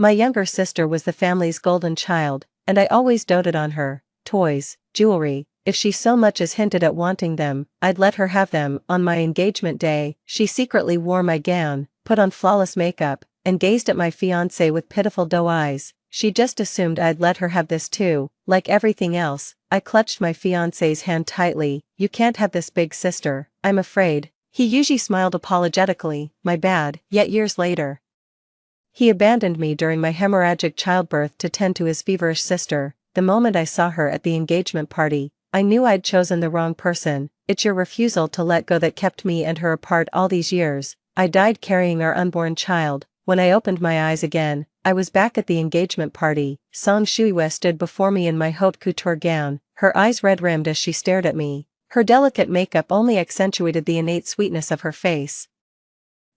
My younger sister was the family's golden child, and I always doted on her. Toys, jewelry, if she so much as hinted at wanting them, I'd let her have them. On my engagement day, she secretly wore my gown, put on flawless makeup, and gazed at my fiancé with pitiful doe eyes. She just assumed I'd let her have this too. Like everything else, I clutched my fiancé's hand tightly. You can't have this, big sister, I'm afraid. He usually smiled apologetically. My bad. Yet years later, he abandoned me during my hemorrhagic childbirth to tend to his feverish sister. The moment I saw her at the engagement party, I knew I'd chosen the wrong person. It's your refusal to let go that kept me and her apart all these years. I died carrying our unborn child. When I opened my eyes again, I was back at the engagement party. Song Shuiwe stood before me in my haute couture gown, her eyes red-rimmed as she stared at me. Her delicate makeup only accentuated the innate sweetness of her face,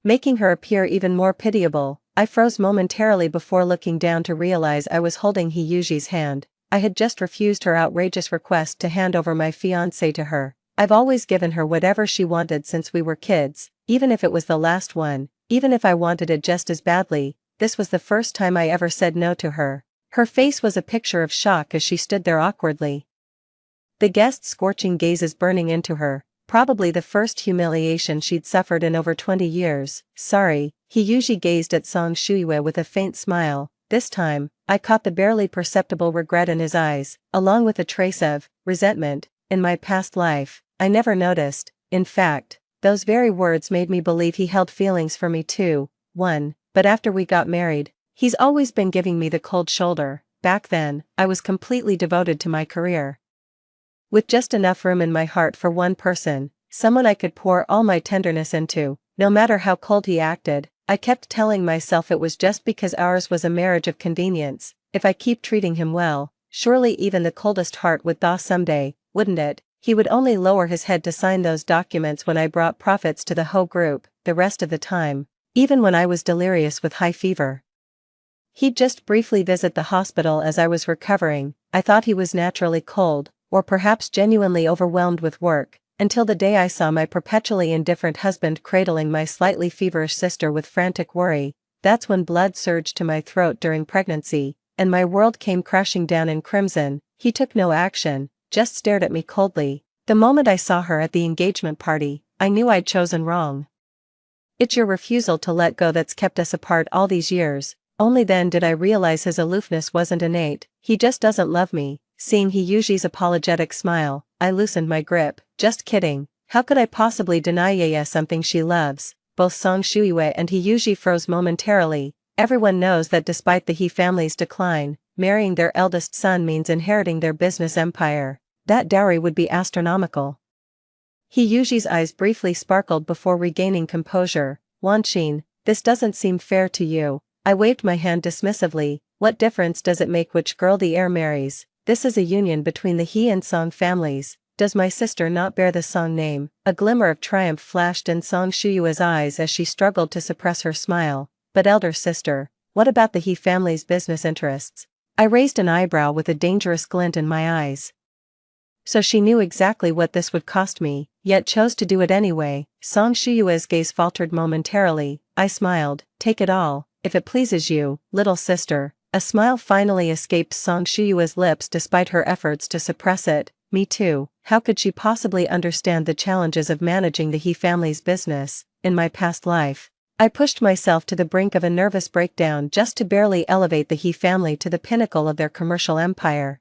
making her appear even more pitiable. I froze momentarily before looking down to realize I was holding Hiyuji's hand. I had just refused her outrageous request to hand over my fiancé to her. I've always given her whatever she wanted since we were kids, even if it was the last one, even if I wanted it just as badly. This was the first time I ever said no to her. Her face was a picture of shock as she stood there awkwardly, the guest's scorching gazes burning into her, probably the first humiliation she'd suffered in over 20 years. Sorry, Hiyuji gazed at Song Shuiwe with a faint smile. This time, I caught the barely perceptible regret in his eyes, along with a trace of resentment. In my past life, I never noticed. In fact, those very words made me believe he held feelings for me too. But after we got married, he's always been giving me the cold shoulder. Back then, I was completely devoted to my career, with just enough room in my heart for one person, someone I could pour all my tenderness into. No matter how cold he acted, I kept telling myself it was just because ours was a marriage of convenience. If I keep treating him well, surely even the coldest heart would thaw someday, wouldn't it? He would only lower his head to sign those documents when I brought profits to the whole group. The rest of the time, even when I was delirious with high fever, he'd just briefly visit the hospital as I was recovering. I thought he was naturally cold, or perhaps genuinely overwhelmed with work, until the day I saw my perpetually indifferent husband cradling my slightly feverish sister with frantic worry. That's when blood surged to my throat during pregnancy, and my world came crashing down in crimson. He took no action, just stared at me coldly. The moment I saw her at the engagement party, I knew I'd chosen wrong. It's your refusal to let go that's kept us apart all these years. Only then did I realize his aloofness wasn't innate. He just doesn't love me. Seeing Hiyuji's apologetic smile, I loosened my grip. Just kidding. How could I possibly deny Yaya something she loves? Both Song Shuiwe and Hiyuji froze momentarily. Everyone knows that despite the He family's decline, marrying their eldest son means inheriting their business empire. That dowry would be astronomical. Hiyuji's eyes briefly sparkled before regaining composure. Wanqin, this doesn't seem fair to you. I waved my hand dismissively. What difference does it make which girl the heir marries? This is a union between the He and Song families. Does my sister not bear the Song name? A glimmer of triumph flashed in Song Shuiwe's eyes as she struggled to suppress her smile. But elder sister, what about the He family's business interests? I raised an eyebrow with a dangerous glint in my eyes. So she knew exactly what this would cost me, yet chose to do it anyway. Song Shuiwe's gaze faltered momentarily. I smiled. Take it all, if it pleases you, little sister. A smile finally escaped Song Shuiwe's lips despite her efforts to suppress it. Me too. How could she possibly understand the challenges of managing the He family's business? In my past life, I pushed myself to the brink of a nervous breakdown just to barely elevate the He family to the pinnacle of their commercial empire.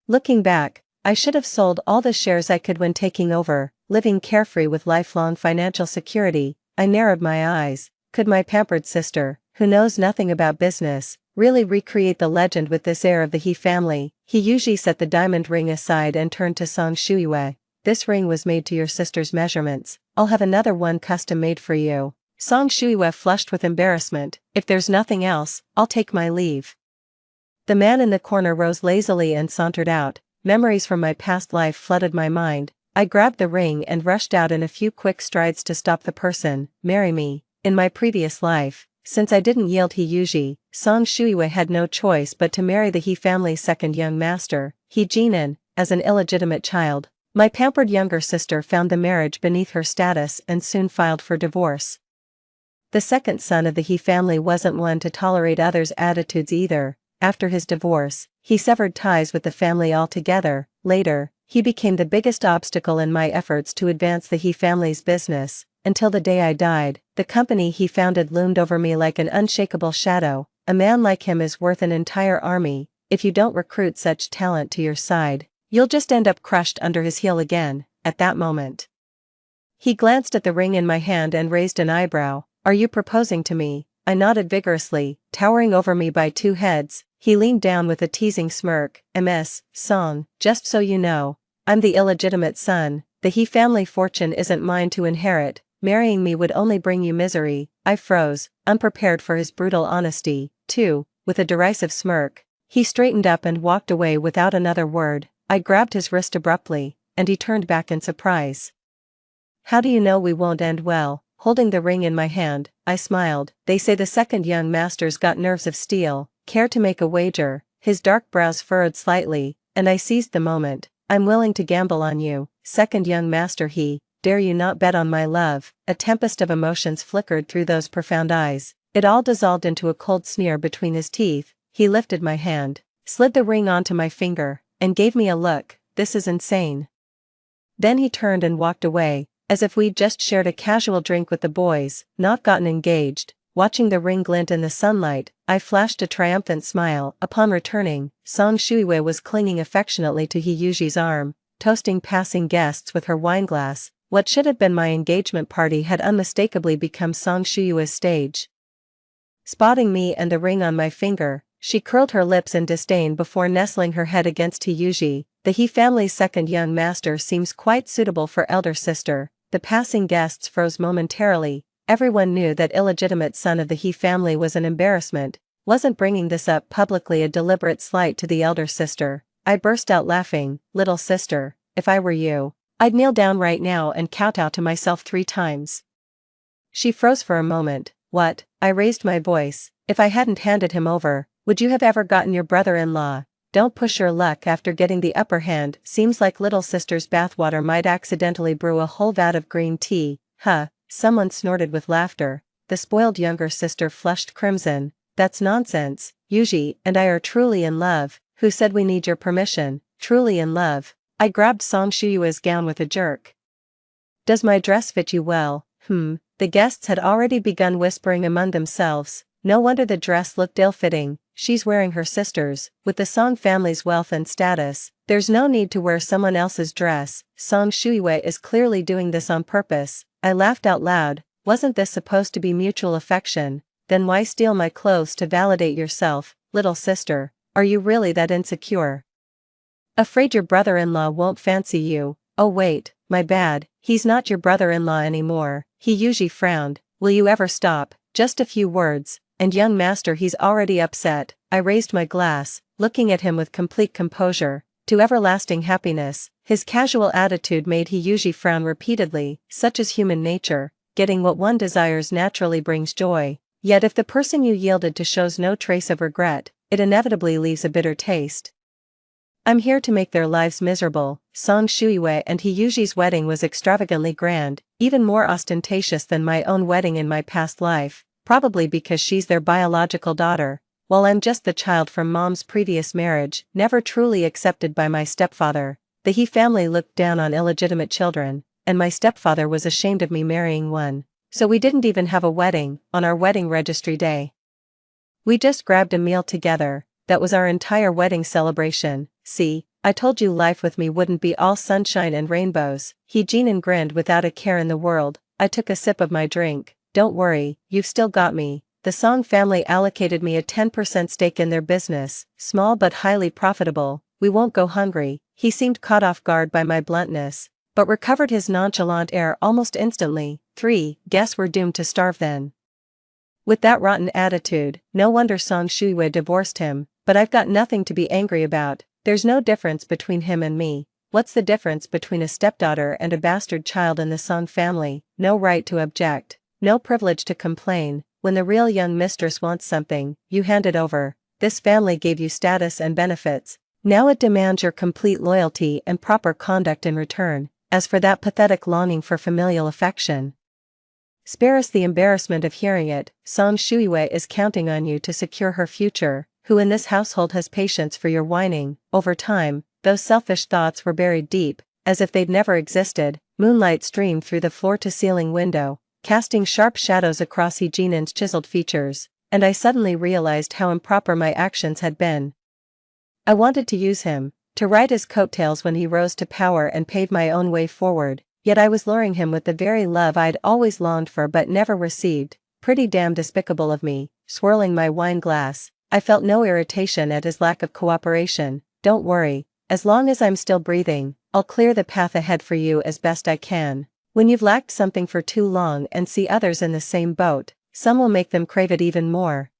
Looking back, I should have sold all the shares I could when taking over, living carefree with lifelong financial security. I narrowed my eyes. Could my pampered sister, who knows nothing about business, really recreate the legend with this heir of the He family? He usually set the diamond ring aside and turned to Song Shuiwe. This ring was made to your sister's measurements. I'll have another one custom made for you. Song Shuiwe flushed with embarrassment. If there's nothing else, I'll take my leave. The man in the corner rose lazily and sauntered out. Memories from my past life flooded my mind. I grabbed the ring and rushed out in a few quick strides to stop the person. Marry me. In my previous life, since I didn't yield Hiyuji, Song Shuiwe had no choice but to marry the He family's second young master, He Jinan, as an illegitimate child. My pampered younger sister found the marriage beneath her status and soon filed for divorce. The second son of the He family wasn't one to tolerate others' attitudes either. After his divorce, he severed ties with the family altogether. Later, he became the biggest obstacle in my efforts to advance the He family's business. Until the day I died, the company he founded loomed over me like an unshakable shadow. A man like him is worth an entire army. If you don't recruit such talent to your side, you'll just end up crushed under his heel again. At that moment, he glanced at the ring in my hand and raised an eyebrow. Are you proposing to me? I nodded vigorously. Towering over me by two heads, he leaned down with a teasing smirk. Ms. Song, just so you know, I'm the illegitimate son. The He family fortune isn't mine to inherit. Marrying me would only bring you misery. I froze, unprepared for his brutal honesty. Too, with a derisive smirk, he straightened up and walked away without another word. I grabbed his wrist abruptly, and he turned back in surprise. How do you know we won't end well? Holding the ring in my hand, I smiled. They say the second young master's got nerves of steel. Care to make a wager? His dark brows furrowed slightly, and I seized the moment. I'm willing to gamble on you, second young master. He, dare you not bet on my love? A tempest of emotions flickered through those profound eyes. It all dissolved into a cold sneer between his teeth. He lifted my hand, slid the ring onto my finger, and gave me a look. This is insane. Then he turned and walked away, as if we'd just shared a casual drink with the boys, not gotten engaged. Watching the ring glint in the sunlight, I flashed a triumphant smile. Upon returning, Song Shuiwei was clinging affectionately to Hiyuji's arm, toasting passing guests with her wineglass. What should have been my engagement party had unmistakably become Song Shuiwei's stage. Spotting me and the ring on my finger, she curled her lips in disdain before nestling her head against Hiyuji. The He family's second young master seems quite suitable for elder sister. The passing guests froze momentarily. Everyone knew that illegitimate son of the He family was an embarrassment. Wasn't bringing this up publicly a deliberate slight to the elder sister? I burst out laughing. Little sister, if I were you, I'd kneel down right now and kowtow to myself 3 times. She froze for a moment. What? I raised my voice. If I hadn't handed him over, would you have ever gotten your brother-in-law? Don't push your luck after getting the upper hand. Seems like little sister's bathwater might accidentally brew a whole vat of green tea. Huh, someone snorted with laughter. The spoiled younger sister flushed crimson. That's nonsense. Yuji and I are truly in love. Who said we need your permission? Truly in love. I grabbed Song Shuiwei's gown with a jerk. Does my dress fit you well? The guests had already begun whispering among themselves. No wonder the dress looked ill-fitting. She's wearing her sister's. With the Song family's wealth and status, there's no need to wear someone else's dress. Song Shuiwei is clearly doing this on purpose. I laughed out loud. Wasn't this supposed to be mutual affection? Then why steal my clothes to validate yourself? Little sister, are you really that insecure? Afraid your brother-in-law won't fancy you? Oh wait, my bad, he's not your brother-in-law anymore. He usually frowned. Will you ever stop? Just a few words. And young master, he's already upset. I raised my glass, looking at him with complete composure. To everlasting happiness. His casual attitude made Hiyuji frown repeatedly. Such is human nature. Getting what one desires naturally brings joy. Yet if the person you yielded to shows no trace of regret, it inevitably leaves a bitter taste. I'm here to make their lives miserable. Song Shuiwei and Hiyuji's wedding was extravagantly grand, even more ostentatious than my own wedding in my past life. Probably because she's their biological daughter, while I'm just the child from mom's previous marriage, never truly accepted by my stepfather. The He family looked down on illegitimate children, and my stepfather was ashamed of me marrying one. So we didn't even have a wedding on our wedding registry day. We just grabbed a meal together. That was our entire wedding celebration. See, I told you life with me wouldn't be all sunshine and rainbows. He grinned without a care in the world. I took a sip of my drink. Don't worry, you've still got me. The Song family allocated me a 10% stake in their business, small but highly profitable. We won't go hungry. He seemed caught off guard by my bluntness, but recovered his nonchalant air almost instantly. Guess we're doomed to starve then. With that rotten attitude, no wonder Song Shuiwei divorced him, but I've got nothing to be angry about. There's no difference between him and me. What's the difference between a stepdaughter and a bastard child in the Song family? No right to object. No privilege to complain. When the real young mistress wants something, you hand it over. This family gave you status and benefits. Now it demands your complete loyalty and proper conduct in return. As for that pathetic longing for familial affection, Spare us the embarrassment of hearing it. Song Shuiwei is counting on you to secure her future. Who in this household has patience for your whining? Over time, those selfish thoughts were buried deep, as if they'd never existed. Moonlight streamed through the floor-to-ceiling window, casting sharp shadows across Jinan's chiseled features, and I suddenly realized how improper my actions had been. I wanted to use him, to ride his coattails when he rose to power and pave my own way forward, yet I was luring him with the very love I'd always longed for but never received. Pretty damn despicable of me. Swirling my wine glass, I felt no irritation at his lack of cooperation. Don't worry, as long as I'm still breathing, I'll clear the path ahead for you as best I can. When you've lacked something for too long and see others in the same boat, some will make them crave it even more,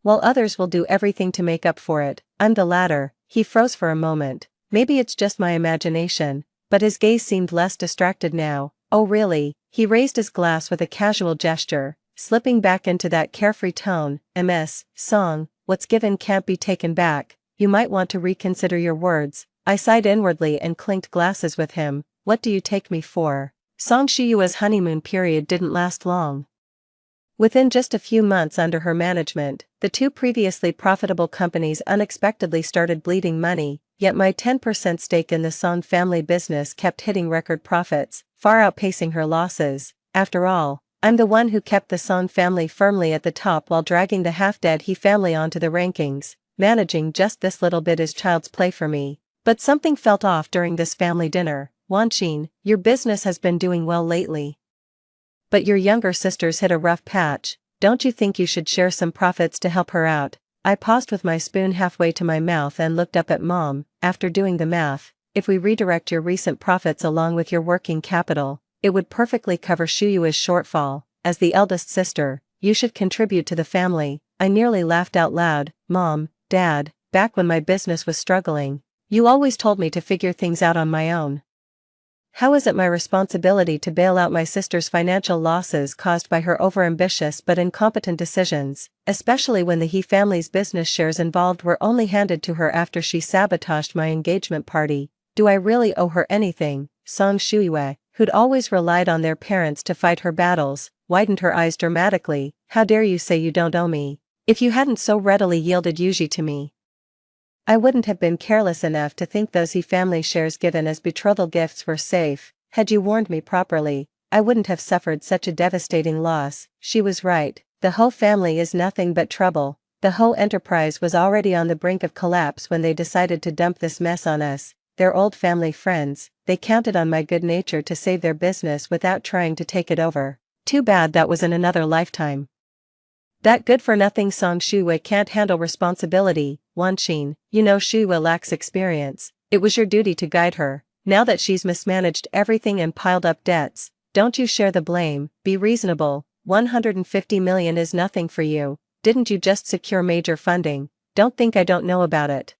while others will do everything to make up for it. I'm the latter. He froze for a moment. Maybe it's just my imagination, but his gaze seemed less distracted now. Oh really? He raised his glass with a casual gesture, slipping back into that carefree tone. MS, Song, what's given can't be taken back. You might want to reconsider your words. I sighed inwardly and clinked glasses with him. What do you take me for? Song Shiyua's honeymoon period didn't last long. Within just a few months under her management, the two previously profitable companies unexpectedly started bleeding money, yet my 10% stake in the Song family business kept hitting record profits, far outpacing her losses. After all, I'm the one who kept the Song family firmly at the top while dragging the half-dead He family onto the rankings. Managing just this little bit is child's play for me. But something felt off during this family dinner. Wanqin, your business has been doing well lately, but your younger sister's hit a rough patch. Don't you think you should share some profits to help her out? I paused with my spoon halfway to my mouth and looked up at Mom. After doing the math, if we redirect your recent profits along with your working capital, it would perfectly cover Shuyui's shortfall. As the eldest sister, you should contribute to the family. I nearly laughed out loud. Mom, Dad, back when my business was struggling, you always told me to figure things out on my own. How is it my responsibility to bail out my sister's financial losses caused by her overambitious but incompetent decisions, especially when the He family's business shares involved were only handed to her after she sabotaged my engagement party? Do I really owe her anything? Song Shuiwei, who'd always relied on their parents to fight her battles, widened her eyes dramatically. How dare you say you don't owe me? If you hadn't so readily yielded Yuji to me, I wouldn't have been careless enough to think those He family shares given as betrothal gifts were safe. Had you warned me properly, I wouldn't have suffered such a devastating loss. She was right. The Ho family is nothing but trouble. The Ho enterprise was already on the brink of collapse when they decided to dump this mess on us. They're old family friends. They counted on my good nature to save their business without trying to take it over. Too bad that was in another lifetime. That good-for-nothing Song Shuiwei can't handle responsibility. Wanqin, you know Shuiwei lacks experience. It was your duty to guide her. Now that she's mismanaged everything and piled up debts, don't you share the blame. Be reasonable. 150 million is nothing for you. Didn't you just secure major funding? Don't think I don't know about it.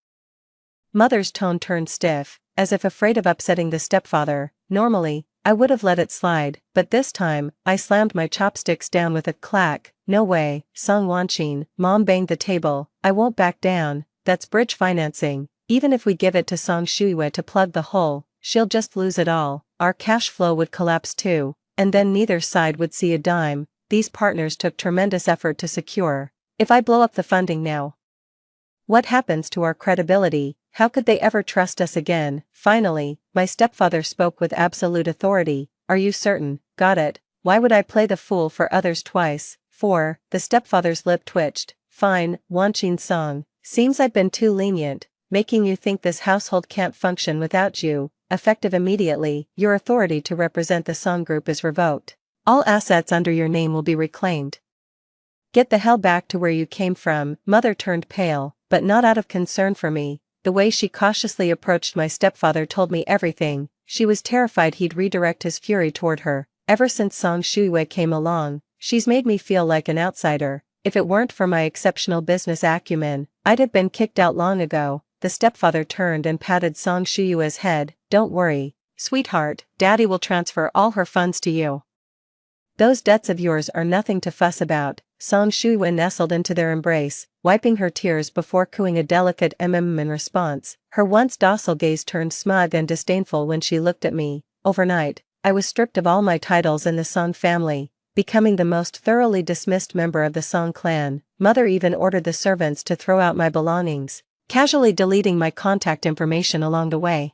Mother's tone turned stiff, as if afraid of upsetting the stepfather. Normally, I would have let it slide, but this time, I slammed my chopsticks down with a clack. No way. Song Wanqin, Mom banged the table. I won't back down. That's bridge financing. Even if we give it to Song Shuiwei to plug the hole, she'll just lose it all. Our cash flow would collapse too, and then neither side would see a dime. These partners took tremendous effort to secure. If I blow up the funding now, what happens to our credibility? How could they ever trust us again? Finally, my stepfather spoke with absolute authority. Are you certain? Got it. Why would I play the fool for others twice? 4. The stepfather's lip twitched. Fine, Wanqin Song. Seems I've been too lenient, making you think this household can't function without you. Effective immediately, your authority to represent the Song group is revoked. All assets under your name will be reclaimed. Get the hell back to where you came from. Mother turned pale, but not out of concern for me. The way she cautiously approached my stepfather told me everything. She was terrified he'd redirect his fury toward her. Ever since Song Shuiwei came along, she's made me feel like an outsider. If it weren't for my exceptional business acumen, I'd have been kicked out long ago. The stepfather turned and patted Song Shuiwei's head. Don't worry, sweetheart, Daddy will transfer all her funds to you. Those debts of yours are nothing to fuss about. Song Shuiwei nestled into their embrace, wiping her tears before cooing a delicate in response. Her once docile gaze turned smug and disdainful when she looked at me. Overnight, I was stripped of all my titles in the Song family. becoming the most thoroughly dismissed member of the Song clan. Mother even ordered the servants to throw out my belongings, casually deleting my contact information along the way.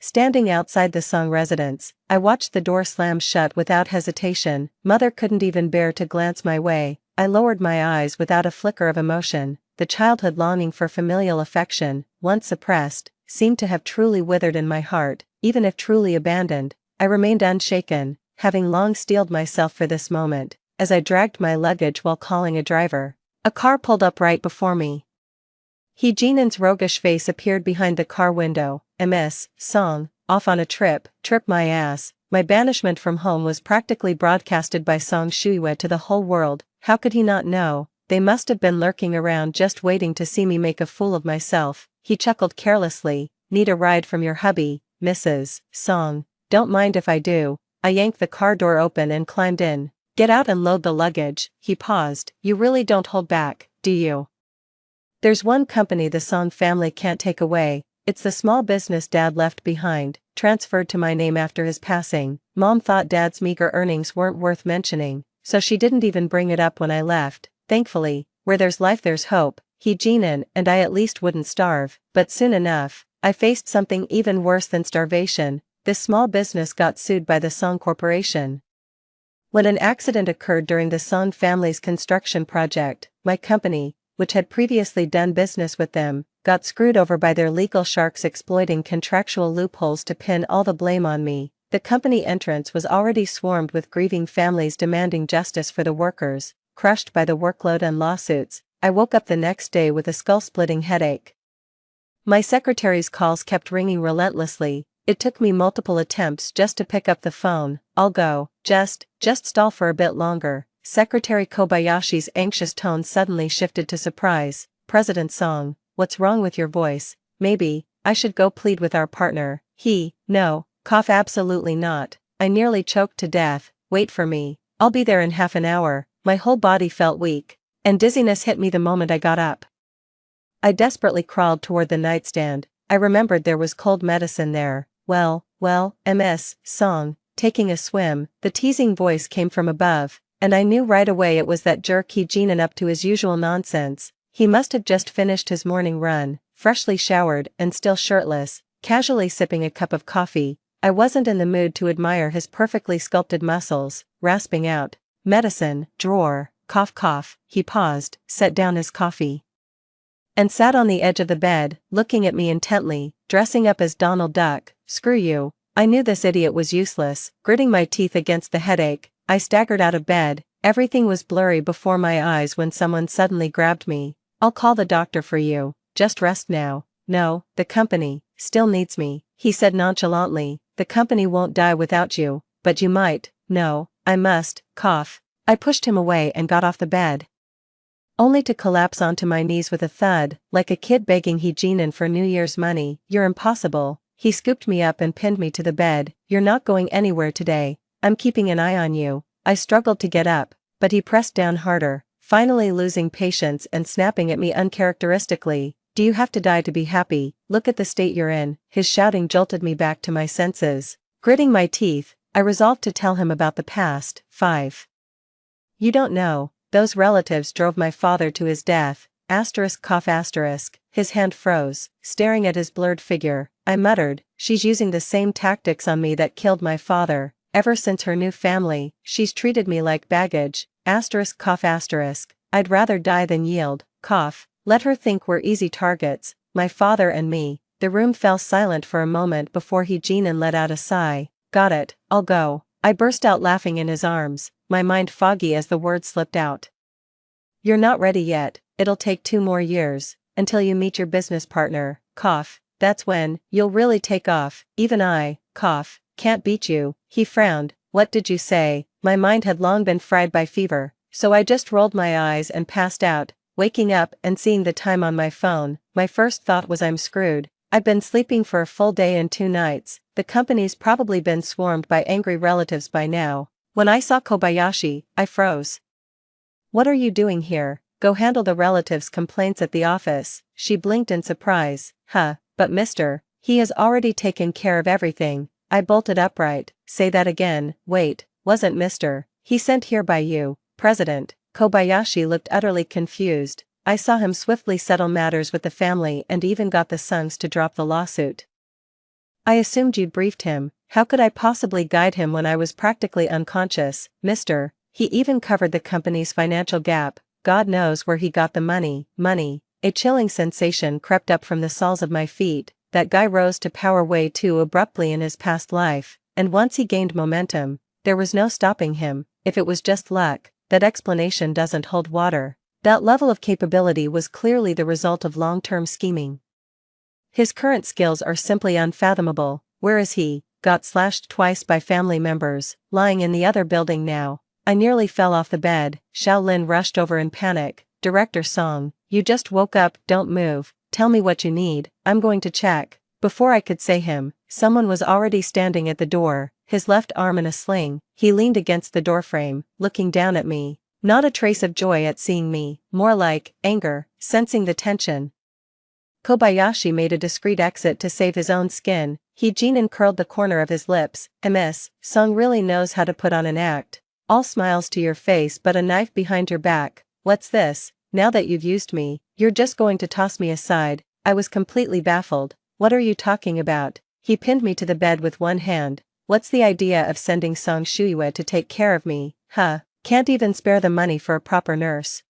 Standing outside the Song residence, I watched the door slam shut without hesitation. Mother couldn't even bear to glance my way. I lowered my eyes without a flicker of emotion. The childhood longing for familial affection, once suppressed, seemed to have truly withered in my heart. Even if truly abandoned, I remained unshaken, having long steeled myself for this moment. As I dragged my luggage while calling a driver, a car pulled up right before me. Jinan's roguish face appeared behind the car window. Miss Song, off on a trip my ass. My banishment from home was practically broadcasted by Song Shuiwa to the whole world. How could he not know? They must have been lurking around just waiting to see me make a fool of myself. He chuckled carelessly. Need a ride from your hubby, Mrs. Song? Don't mind if I do. I yanked the car door open and climbed in. Get out and load the luggage. He paused. You really don't hold back, do you? There's one company the Song family can't take away. It's the small business Dad left behind, transferred to my name after his passing. Mom thought Dad's meager earnings weren't worth mentioning, so she didn't even bring it up when I left. Thankfully, where there's life there's hope. Jinan and I at least wouldn't starve, but soon enough, I faced something even worse than starvation. This small business got sued by the Song Corporation. When an accident occurred during the Song family's construction project, my company, which had previously done business with them, got screwed over by their legal sharks exploiting contractual loopholes to pin all the blame on me. The company entrance was already swarmed with grieving families demanding justice for the workers. Crushed by the workload and lawsuits, I woke up the next day with a skull-splitting headache. My secretary's calls kept ringing relentlessly. It took me multiple attempts just to pick up the phone. I'll go. Just stall for a bit longer. Secretary Kobayashi's anxious tone suddenly shifted to surprise. President Song, what's wrong with your voice? Maybe I should go plead with our partner. No, cough absolutely not. I nearly choked to death. Wait for me. I'll be there in half an hour. My whole body felt weak, and dizziness hit me the moment I got up. I desperately crawled toward the nightstand. I remembered there was cold medicine there. Well, Ms. Song, taking a swim. The teasing voice came from above, and I knew right away it was that jerk Jinan up to his usual nonsense. He must have just finished his morning run, freshly showered and still shirtless, casually sipping a cup of coffee. I wasn't in the mood to admire his perfectly sculpted muscles. Rasping out, medicine, drawer, cough. He paused, set down his coffee, and sat on the edge of the bed, looking at me intently. Dressing up as Donald Duck. Screw you. I knew this idiot was useless. Gritting my teeth against the headache, I staggered out of bed. Everything was blurry before my eyes when someone suddenly grabbed me. I'll call the doctor for you. Just rest now. No, the company still needs me, he said nonchalantly. The company won't die without you, but you might. No, I must. Cough. I pushed him away and got off the bed, only to collapse onto my knees with a thud, like a kid begging Jinan for New Year's money. You're impossible. He scooped me up and pinned me to the bed. You're not going anywhere today. I'm keeping an eye on you. I struggled to get up, but he pressed down harder, finally losing patience and snapping at me uncharacteristically. Do you have to die to be happy? Look at the state you're in. His shouting jolted me back to my senses. Gritting my teeth, I resolved to tell him about the past. 5. You don't know. Those relatives drove my father to his death. Cough. His hand froze, staring at his blurred figure. I muttered, she's using the same tactics on me that killed my father. Ever since her new family, she's treated me like baggage. Cough. I'd rather die than yield. Cough. Let her think we're easy targets, my father and me. The room fell silent for a moment before Jinan let out a sigh. Got it, I'll go. I burst out laughing in his arms, my mind foggy as the words slipped out. You're not ready yet. It'll take 2 more years, until you meet your business partner. Cough. That's when you'll really take off. Even I, cough, can't beat you. He frowned. What did you say? My mind had long been fried by fever, so I just rolled my eyes and passed out. Waking up and seeing the time on my phone, my first thought was I'm screwed. I've been sleeping for a full day and 2 nights. The company's probably been swarmed by angry relatives by now. When I saw Kobayashi, I froze. What are you doing here? Go handle the relatives' complaints at the office. She blinked in surprise. But mister, he has already taken care of everything. I bolted upright. Say that again. Wait, wasn't mister. He sent here by you, President. Kobayashi looked utterly confused. I saw him swiftly settle matters with the family and even got the sons to drop the lawsuit. I assumed you'd briefed him. How could I possibly guide him when I was practically unconscious, mister? He even covered the company's financial gap. God knows where he got the money. A chilling sensation crept up from the soles of my feet. That guy rose to power way too abruptly in his past life, and once he gained momentum, there was no stopping him. If it was just luck, that explanation doesn't hold water. That level of capability was clearly the result of long-term scheming. His current skills are simply unfathomable. Where is he? Got slashed twice by family members, lying in the other building now. I nearly fell off the bed. Shaolin rushed over in panic. Director Song, you just woke up, don't move, tell me what you need, I'm going to check. Before I could say him, someone was already standing at the door, his left arm in a sling. He leaned against the doorframe, looking down at me. Not a trace of joy at seeing me, more like anger, sensing the tension. Kobayashi made a discreet exit to save his own skin. Jinin curled the corner of his lips. Ms. Song really knows how to put on an act. All smiles to your face but a knife behind your back. What's this? Now that you've used me, you're just going to toss me aside? I was completely baffled. What are you talking about? He pinned me to the bed with one hand. What's the idea of sending Song Shuiwe to take care of me? Huh? Can't even spare the money for a proper nurse.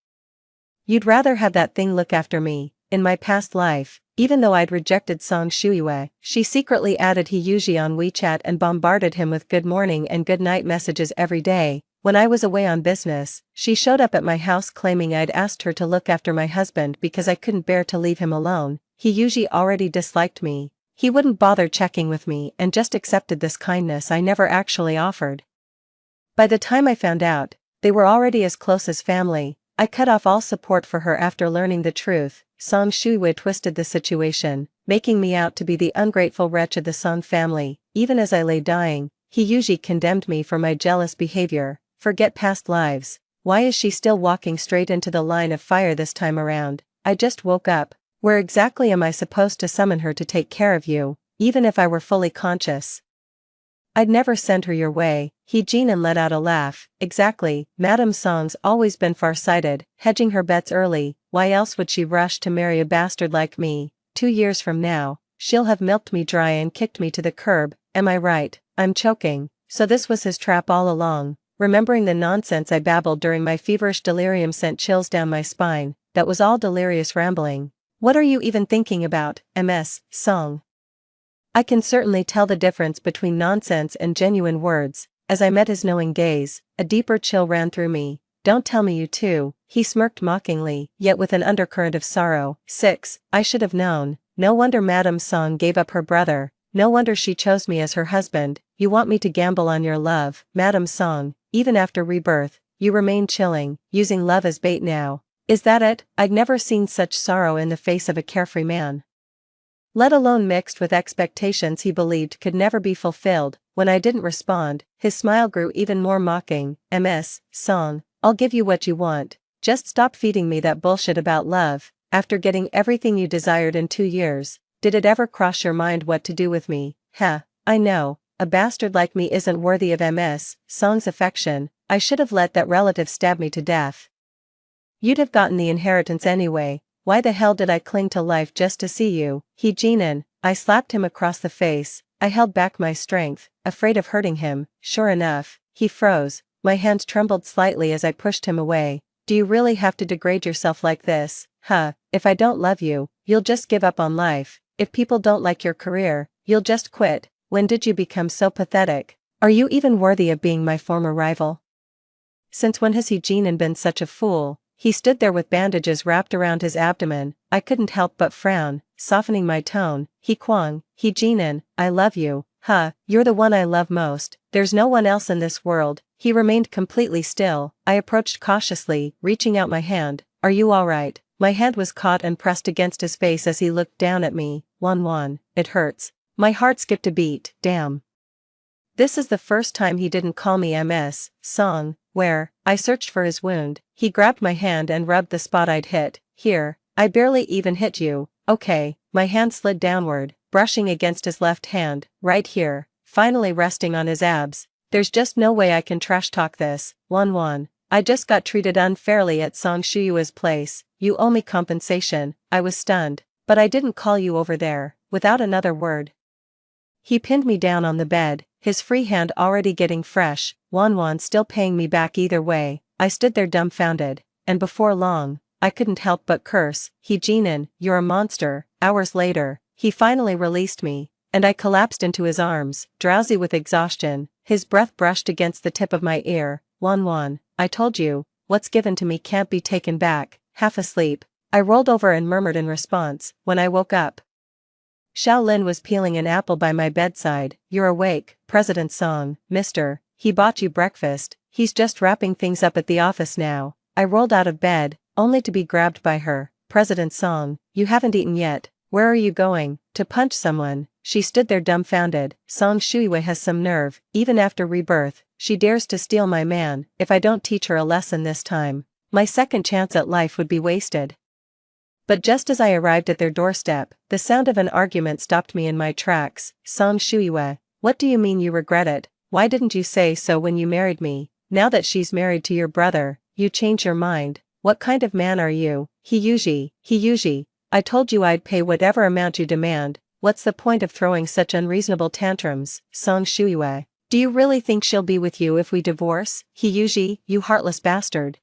You'd rather have that thing look after me. In my past life, even though I'd rejected Song Shuiwe, she secretly added Yuji on WeChat and bombarded him with good morning and good night messages every day. When I was away on business, she showed up at my house claiming I'd asked her to look after my husband because I couldn't bear to leave him alone. Yuji already disliked me. He wouldn't bother checking with me and just accepted this kindness I never actually offered. By the time I found out, they were already as close as family. I cut off all support for her after learning the truth. Song Shuiwe twisted the situation, making me out to be the ungrateful wretch of the Song family. Even as I lay dying, Yuji condemned me for my jealous behavior. Forget past lives. Why is she still walking straight into the line of fire this time around? I just woke up. Where exactly am I supposed to summon her to take care of you, even if I were fully conscious? I'd never send her your way. Jinin let out a laugh. Exactly, Madame Song's always been far-sighted, hedging her bets early. Why else would she rush to marry a bastard like me? 2 years from now, she'll have milked me dry and kicked me to the curb. Am I right? I'm choking. So this was his trap all along. Remembering the nonsense I babbled during my feverish delirium sent chills down my spine. That was all delirious rambling. What are you even thinking about, Ms. Song? I can certainly tell the difference between nonsense and genuine words. As I met his knowing gaze, a deeper chill ran through me. Don't tell me you too. He smirked mockingly, yet with an undercurrent of sorrow. 6. I should have known. No wonder Madame Song gave up her brother. No wonder she chose me as her husband. You want me to gamble on your love, Madame Song. Even after rebirth, you remain chilling, using love as bait now. Is that it? I'd never seen such sorrow in the face of a carefree man. Let alone mixed with expectations he believed could never be fulfilled. When I didn't respond, his smile grew even more mocking. Ms. Song, I'll give you what you want. Just stop feeding me that bullshit about love. After getting everything you desired in 2 years, did it ever cross your mind what to do with me? I know, a bastard like me isn't worthy of Ms. Song's affection. I should have let that relative stab me to death. You'd have gotten the inheritance anyway. Why the hell did I cling to life just to see you? Jinin, I slapped him across the face. I held back my strength, afraid of hurting him. Sure enough, he froze. My hand trembled slightly as I pushed him away. Do you really have to degrade yourself like this? If I don't love you, you'll just give up on life. If people don't like your career, you'll just quit. When did you become so pathetic? Are you even worthy of being my former rival? Since when has Jinin been such a fool? He stood there with bandages wrapped around his abdomen. I couldn't help but frown, softening my tone. Jinin, I love you. You're the one I love most. There's no one else in this world. He remained completely still. I approached cautiously, reaching out my hand. Are you alright? My hand was caught and pressed against his face as he looked down at me. Wan, it hurts. My heart skipped a beat. Damn. This is the first time he didn't call me Ms. Song. Where? I searched for his wound. He grabbed my hand and rubbed the spot I'd hit. Here. I barely even hit you. Okay. My hand slid downward, brushing against his left hand, right here, finally resting on his abs. There's just no way I can trash talk this, Wan. I just got treated unfairly at Song Shuyue's place, you owe me compensation. I was stunned, but I didn't call you over there, without another word. He pinned me down on the bed, his free hand already getting fresh, Wan still paying me back either way. I stood there dumbfounded, and before long, I couldn't help but curse, He Jinan, you're a monster. Hours later, he finally released me, and I collapsed into his arms, drowsy with exhaustion. His breath brushed against the tip of my ear. Wan, I told you, what's given to me can't be taken back. Half asleep, I rolled over and murmured in response. When I woke up, Shaolin was peeling an apple by my bedside. You're awake, President Song, mister. He bought you breakfast. He's just wrapping things up at the office now. I rolled out of bed, only to be grabbed by her. President Song, you haven't eaten yet. Where are you going? To punch someone. She stood there dumbfounded. Song Shuyue has some nerve. Even after rebirth, she dares to steal my man. If I don't teach her a lesson this time, my second chance at life would be wasted. But just as I arrived at their doorstep, the sound of an argument stopped me in my tracks. Song Shuyue, what do you mean you regret it? Why didn't you say so when you married me? Now that she's married to your brother, you change your mind. What kind of man are you? He I told you I'd pay whatever amount you demand. What's the point of throwing such unreasonable tantrums? Song Shuyue, do you really think she'll be with you if we divorce? He you heartless bastard.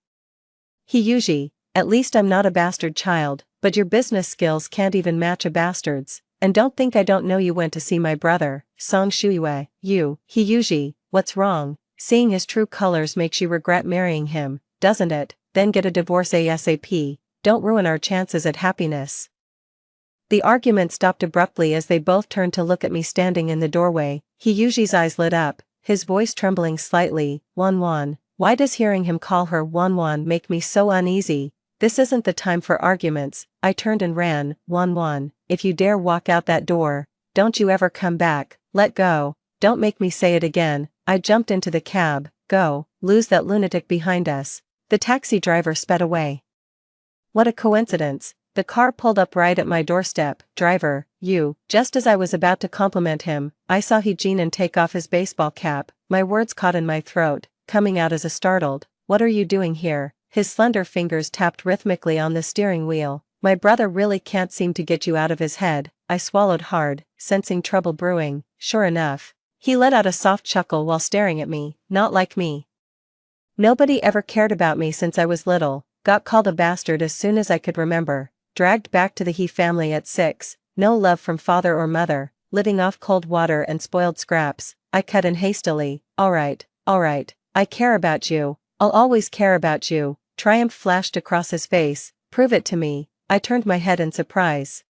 He at least I'm not a bastard child, but your business skills can't even match a bastard's. And don't think I don't know you went to see my brother. Song Shuyue, He what's wrong? Seeing his true colors makes you regret marrying him, doesn't it? Then get a divorce ASAP. Don't ruin our chances at happiness. The argument stopped abruptly as they both turned to look at me standing in the doorway. He eyes lit up, his voice trembling slightly. Wan, why does hearing him call her Wan make me so uneasy? This isn't the time for arguments. I turned and ran. Wan, if you dare walk out that door, don't you ever come back. Let go. Don't make me say it again. I jumped into the cab. Go, lose that lunatic behind us. The taxi driver sped away. What a coincidence. The car pulled up right at my doorstep. Driver, you. Just as I was about to compliment him, I saw He Jinan take off his baseball cap. My words caught in my throat, coming out as a startled, what are you doing here? His slender fingers tapped rhythmically on the steering wheel. My brother really can't seem to get you out of his head. I swallowed hard, sensing trouble brewing. Sure enough, he let out a soft chuckle while staring at me. Not like me. Nobody ever cared about me since I was little. Got called a bastard as soon as I could remember. Dragged back to the He family at 6. No love from father or mother. Living off cold water and spoiled scraps. I cut in hastily. Alright. I care about you. I'll always care about you. Triumph flashed across his face. Prove it to me. I turned my head in surprise.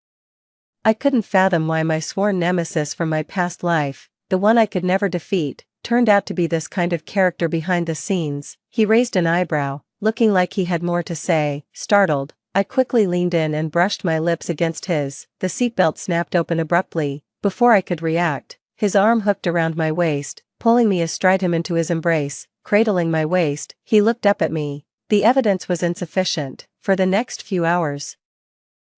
I couldn't fathom why my sworn nemesis from my past life, the one I could never defeat, turned out to be this kind of character behind the scenes. He raised an eyebrow, looking like he had more to say. Startled, I quickly leaned in and brushed my lips against his. The seatbelt snapped open abruptly. Before I could react, his arm hooked around my waist, pulling me astride him into his embrace. Cradling my waist, he looked up at me. The evidence was insufficient. For the next few hours,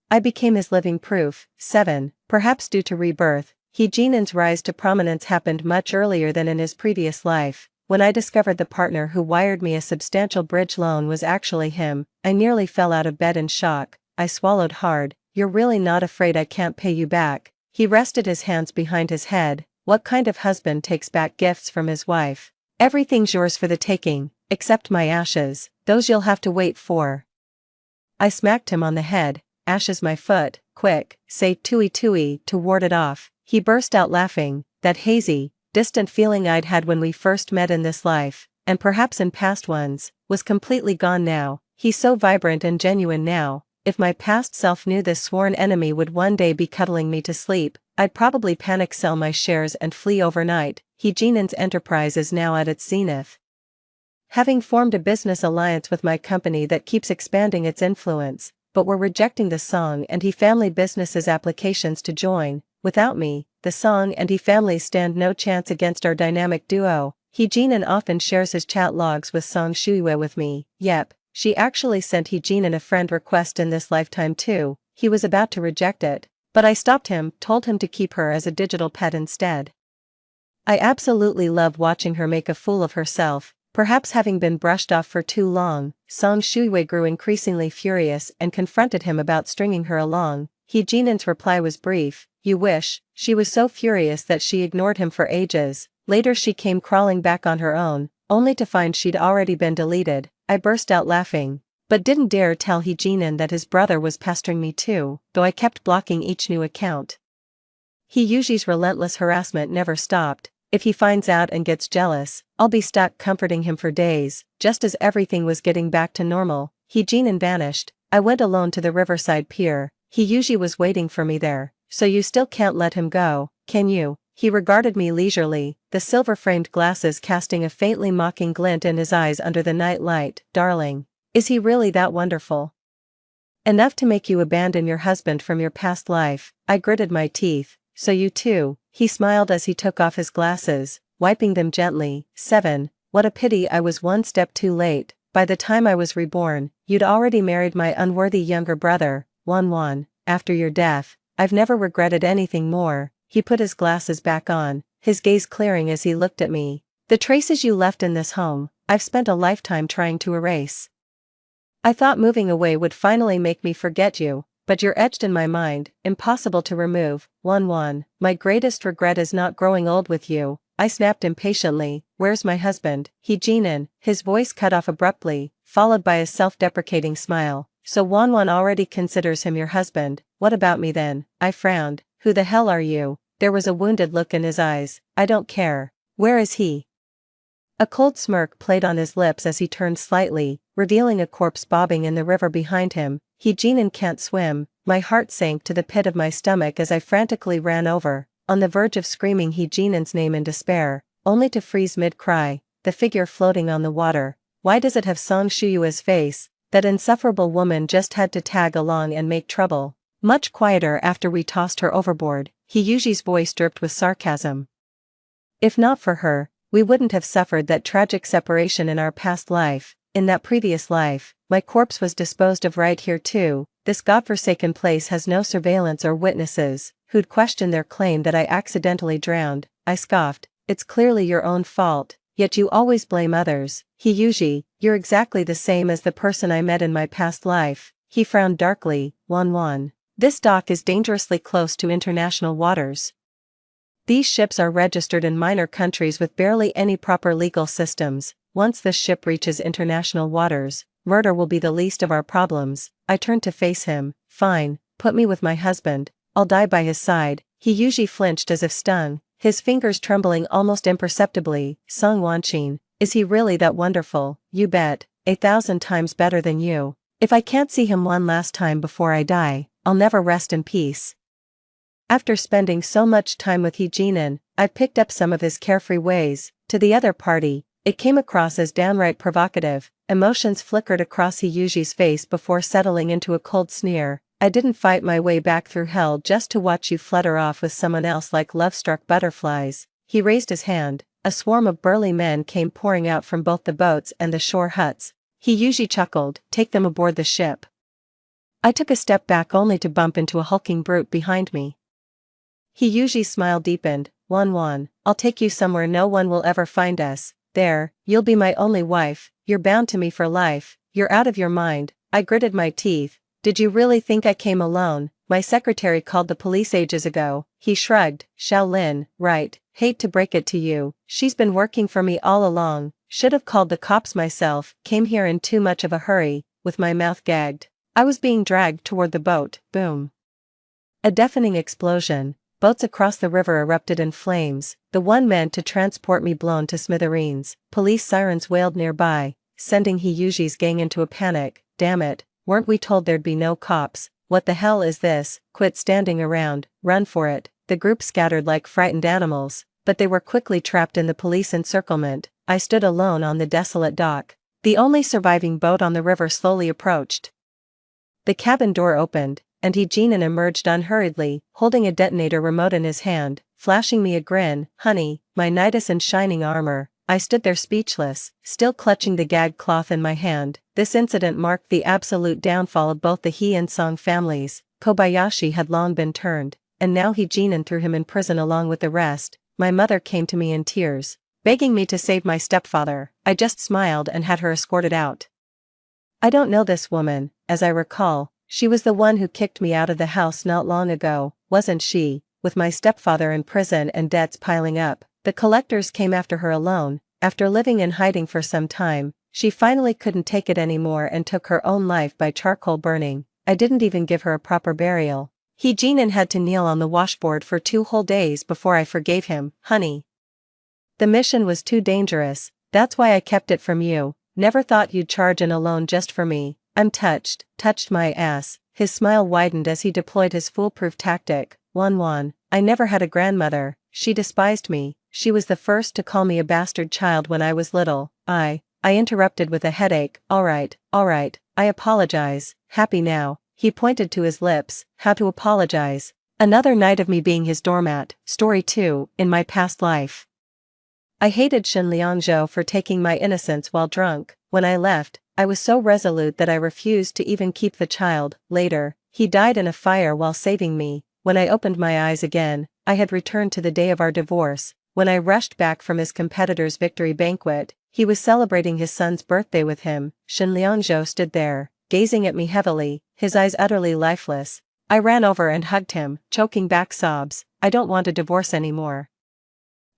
I became his living proof. 7. Perhaps due to rebirth, He Jinan's rise to prominence happened much earlier than in his previous life. When I discovered the partner who wired me a substantial bridge loan was actually him, I nearly fell out of bed in shock. I swallowed hard. You're really not afraid I can't pay you back? He rested his hands behind his head. What kind of husband takes back gifts from his wife? Everything's yours for the taking, except my ashes. Those you'll have to wait for. I smacked him on the head. Ashes my foot. Quick, say tui to ward it off. He burst out laughing. That hazy, distant feeling I'd had when we first met in this life, and perhaps in past ones, was completely gone now. He's so vibrant and genuine now. If my past self knew this sworn enemy would one day be cuddling me to sleep, I'd probably panic sell my shares and flee overnight. He Jinan's enterprise is now at its zenith. Having formed a business alliance with my company that keeps expanding its influence, but we're rejecting the Song and He family businesses' applications to join. Without me, the Song and He families stand no chance against our dynamic duo. He Jinan often shares his chat logs with Song Shuyue with me. Yep, she actually sent He Jinan a friend request in this lifetime too. He was about to reject it, but I stopped him, told him to keep her as a digital pet instead. I absolutely love watching her make a fool of herself. Perhaps having been brushed off for too long, Song Shuiwei grew increasingly furious and confronted him about stringing her along. He Jinan's reply was brief, "You wish." She was so furious that she ignored him for ages. Later she came crawling back on her own, only to find she'd already been deleted. I burst out laughing, but didn't dare tell He Jinan that his brother was pestering me too, though I kept blocking each new account. He Yuji's relentless harassment never stopped. If he finds out and gets jealous, I'll be stuck comforting him for days. Just as everything was getting back to normal, He Jinan vanished. I went alone to the riverside pier. He Yuji was waiting for me there. "So you still can't let him go, can you?" He regarded me leisurely, the silver-framed glasses casting a faintly mocking glint in his eyes under the night light. "Darling, is he really that wonderful? Enough to make you abandon your husband from your past life?" I gritted my teeth. "So you too." He smiled as he took off his glasses, wiping them gently. 7. What a pity I was one step too late. By the time I was reborn, you'd already married my unworthy younger brother, Wan. After your death, I've never regretted anything more. He put his glasses back on, his gaze clearing as he looked at me. "The traces you left in this home, I've spent a lifetime trying to erase. I thought moving away would finally make me forget you, but you're etched in my mind, impossible to remove." Wan. My greatest regret is not growing old with you, I snapped impatiently. "Where's my husband?" He Jinan, his voice cut off abruptly, followed by a self-deprecating smile. "So Wan already considers him your husband. What about me then?" I frowned. "Who the hell are you?" There was a wounded look in his eyes. "I don't care. Where is he?" A cold smirk played on his lips as he turned slightly, revealing a corpse bobbing in the river behind him. He Jinan can't swim. My heart sank to the pit of my stomach as I frantically ran over, on the verge of screaming He Jinan's name in despair, only to freeze mid-cry, the figure floating on the water. Why does it have Song Shuyue's face? That insufferable woman just had to tag along and make trouble. Much quieter after we tossed her overboard, He Yuji's voice dripped with sarcasm. "If not for her, we wouldn't have suffered that tragic separation in our past life. In that previous life, my corpse was disposed of right here too. This godforsaken place has no surveillance or witnesses who'd question their claim that I accidentally drowned." I scoffed. "It's clearly your own fault, yet you always blame others." He Yuji, you're exactly the same as the person I met in my past life. He frowned darkly. Wan. This dock is dangerously close to international waters. These ships are registered in minor countries with barely any proper legal systems. Once this ship reaches international waters, murder will be the least of our problems. I turned to face him. "Fine, put me with my husband. I'll die by his side." He Yuji flinched as if stung, his fingers trembling almost imperceptibly. "Song Wanqin, is he really that wonderful?" "You bet, 1,000 times better than you. If I can't see him one last time before I die, I'll never rest in peace." After spending so much time with He Jinan, I picked up some of his carefree ways. To the other party, it came across as downright provocative. Emotions flickered across He Yuji's face before settling into a cold sneer. "I didn't fight my way back through hell just to watch you flutter off with someone else like love-struck butterflies." He raised his hand. A swarm of burly men came pouring out from both the boats and the shore huts. He Yuji chuckled. "Take them aboard the ship." I took a step back only to bump into a hulking brute behind me. He Yuji's smile deepened. Wan, I'll take you somewhere no one will ever find us. There, you'll be my only wife. You're bound to me for life. You're out of your mind." I gritted my teeth. "Did you really think I came alone? My secretary called the police ages ago." He shrugged. "Shaolin, right, hate to break it to you. She's been working for me all along. Should have called the cops myself. Came here in too much of a hurry." With my mouth gagged, I was being dragged toward the boat. Boom. A deafening explosion. Boats across the river erupted in flames, the one meant to transport me blown to smithereens. Police sirens wailed nearby, sending He Yuji's gang into a panic. "Damn it, weren't we told there'd be no cops? What the hell is this? Quit standing around, run for it." The group scattered like frightened animals, but they were quickly trapped in the police encirclement. I stood alone on the desolate dock. The only surviving boat on the river slowly approached. The cabin door opened, and He Jinan emerged unhurriedly, holding a detonator remote in his hand, flashing me a grin. "Honey, my nidus and shining armor." I stood there speechless, still clutching the gag cloth in my hand. This incident marked the absolute downfall of both the He and Song families. Kobayashi had long been turned, and now He Jinan threw him in prison along with the rest. my mother came to me in tears, begging me to save my stepfather. I just smiled and had her escorted out. I don't know this woman, as I recall, she was the one who kicked me out of the house not long ago, wasn't she? With my stepfather in prison and debts piling up, the collectors came after her alone. After living in hiding for some time, she finally couldn't take it anymore and took her own life by charcoal burning. I didn't even give her a proper burial. Jeanne had to kneel on the washboard for 2 whole days before I forgave him, honey. The mission was too dangerous, that's why I kept it from you. Never thought you'd charge in alone just for me. I'm touched my ass. His smile widened as he deployed his foolproof tactic. Wan, I never had a grandmother, she despised me, she was the first to call me a bastard child when I was little. I interrupted with a headache. Alright, I apologize. Happy now? He pointed to his lips. How to apologize? Another night of me being his doormat. Story 2, in my past life. I hated Shen Liangzhou for taking my innocence while drunk. When I left, I was so resolute that I refused to even keep the child. Later, he died in a fire while saving me. When I opened my eyes again, I had returned to the day of our divorce. When I rushed back from his competitor's victory banquet, he was celebrating his son's birthday with him. Shen Liangzhou stood there, gazing at me heavily, his eyes utterly lifeless. I ran over and hugged him, choking back sobs. I don't want a divorce anymore.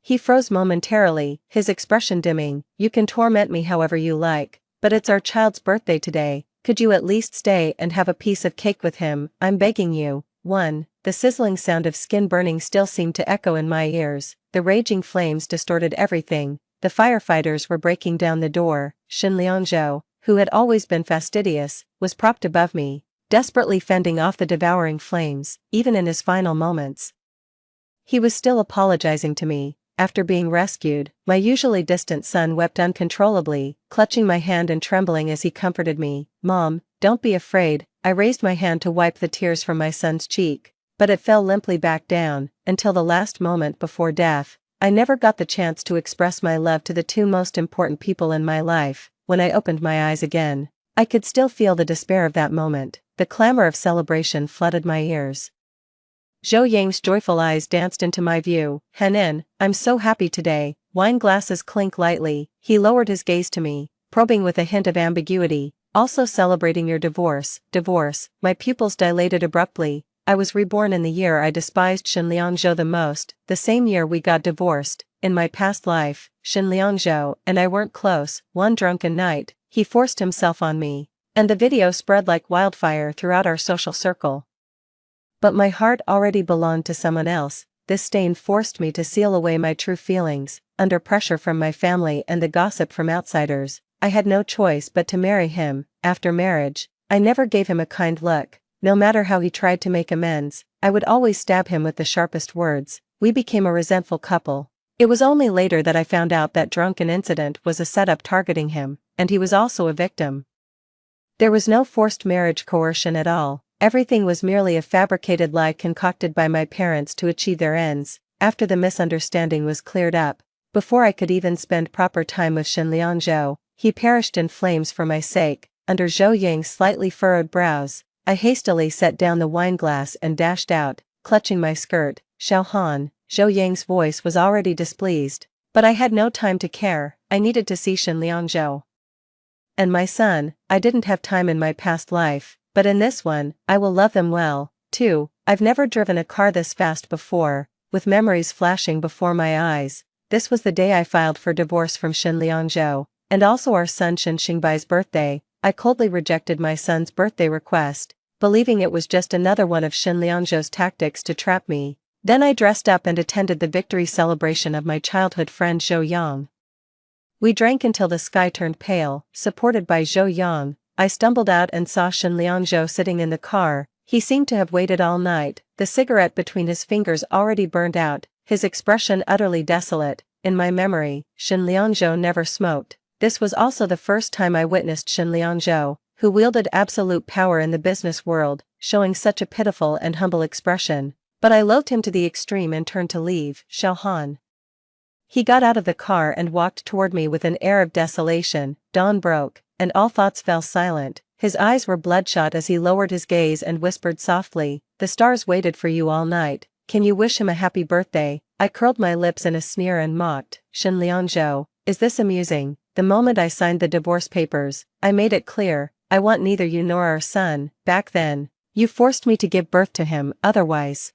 He froze momentarily, his expression dimming. You can torment me however you like, but it's our child's birthday today. Could you at least stay and have a piece of cake with him? I'm begging you. 1. The sizzling sound of skin burning still seemed to echo in my ears. The raging flames distorted everything. The firefighters were breaking down the door. Shen Liangzhou, who had always been fastidious, was propped above me, desperately fending off the devouring flames, even in his final moments. He was still apologizing to me. After being rescued, my usually distant son wept uncontrollably, clutching my hand and trembling as he comforted me. Mom, don't be afraid. I raised my hand to wipe the tears from my son's cheek, but it fell limply back down. Until the last moment before death, I never got the chance to express my love to the 2 most important people in my life. When I opened my eyes again, I could still feel the despair of that moment. The clamor of celebration flooded my ears. Zhou Yang's joyful eyes danced into my view. Henin, I'm so happy today. Wine glasses clink lightly. He lowered his gaze to me, probing with a hint of ambiguity. Also celebrating your divorce. Divorce. My pupils dilated abruptly. I was reborn in the year I despised Shen Liangzhou the most, the same year we got divorced. In my past life, Shen Liangzhou and I weren't close. One drunken night, he forced himself on me, and the video spread like wildfire throughout our social circle. But my heart already belonged to someone else. This stain forced me to seal away my true feelings. Under pressure from my family and the gossip from outsiders, I had no choice but to marry him. After marriage, I never gave him a kind look. No matter how he tried to make amends, I would always stab him with the sharpest words. We became a resentful couple. It was only later that I found out that drunken incident was a setup targeting him, and he was also a victim. There was no forced marriage coercion at all. Everything was merely a fabricated lie concocted by my parents to achieve their ends. After the misunderstanding was cleared up, before I could even spend proper time with Shen Liangzhou, he perished in flames for my sake. Under Zhou Yang's slightly furrowed brows, I hastily set down the wineglass and dashed out, clutching my skirt. Xiao Han, Zhou Yang's voice was already displeased, but I had no time to care. I needed to see Shen Liangzhou. And my son. I didn't have time in my past life, but in this one, I will love them well, too. I've never driven a car this fast before, with memories flashing before my eyes. This was the day I filed for divorce from Shen Liangzhou, and also our son Shen Xingbai's birthday. I coldly rejected my son's birthday request, believing it was just another one of Shen Liangzhou's tactics to trap me. Then I dressed up and attended the victory celebration of my childhood friend Zhou Yang. We drank until the sky turned pale. Supported by Zhou Yang, I stumbled out and saw Shen Liangzhou sitting in the car. He seemed to have waited all night, the cigarette between his fingers already burned out, his expression utterly desolate. In my memory, Shen Liangzhou never smoked. This was also the first time I witnessed Shen Liangzhou, who wielded absolute power in the business world, showing such a pitiful and humble expression. But I loathed him to the extreme and turned to leave. Xiao Han. He got out of the car and walked toward me with an air of desolation. Dawn broke, and all thoughts fell silent. His eyes were bloodshot as he lowered his gaze and whispered softly, "The stars waited for you all night. Can you wish him a happy birthday?" I curled my lips in a sneer and mocked, Shen Liangzhou, is this amusing? The moment I signed the divorce papers, I made it clear, I want neither you nor our son. Back then, you forced me to give birth to him, otherwise.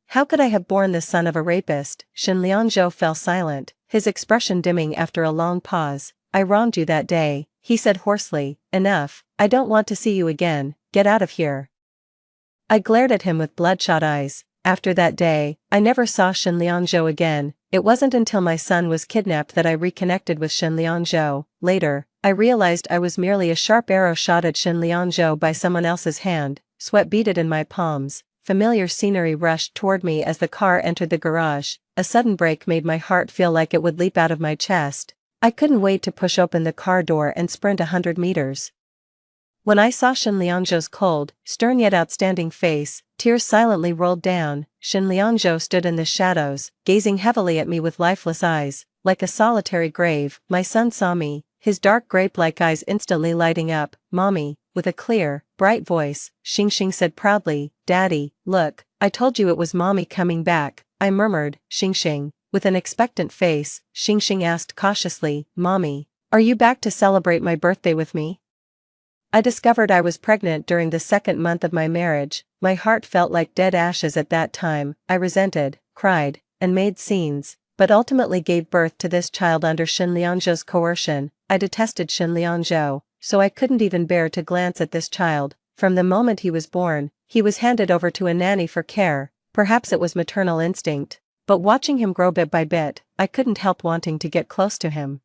How could I have borne the son of a rapist? Shen Liangzhou fell silent, his expression dimming after a long pause. I wronged you that day, he said hoarsely. Enough, I don't want to see you again, get out of here. I glared at him with bloodshot eyes. After that day, I never saw Shen Liangzhou again. It wasn't until my son was kidnapped that I reconnected with Shen Liangzhou. Later, I realized I was merely a sharp arrow shot at Shen Liangzhou by someone else's hand. Sweat beaded in my palms. Familiar scenery rushed toward me as the car entered the garage. A sudden break made my heart feel like it would leap out of my chest. I couldn't wait to push open the car door and sprint 100 meters. When I saw Shen Liangzhou's cold, stern yet outstanding face, tears silently rolled down. Shen Liangzhou stood in the shadows, gazing heavily at me with lifeless eyes, like a solitary grave. My son saw me, his dark grape-like eyes instantly lighting up. Mommy, with a clear, bright voice, Xingxing said proudly, Daddy, look, I told you it was Mommy coming back, I murmured. Xingxing, with an expectant face, Xingxing asked cautiously, Mommy, are you back to celebrate my birthday with me? I discovered I was pregnant during the second month of my marriage. My heart felt like dead ashes at that time. I resented, cried, and made scenes, but ultimately gave birth to this child under Shen Liangzhou's coercion. I detested Shen Liangzhou, so I couldn't even bear to glance at this child. From the moment he was born, he was handed over to a nanny for care. Perhaps it was maternal instinct, but watching him grow bit by bit, I couldn't help wanting to get close to him.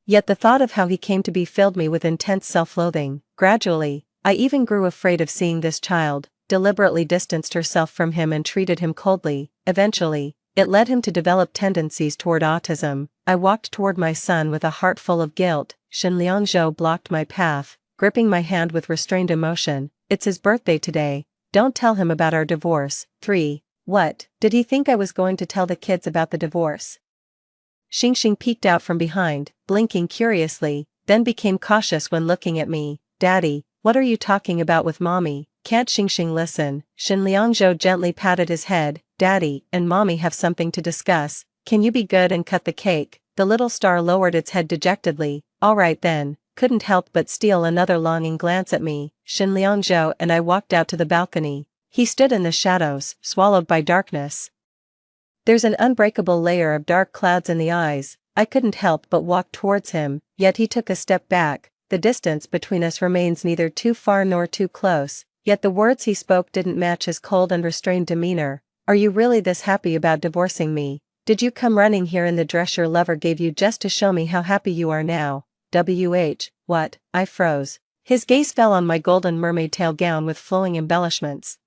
Yet the thought of how he came to be filled me with intense self-loathing. Gradually, I even grew afraid of seeing this child, deliberately distanced herself from him and treated him coldly. Eventually, it led him to develop tendencies toward autism. I walked toward my son with a heart full of guilt. Shen Liangzhou blocked my path, gripping my hand with restrained emotion. It's his birthday today. Don't tell him about our divorce. 3. What, did he think I was going to tell the kids about the divorce? Xingxing peeked out from behind, blinking curiously, then became cautious when looking at me. Daddy, what are you talking about with Mommy? Can't Xingxing listen? Shen Liangzhou gently patted his head. Daddy and Mommy have something to discuss. Can you be good and cut the cake? The little star lowered its head dejectedly. All right then, couldn't help but steal another longing glance at me. Shen Liangzhou and I walked out to the balcony. He stood in the shadows, swallowed by darkness. There's an unbreakable layer of dark clouds in the eyes. I couldn't help but walk towards him, yet he took a step back. The distance between us remains neither too far nor too close, yet the words he spoke didn't match his cold and restrained demeanor. Are you really this happy about divorcing me? Did you come running here in the dress your lover gave you just to show me how happy you are now? What? I froze. His gaze fell on my golden mermaid tail gown with flowing embellishments.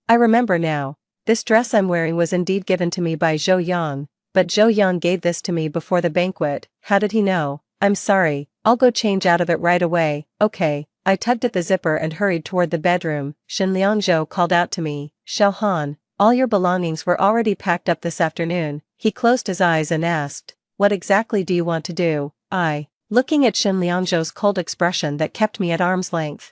I remember now. This dress I'm wearing was indeed given to me by Zhou Yang, but Zhou Yang gave this to me before the banquet. How did he know? I'm sorry, I'll go change out of it right away. Okay. I tugged at the zipper and hurried toward the bedroom. Shen Liangzhou called out to me, Xiao Han, all your belongings were already packed up this afternoon. He closed his eyes and asked, what exactly do you want to do? Looking at Shen Liangzhou's cold expression that kept me at arm's length.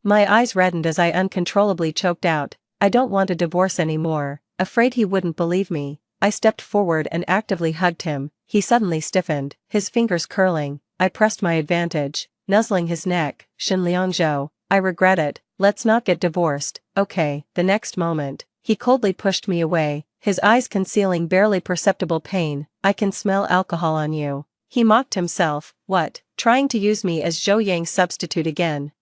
My eyes reddened as I uncontrollably choked out, I don't want a divorce anymore. Afraid he wouldn't believe me, I stepped forward and actively hugged him. He suddenly stiffened, his fingers curling. I pressed my advantage, nuzzling his neck. Shen Liangzhou, I regret it, let's not get divorced. Okay. The next moment, he coldly pushed me away, his eyes concealing barely perceptible pain. I can smell alcohol on you. He mocked himself. What, trying to use me as Zhou Yang's substitute again?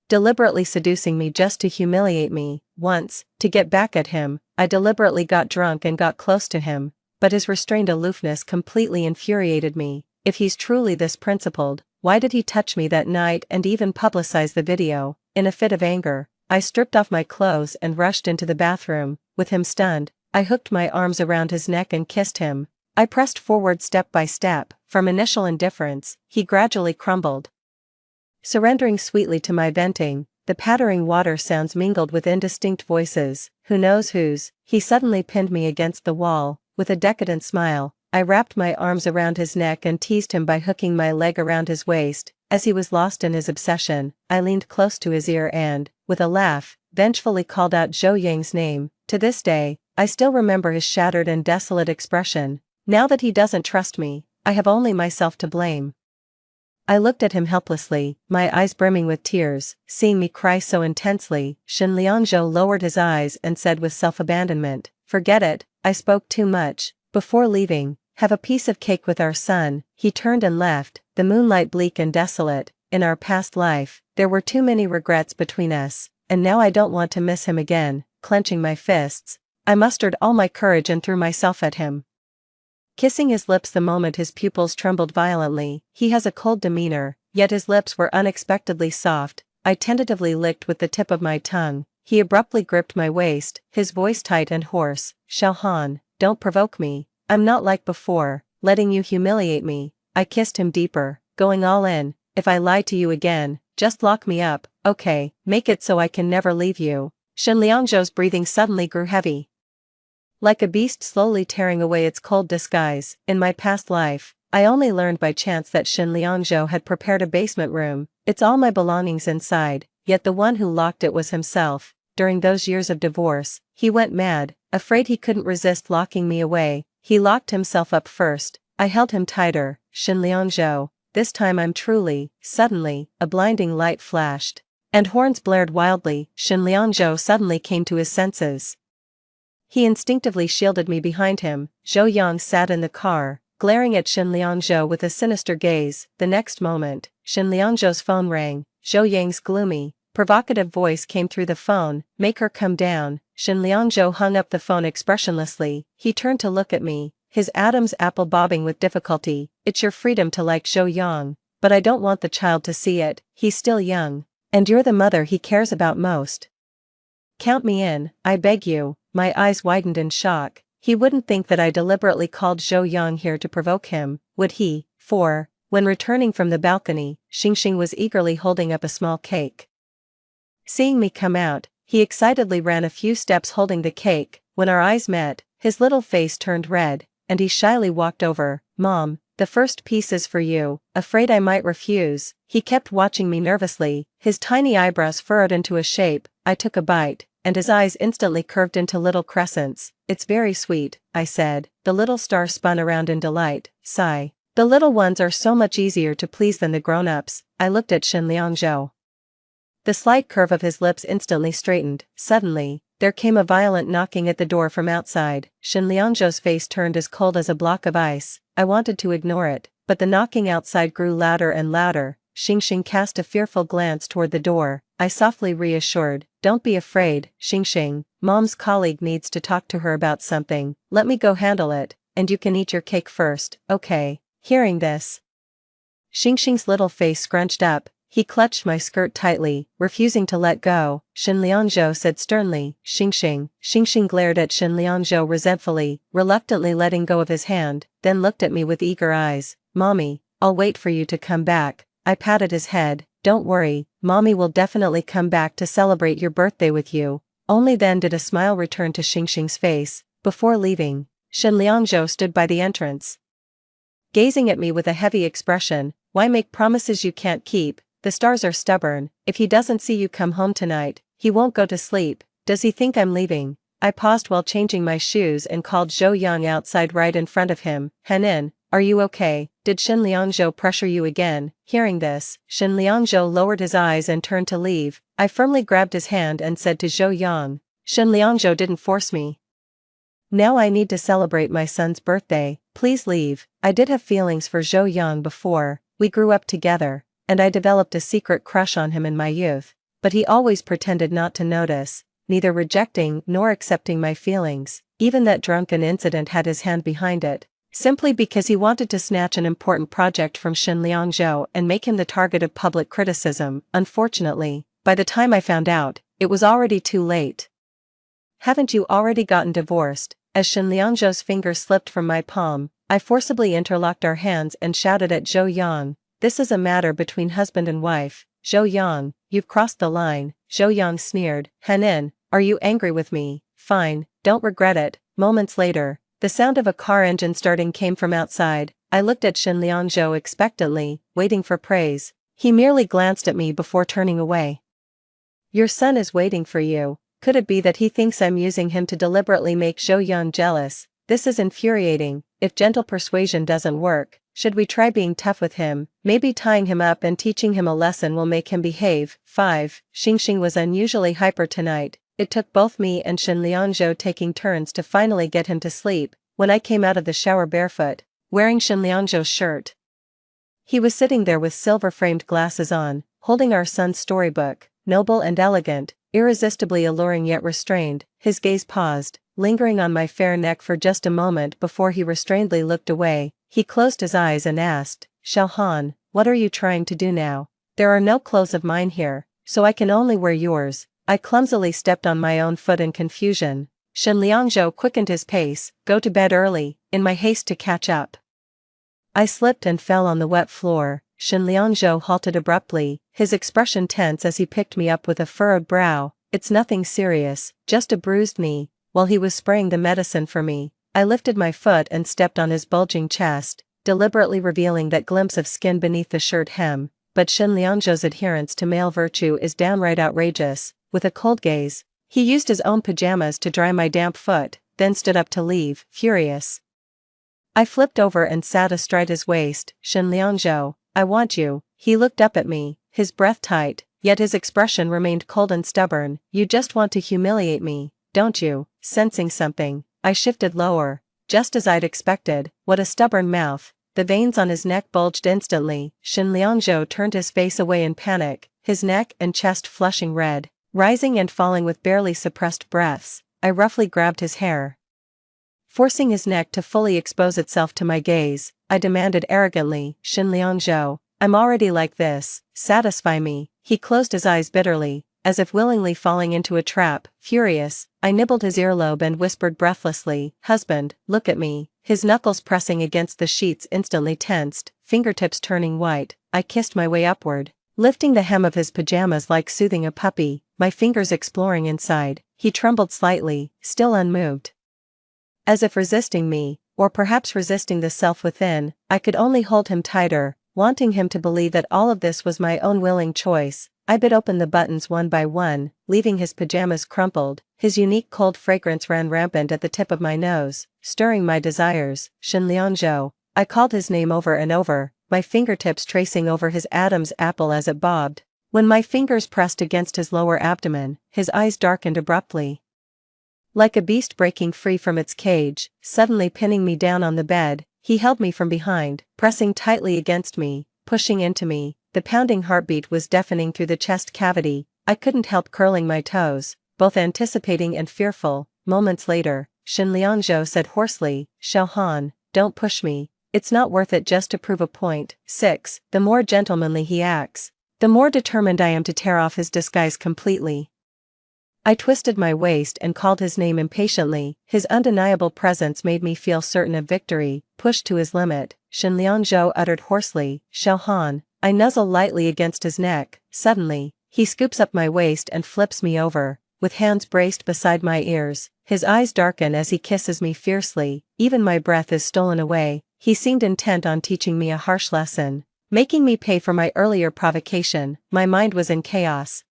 Deliberately seducing me just to humiliate me. Once, to get back at him, I deliberately got drunk and got close to him, but his restrained aloofness completely infuriated me. If he's truly this principled, why did he touch me that night and even publicize the video? In a fit of anger, I stripped off my clothes and rushed into the bathroom. With him stunned, I hooked my arms around his neck and kissed him. I pressed forward step by step. From initial indifference, he gradually crumbled. Surrendering sweetly to my venting, the pattering water sounds mingled with indistinct voices. Who knows whose? He suddenly pinned me against the wall. With a decadent smile, I wrapped my arms around his neck and teased him by hooking my leg around his waist. As he was lost in his obsession, I leaned close to his ear and, with a laugh, vengefully called out Zhou Yang's name. To this day, I still remember his shattered and desolate expression. Now that he doesn't trust me, I have only myself to blame. I looked at him helplessly, my eyes brimming with tears. Seeing me cry so intensely, Shen Liangzhou lowered his eyes and said with self-abandonment, "Forget it, I spoke too much." Before leaving, "Have a piece of cake with our son." He turned and left, the moonlight bleak and desolate. In our past life, there were too many regrets between us, and now I don't want to miss him again. Clenching my fists, I mustered all my courage and threw myself at him, kissing his lips the moment his pupils trembled violently. He has a cold demeanor, yet his lips were unexpectedly soft. I tentatively licked with the tip of my tongue. He abruptly gripped my waist, his voice tight and hoarse. "Xiao Han, don't provoke me. I'm not like before, letting you humiliate me." I kissed him deeper, going all in. "If I lie to you again, just lock me up, okay? Make it so I can never leave you." Shen Liangzhou's breathing suddenly grew heavy, like a beast slowly tearing away its cold disguise. In my past life, I only learned by chance that Shen Liangzhou had prepared a basement room. It's all my belongings inside, yet the one who locked it was himself. During those years of divorce, he went mad, afraid he couldn't resist locking me away. He locked himself up first. I held him tighter. "Shen Liangzhou, this time I'm truly." Suddenly, a blinding light flashed, and horns blared wildly. Shen Liangzhou suddenly came to his senses. He instinctively shielded me behind him. Zhou Yang sat in the car, glaring at Shen Liangzhou with a sinister gaze. The next moment, Shen Liangzhou's phone rang. Zhou Yang's gloomy, provocative voice came through the phone. "Make her come down." Shen Liangzhou hung up the phone expressionlessly. He turned to look at me, his Adam's apple bobbing with difficulty. "It's your freedom to like Zhou Yang, but I don't want the child to see it. He's still young, and you're the mother he cares about most. Count me in, I beg you." My eyes widened in shock. He wouldn't think that I deliberately called Zhou Yang here to provoke him, would he? When returning from the balcony, Xingxing was eagerly holding up a small cake. Seeing me come out, he excitedly ran a few steps holding the cake. When our eyes met, his little face turned red, and he shyly walked over. "Mom, the first piece is for you." Afraid I might refuse, he kept watching me nervously, his tiny eyebrows furrowed into a shape. I took a bite, and his eyes instantly curved into little crescents. "It's very sweet," I said. The little star spun around in delight. Sigh. "The little ones are so much easier to please than the grown-ups." I looked at Shen Liangzhou. The slight curve of his lips instantly straightened. Suddenly, there came a violent knocking at the door from outside. Shen Liangzhou's face turned as cold as a block of ice. I wanted to ignore it, but the knocking outside grew louder and louder. Xingxing cast a fearful glance toward the door. I softly reassured, "Don't be afraid, Xingxing. Mom's colleague needs to talk to her about something. Let me go handle it, and you can eat your cake first, okay?" Hearing this, Xingxing's little face scrunched up. He clutched my skirt tightly, refusing to let go. Shen Liangzhou said sternly, "Xingxing." Xingxing glared at Shen Liangzhou resentfully, reluctantly letting go of his hand, then looked at me with eager eyes. "Mommy, I'll wait for you to come back." I patted his head. "Don't worry, Mommy will definitely come back to celebrate your birthday with you." Only then did a smile return to Xingxing's face. Before leaving, Shen Liangzhou stood by the entrance, gazing at me with a heavy expression. "Why make promises you can't keep? The stars are stubborn. If he doesn't see you come home tonight, he won't go to sleep. Does he think I'm leaving?" I paused while changing my shoes and called Zhou Yang outside right in front of him. "Henin, are you okay? Did Shen Liangzhou pressure you again?" Hearing this, Shen Liangzhou lowered his eyes and turned to leave. I firmly grabbed his hand and said to Zhou Yang, "Shen Liangzhou didn't force me. Now I need to celebrate my son's birthday. Please leave." I did have feelings for Zhou Yang before. We grew up together, and I developed a secret crush on him in my youth, but he always pretended not to notice, neither rejecting nor accepting my feelings. Even that drunken incident had his hand behind it, simply because he wanted to snatch an important project from Shen Liangzhou and make him the target of public criticism. Unfortunately, by the time I found out, it was already too late. "Haven't you already gotten divorced?" As Shen Liangzhou's fingers slipped from my palm, I forcibly interlocked our hands and shouted at Zhou Yang, "This is a matter between husband and wife." "Zhou Yang, you've crossed the line." Zhou Yang sneered. "Henin, are you angry with me? Fine, don't regret it." Moments later, the sound of a car engine starting came from outside. I looked at Shen Liangzhou expectantly, waiting for praise. He merely glanced at me before turning away. "Your son is waiting for you. Could it be that he thinks I'm using him to deliberately make Zhou Yan jealous? This is infuriating. If gentle persuasion doesn't work, should we try being tough with him? Maybe tying him up and teaching him a lesson will make him behave. 5. Xingxing was unusually hyper tonight. It took both me and Shen Liangzhou taking turns to finally get him to sleep. When I came out of the shower barefoot, wearing Shen Liangzhou's shirt, he was sitting there with silver-framed glasses on, holding our son's storybook, noble and elegant, irresistibly alluring yet restrained. His gaze paused, lingering on my fair neck for just a moment before he restrainedly looked away. He closed his eyes and asked, Xiao Han, what are you trying to do now? There are no clothes of mine here, so I can only wear yours. I clumsily stepped on my own foot in confusion. Shen Liangzhou quickened his pace. Go to bed early, in my haste to catch up. I slipped and fell on the wet floor. Shen Liangzhou halted abruptly, his expression tense as he picked me up with a furrowed brow. It's nothing serious, just a bruised knee. While he was spraying the medicine for me, I lifted my foot and stepped on his bulging chest, deliberately revealing that glimpse of skin beneath the shirt hem. But Shen Liangzhou's adherence to male virtue is downright outrageous. With a cold gaze, he used his own pajamas to dry my damp foot, then stood up to leave, furious. I flipped over and sat astride his waist. Shen Liangzhou, I want you. He looked up at me, his breath tight, yet his expression remained cold and stubborn. You just want to humiliate me, don't you? Sensing something, I shifted lower, just as I'd expected. What a stubborn mouth. The veins on his neck bulged instantly. Shen Liangzhou turned his face away in panic, his neck and chest flushing red, rising and falling with barely suppressed breaths. I roughly grabbed his hair, forcing his neck to fully expose itself to my gaze. I demanded arrogantly, Shen Liangzhou, I'm already like this, satisfy me. He closed his eyes bitterly, as if willingly falling into a trap. Furious, I nibbled his earlobe and whispered breathlessly, husband, look at me. His knuckles pressing against the sheets instantly tensed, fingertips turning white. I kissed my way upward, lifting the hem of his pajamas like soothing a puppy, my fingers exploring inside. He trembled slightly, still unmoved, as if resisting me, or perhaps resisting the self within. I could only hold him tighter, wanting him to believe that all of this was my own willing choice. I bit open the buttons one by one, leaving his pajamas crumpled. His unique cold fragrance ran rampant at the tip of my nose, stirring my desires. Shen Liangzhou, I called his name over and over, my fingertips tracing over his Adam's apple as it bobbed. When my fingers pressed against his lower abdomen, his eyes darkened abruptly, like a beast breaking free from its cage. Suddenly pinning me down on the bed, he held me from behind, pressing tightly against me, pushing into me. The pounding heartbeat was deafening through the chest cavity. I couldn't help curling my toes, both anticipating and fearful. Moments later, Shen Liangzhou said hoarsely, Xiao Han, don't push me. It's not worth it just to prove a point. 6. The more gentlemanly he acts, the more determined I am to tear off his disguise completely. I twisted my waist and called his name impatiently. His undeniable presence made me feel certain of victory. Pushed to his limit, Shen Liangzhou uttered hoarsely, Xiao Han. I nuzzle lightly against his neck. Suddenly, he scoops up my waist and flips me over, with hands braced beside my ears. His eyes darken as he kisses me fiercely. Even my breath is stolen away. He seemed intent on teaching me a harsh lesson, making me pay for my earlier provocation. My mind was in chaos.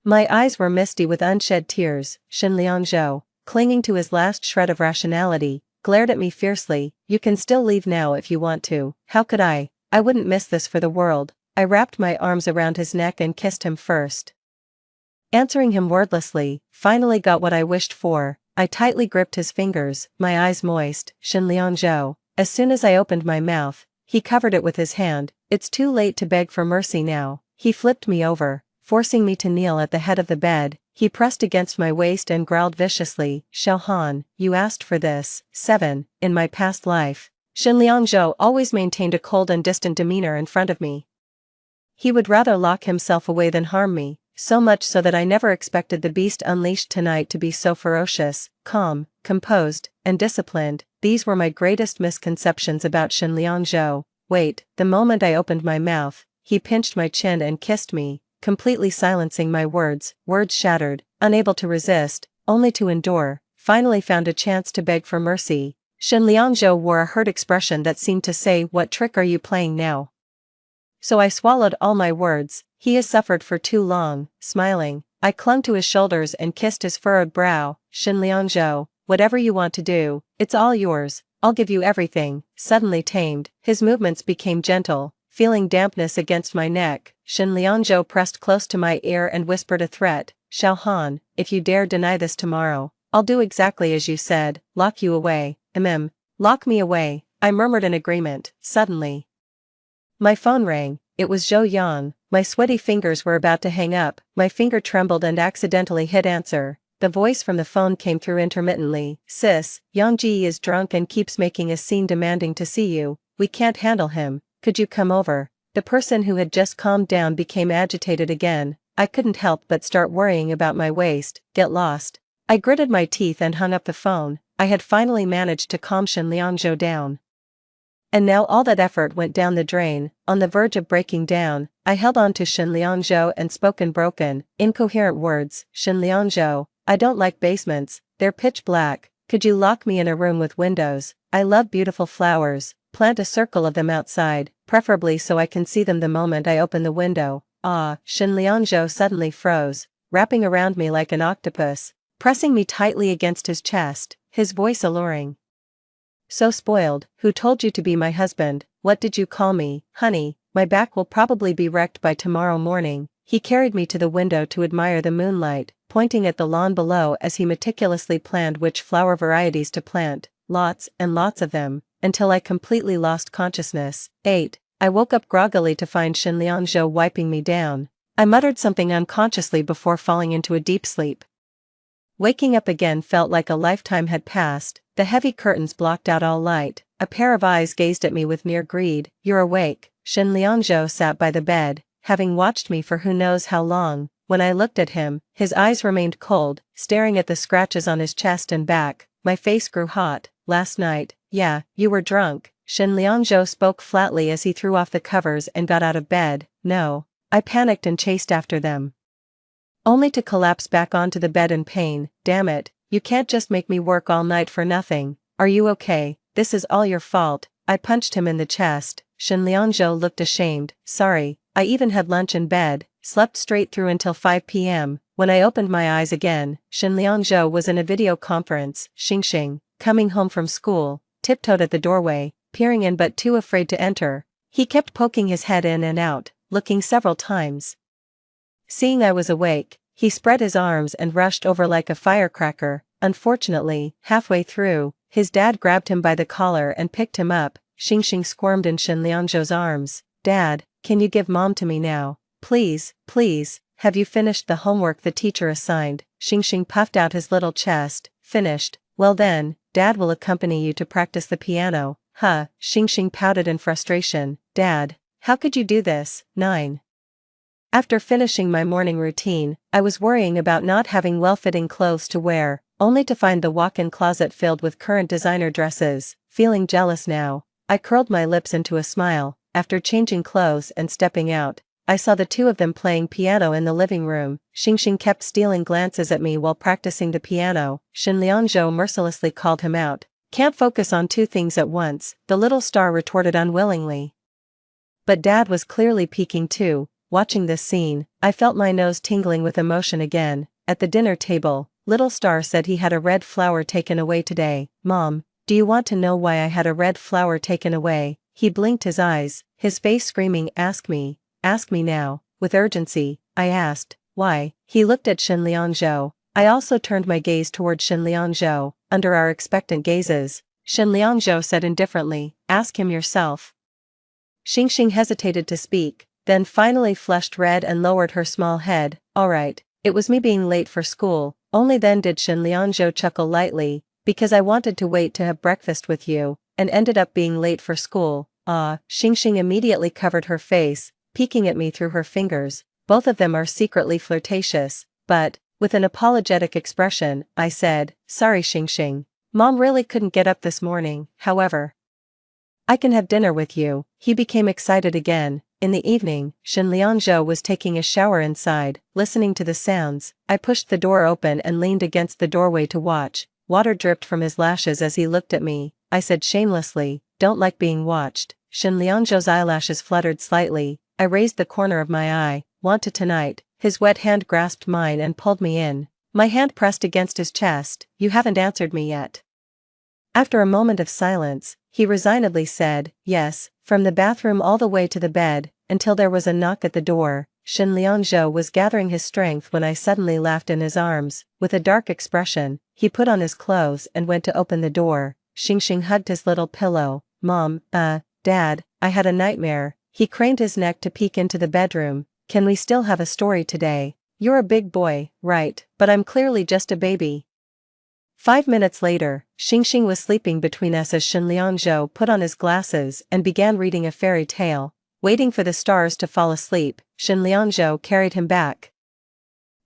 My eyes were misty with unshed tears. Shen Liangzhou, clinging to his last shred of rationality, glared at me fiercely. You can still leave now if you want to. How could I? I wouldn't miss this for the world. I wrapped my arms around his neck and kissed him first, answering him wordlessly. Finally got what I wished for. I tightly gripped his fingers, my eyes moist. Shen Liangzhou, as soon as I opened my mouth, he covered it with his hand. It's too late to beg for mercy now. He flipped me over, forcing me to kneel at the head of the bed. He pressed against my waist and growled viciously, Xiao Han, you asked for this. 7. In my past life, Shen Liangzhou always maintained a cold and distant demeanor in front of me. He would rather lock himself away than harm me, so much so that I never expected the beast unleashed tonight to be so ferocious, calm, composed, and disciplined. These were my greatest misconceptions about Shen Liangzhou. Wait, the moment I opened my mouth, he pinched my chin and kissed me, completely silencing my words. Words shattered, unable to resist, only to endure. Finally found a chance to beg for mercy. Shen Liangzhou wore a hurt expression that seemed to say, what trick are you playing now? So I swallowed all my words. He has suffered for too long. Smiling, I clung to his shoulders and kissed his furrowed brow. Shin Liangzhou, whatever you want to do, it's all yours, I'll give you everything. Suddenly tamed, his movements became gentle, feeling dampness against my neck. Shin Liangzhou pressed close to my ear and whispered a threat. Xiao Han, if you dare deny this tomorrow, I'll do exactly as you said, lock you away. Lock me away, I murmured in agreement. Suddenly, my phone rang. It was Zhou Yang. My sweaty fingers were about to hang up, my finger trembled and accidentally hit answer. The voice from the phone came through intermittently. Sis, Yang Ji is drunk and keeps making a scene demanding to see you, we can't handle him, could you come over? The person who had just calmed down became agitated again. I couldn't help but start worrying about my waist. Get lost. I gritted my teeth and hung up the phone. I had finally managed to calm Shin Liangzhou down. And now all that effort went down the drain. On the verge of breaking down, I held on to Shin Liangzhou and spoke in broken, incoherent words. Shin Liangzhou, I don't like basements, they're pitch black, could you lock me in a room with windows? I love beautiful flowers, plant a circle of them outside, preferably so I can see them the moment I open the window. Ah, Shin Liangzhou suddenly froze, wrapping around me like an octopus, pressing me tightly against his chest, his voice alluring. So spoiled, who told you to be my husband? What did you call me? Honey, my back will probably be wrecked by tomorrow morning. He carried me to the window to admire the moonlight, pointing at the lawn below as he meticulously planned which flower varieties to plant, lots and lots of them, until I completely lost consciousness. 8. I woke up groggily to find Shin Liangzhou wiping me down. I muttered something unconsciously before falling into a deep sleep. Waking up again felt like a lifetime had passed. The heavy curtains blocked out all light. A pair of eyes gazed at me with near greed. You're awake. Shin Liangzhou sat by the bed, having watched me for who knows how long. When I looked at him, his eyes remained cold, staring at the scratches on his chest and back. My face grew hot. Last night, yeah, you were drunk. Shin Liangzhou spoke flatly as he threw off the covers and got out of bed. No. I panicked and chased after them, only to collapse back onto the bed in pain. Damn it, you can't just make me work all night for nothing. Are you okay? This is all your fault. I punched him in the chest. Shin Liangzhou looked ashamed. Sorry, I even had lunch in bed, slept straight through until 5 p.m. When I opened my eyes again, Shin Liangzhou was in a video conference. Xingxing, coming home from school, tiptoed at the doorway, peering in but too afraid to enter. He kept poking his head in and out, looking several times. Seeing I was awake, he spread his arms and rushed over like a firecracker. Unfortunately, halfway through, his dad grabbed him by the collar and picked him up. Xingxing squirmed in Shin Liangzhou's arms. Dad, can you give mom to me now? Please, please, have you finished the homework the teacher assigned? Xingxing puffed out his little chest. Finished. Well then, Dad will accompany you to practice the piano. Huh, Xingxing pouted in frustration. Dad, how could you do this? 9. After finishing my morning routine, I was worrying about not having well-fitting clothes to wear, only to find the walk-in closet filled with current designer dresses. Feeling jealous now, I curled my lips into a smile. After changing clothes and stepping out, I saw the two of them playing piano in the living room. Xingxing kept stealing glances at me while practicing the piano. Shin Liangzhou mercilessly called him out. Can't focus on two things at once, the little star retorted unwillingly. But Dad was clearly peeking too. Watching this scene, I felt my nose tingling with emotion again. At the dinner table, Little Star said he had a red flower taken away today. Mom, do you want to know why I had a red flower taken away? He blinked his eyes, his face screaming, ask me now. With urgency, I asked, why? He looked at Shin Liangzhou. I also turned my gaze toward Shin Liangzhou. Under our expectant gazes, Shin Liangzhou said indifferently, ask him yourself. Xingxing hesitated to speak, then finally flushed red and lowered her small head. Alright, it was me being late for school. Only then did Shin Liangzhou chuckle lightly, because I wanted to wait to have breakfast with you, and ended up being late for school. Ah, Xingxing immediately covered her face, peeking at me through her fingers. Both of them are secretly flirtatious, but, with an apologetic expression, I said, sorry Xingxing. Mom really couldn't get up this morning, however. I can have dinner with you. He became excited again. In the evening, Shin Liangzhou was taking a shower inside. Listening to the sounds, I pushed the door open and leaned against the doorway to watch. Water dripped from his lashes as he looked at me. I said shamelessly, don't like being watched. Shin Liangzhou's eyelashes fluttered slightly. I raised the corner of my eye. Want to tonight? His wet hand grasped mine and pulled me in. My hand pressed against his chest. "You haven't answered me yet." After a moment of silence, he resignedly said, "Yes," from the bathroom all the way to the bed, until there was a knock at the door. Shen Liangzhou was gathering his strength when I suddenly laughed in his arms. With a dark expression, he put on his clothes and went to open the door. Xingxing hugged his little pillow. "Mom, Dad, I had a nightmare." He craned his neck to peek into the bedroom. "Can we still have a story today? You're a big boy, right? But I'm clearly just a baby." 5 minutes later, Xingxing was sleeping between us as Shen Liangzhou put on his glasses and began reading a fairy tale. Waiting for the stars to fall asleep, Shen Liangzhou carried him back.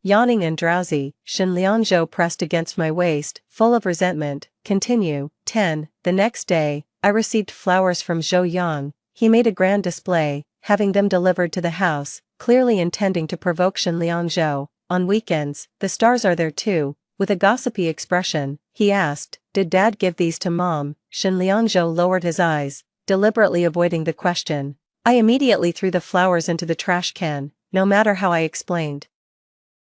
Yawning and drowsy, Shen Liangzhou pressed against my waist, full of resentment. Continue. 10. The next day, I received flowers from Zhou Yang. He made a grand display, having them delivered to the house, clearly intending to provoke Shen Liangzhou. On weekends, the stars are there too. With a gossipy expression, he asked, "Did Dad give these to Mom?" Shen Liangzhou lowered his eyes, deliberately avoiding the question. I immediately threw the flowers into the trash can, no matter how I explained.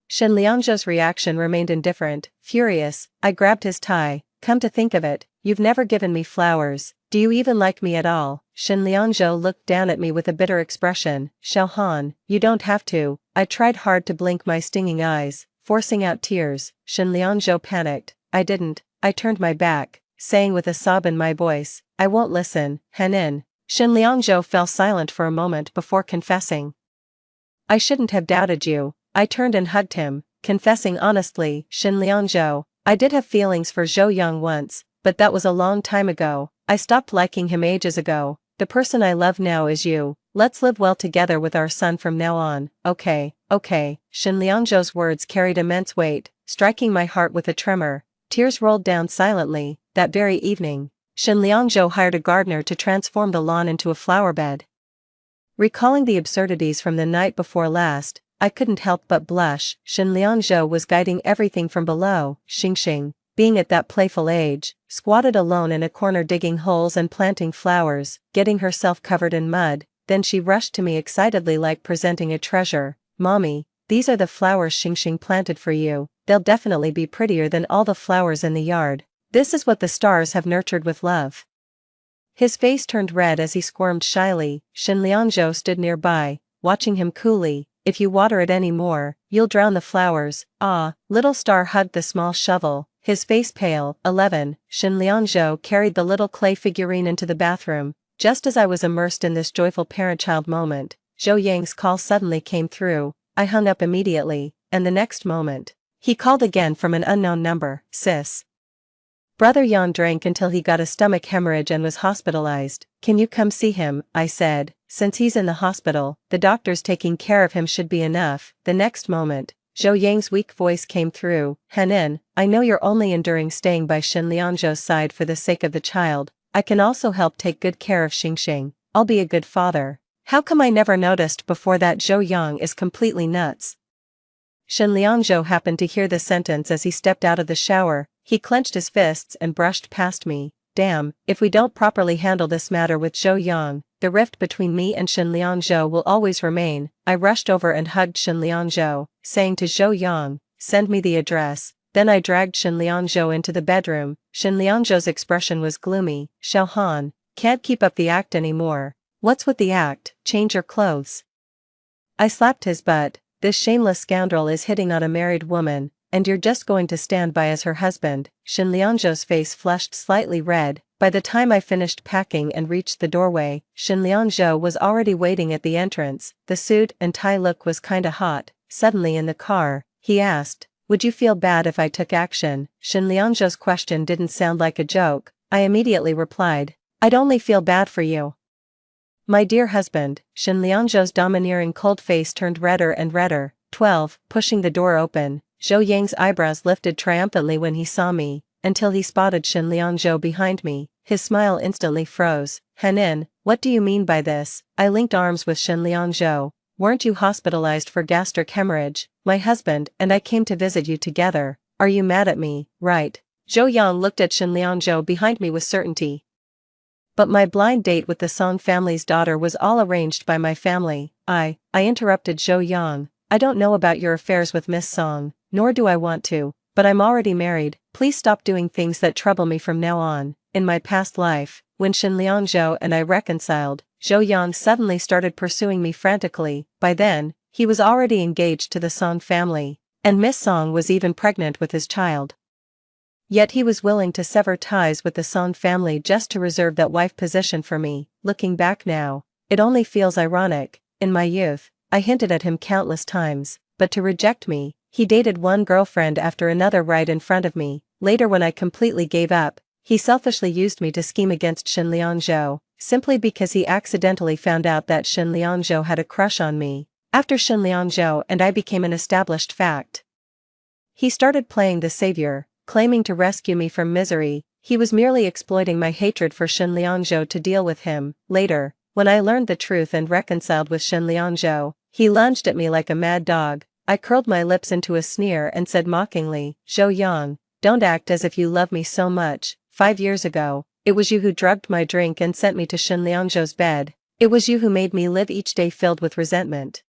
Shen Liangzhou's reaction remained indifferent. Furious, I grabbed his tie. "Come to think of it, you've never given me flowers. Do you even like me at all?" Shen Liangzhou looked down at me with a bitter expression. "Xiao Han, you don't have to." I tried hard to blink my stinging eyes, forcing out tears. Shen Liangzhou panicked. "I didn't." I turned my back, saying with a sob in my voice, "I won't listen, Henin." Shen Liangzhou fell silent for a moment before confessing. "I shouldn't have doubted you." I turned and hugged him, confessing honestly, "Shen Liangzhou, I did have feelings for Zhou Yang once, but that was a long time ago. I stopped liking him ages ago. The person I love now is you. Let's live well together with our son from now on." Okay. Shen Liangzhou's words carried immense weight, striking my heart with a tremor. Tears rolled down silently. That very evening, Shen Liangzhou hired a gardener to transform the lawn into a flower bed. Recalling the absurdities from the night before last, I couldn't help but blush. Shen Liangzhou was guiding everything from below. Xingxing, being at that playful age, squatted alone in a corner digging holes and planting flowers, getting herself covered in mud. Then she rushed to me excitedly like presenting a treasure. "Mommy, these are the flowers Xingxing planted for you. They'll definitely be prettier than all the flowers in the yard. This is what the stars have nurtured with love." His face turned red as he squirmed shyly. Shen Liangzhou stood nearby, watching him coolly. "If you water it any more, you'll drown the flowers." "Ah." Little Star hugged the small shovel, his face pale. 11. Shen Liangzhou carried the little clay figurine into the bathroom. Just as I was immersed in this joyful parent-child moment, Zhou Yang's call suddenly came through. I hung up immediately, and the next moment, he called again from an unknown number. "Sis. Brother Yan drank until he got a stomach hemorrhage and was hospitalized. Can you come see him?" I said. "Since he's in the hospital, the doctors taking care of him should be enough." The next moment, Zhou Yang's weak voice came through. "Henin, I know you're only enduring staying by Shen Liangzhou's side for the sake of the child. I can also help take good care of Xingxing. I'll be a good father." How come I never noticed before that Zhou Yang is completely nuts? Shen Liangzhou happened to hear the sentence as he stepped out of the shower. He clenched his fists and brushed past me. "Damn, if we don't properly handle this matter with Zhou Yang, the rift between me and Shen Liangzhou will always remain." I rushed over and hugged Shen Liangzhou, saying to Zhou Yang, "Send me the address." Then I dragged Shen Liangzhou into the bedroom. Shen Liangzhou's expression was gloomy. "Xiao Han, can't keep up the act anymore." "What's with the act? Change your clothes." I slapped his butt. "This shameless scoundrel is hitting on a married woman, and you're just going to stand by as her husband." Shen Liangzhou's face flushed slightly red. By the time I finished packing and reached the doorway, Shen Liangzhou was already waiting at the entrance. The suit and tie look was kinda hot. Suddenly in the car, he asked, "Would you feel bad if I took action?" Shen Liangzhou's question didn't sound like a joke. I immediately replied, "I'd only feel bad for you." "My dear husband." Shen Liangzhou's domineering cold face turned redder and redder. 12. Pushing the door open, Zhou Yang's eyebrows lifted triumphantly when he saw me, until he spotted Shen Liangzhou behind me. His smile instantly froze. "Henin, what do you mean by this?" I linked arms with Shen Liangzhou. "Weren't you hospitalized for gastric hemorrhage? My husband and I came to visit you together. Are you mad at me?" "Right." Zhou Yang looked at Shen Liangzhou behind me with certainty. "But my blind date with the Song family's daughter was all arranged by my family." I interrupted Zhou Yang. I don't know about your affairs with Miss Song, nor do I want to, but I'm already married. Please stop doing things that trouble me from now on. In my past life, when Shin Liangzhou and I reconciled, Zhou Yang suddenly started pursuing me frantically. By then, he was already engaged to the Song family, and Miss Song was even pregnant with his child. Yet he was willing to sever ties with the Song family just to reserve that wife position for me. Looking back now, it only feels ironic. In my youth, I hinted at him countless times, but to reject me, he dated one girlfriend after another right in front of me. Later, when I completely gave up, he selfishly used me to scheme against Shin Liangzhou, simply because he accidentally found out that Shin Liangzhou had a crush on me. After Shin Liangzhou and I became an established fact, he started playing the savior, claiming to rescue me from misery. He was merely exploiting my hatred for Shin Liangzhou to deal with him. Later, when I learned the truth and reconciled with Shin Liangzhou, he lunged at me like a mad dog. I curled my lips into a sneer and said mockingly, "Zhou Yang, don't act as if you love me so much. 5 years ago, it was you who drugged my drink and sent me to Shin Liangzhou's bed. It was you who made me live each day filled with resentment."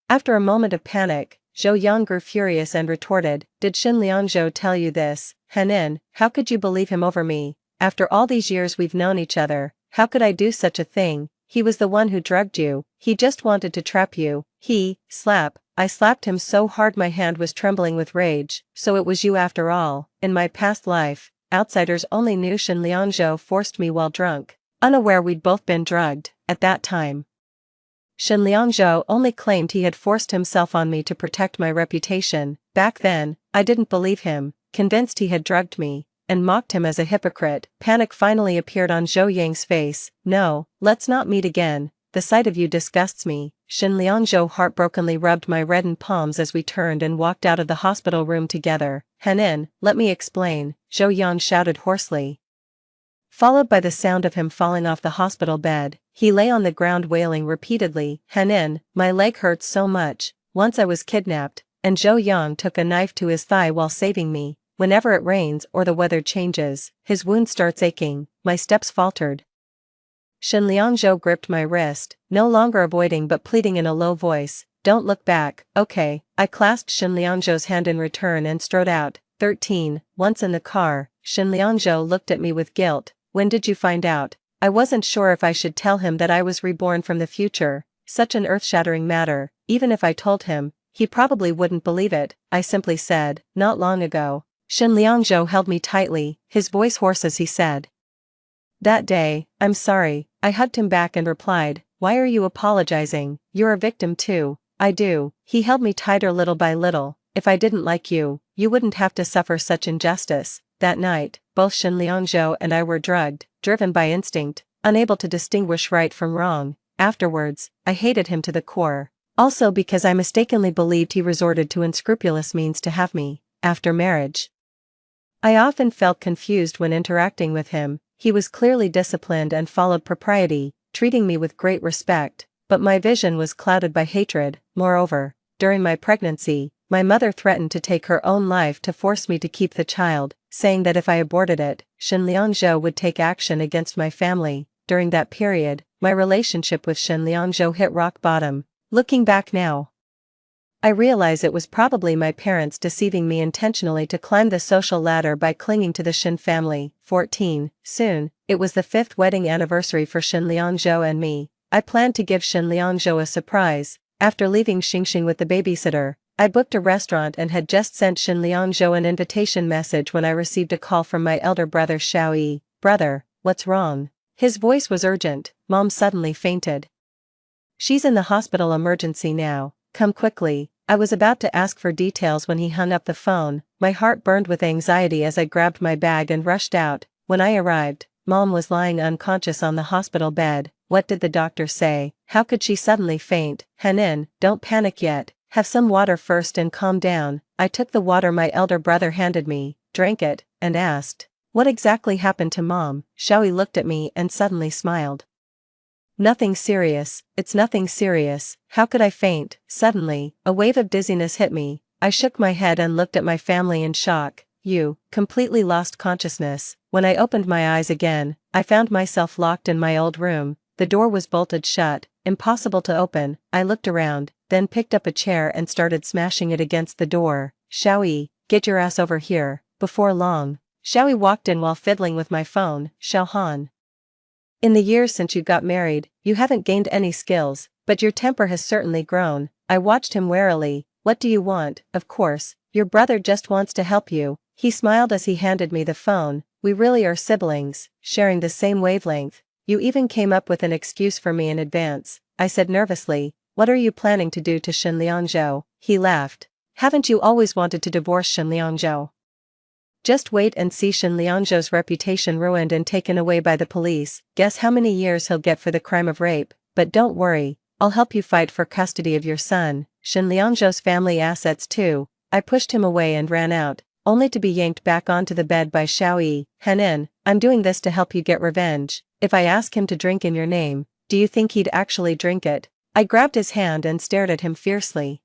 After a moment of panic, Zhou Yang grew furious and retorted, "Did Shin Liangzhou tell you this, Henin? How could you believe him over me? After all these years we've known each other, how could I do such a thing? He was the one who drugged you, he just wanted to trap you." I slapped him so hard my hand was trembling with rage. "So it was you after all." In my past life, outsiders only knew Shin Liangzhou forced me while drunk, unaware we'd both been drugged. At that time, Shin Liangzhou only claimed he had forced himself on me to protect my reputation. Back then, I didn't believe him, convinced he had drugged me, and mocked him as a hypocrite. Panic finally appeared on Zhou Yang's face. "No, let's not meet again. The sight of you disgusts me." Shin Liangzhou heartbrokenly rubbed my reddened palms as we turned and walked out of the hospital room together. "Henin, let me explain," Zhou Yang shouted hoarsely, followed by the sound of him falling off the hospital bed. He lay on the ground wailing repeatedly. "Henin, my leg hurts so much. Once I was kidnapped, and Zhou Yang took a knife to his thigh while saving me. Whenever it rains or the weather changes, his wound starts aching." My steps faltered. Shin Liangzhou gripped my wrist, no longer avoiding but pleading in a low voice, "Don't look back." "Okay." I clasped Shin Liangzhou's hand in return and strode out. 13. Once in the car, Shin Liangzhou looked at me with guilt. "When did you find out?" I wasn't sure if I should tell him that I was reborn from the future, such an earth-shattering matter. Even if I told him, he probably wouldn't believe it. I simply said, "Not long ago." Shin Liangzhou held me tightly, his voice hoarse as he said, "That day, I'm sorry." I hugged him back and replied, "Why are you apologizing? You're a victim too." "I do." He held me tighter little by little. "If I didn't like you, you wouldn't have to suffer such injustice." That night, both Shin Liangzhou and I were drugged, driven by instinct, unable to distinguish right from wrong. Afterwards, I hated him to the core. Also because I mistakenly believed he resorted to unscrupulous means to have me. After marriage, I often felt confused when interacting with him. He was clearly disciplined and followed propriety, treating me with great respect, but my vision was clouded by hatred. Moreover, during my pregnancy, my mother threatened to take her own life to force me to keep the child, saying that if I aborted it, Shin Liangzhou would take action against my family. During that period, my relationship with Shin Liangzhou hit rock bottom. Looking back now, I realize it was probably my parents deceiving me intentionally to climb the social ladder by clinging to the Shin family. 14. Soon, it was the 5th wedding anniversary for Shin Liangzhou and me. I planned to give Shin Liangzhou a surprise. After leaving Xingxing with the babysitter, I booked a restaurant and had just sent Shin Liangzhou an invitation message when I received a call from my elder brother Xiaoyi. "Brother, what's wrong?" His voice was urgent. "Mom suddenly fainted. She's in the hospital emergency now. Come quickly." I was about to ask for details when he hung up the phone. My heart burned with anxiety as I grabbed my bag and rushed out. When I arrived, Mom was lying unconscious on the hospital bed. What did the doctor say? How could she suddenly faint? "Henin, don't panic yet. Have some water first and calm down." I took the water my elder brother handed me, drank it, and asked, "What exactly happened to Mom?" Xiaoyi looked at me and suddenly smiled. "Nothing serious, it's nothing serious. How could I faint?" Suddenly, a wave of dizziness hit me. I shook my head and looked at my family in shock. "You completely lost consciousness." When I opened my eyes again, I found myself locked in my old room. The door was bolted shut, impossible to open. I looked around, then picked up a chair and started smashing it against the door. "Xiaoyi, get your ass over here." Before long, Xiaoyi walked in while fiddling with my phone. "Xiaohan. In the years since you got married, you haven't gained any skills, but your temper has certainly grown." I watched him warily. "What do you want?" "Of course, your brother just wants to help you." He smiled as he handed me the phone. "We really are siblings, sharing the same wavelength. You even came up with an excuse for me in advance," I said nervously. "What are you planning to do to Shen Liangzhou?" He laughed. "Haven't you always wanted to divorce Shen Liangzhou? Just wait and see Shen Liangzhou's reputation ruined and taken away by the police. Guess how many years he'll get for the crime of rape. But don't worry, I'll help you fight for custody of your son, Shen Liangzhou's family assets too." I pushed him away and ran out, only to be yanked back onto the bed by Xiaoyi. "Henin, I'm doing this to help you get revenge. If I ask him to drink in your name, do you think he'd actually drink it?" I grabbed his hand and stared at him fiercely.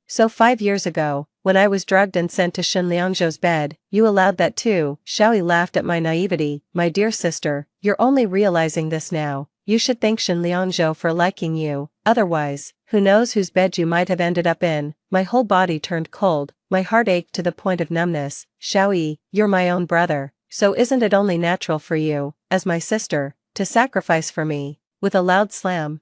"So 5 years ago, when I was drugged and sent to Shen Liangzhou's bed, you allowed that too?" Xiaoyi laughed at my naivety. "My dear sister, you're only realizing this now. You should thank Shen Liangzhou for liking you, otherwise, who knows whose bed you might have ended up in." My whole body turned cold, my heart ached to the point of numbness. "Xiaoyi, you're my own brother, so isn't it only natural for you, as my sister, to sacrifice for me?" With a loud slam,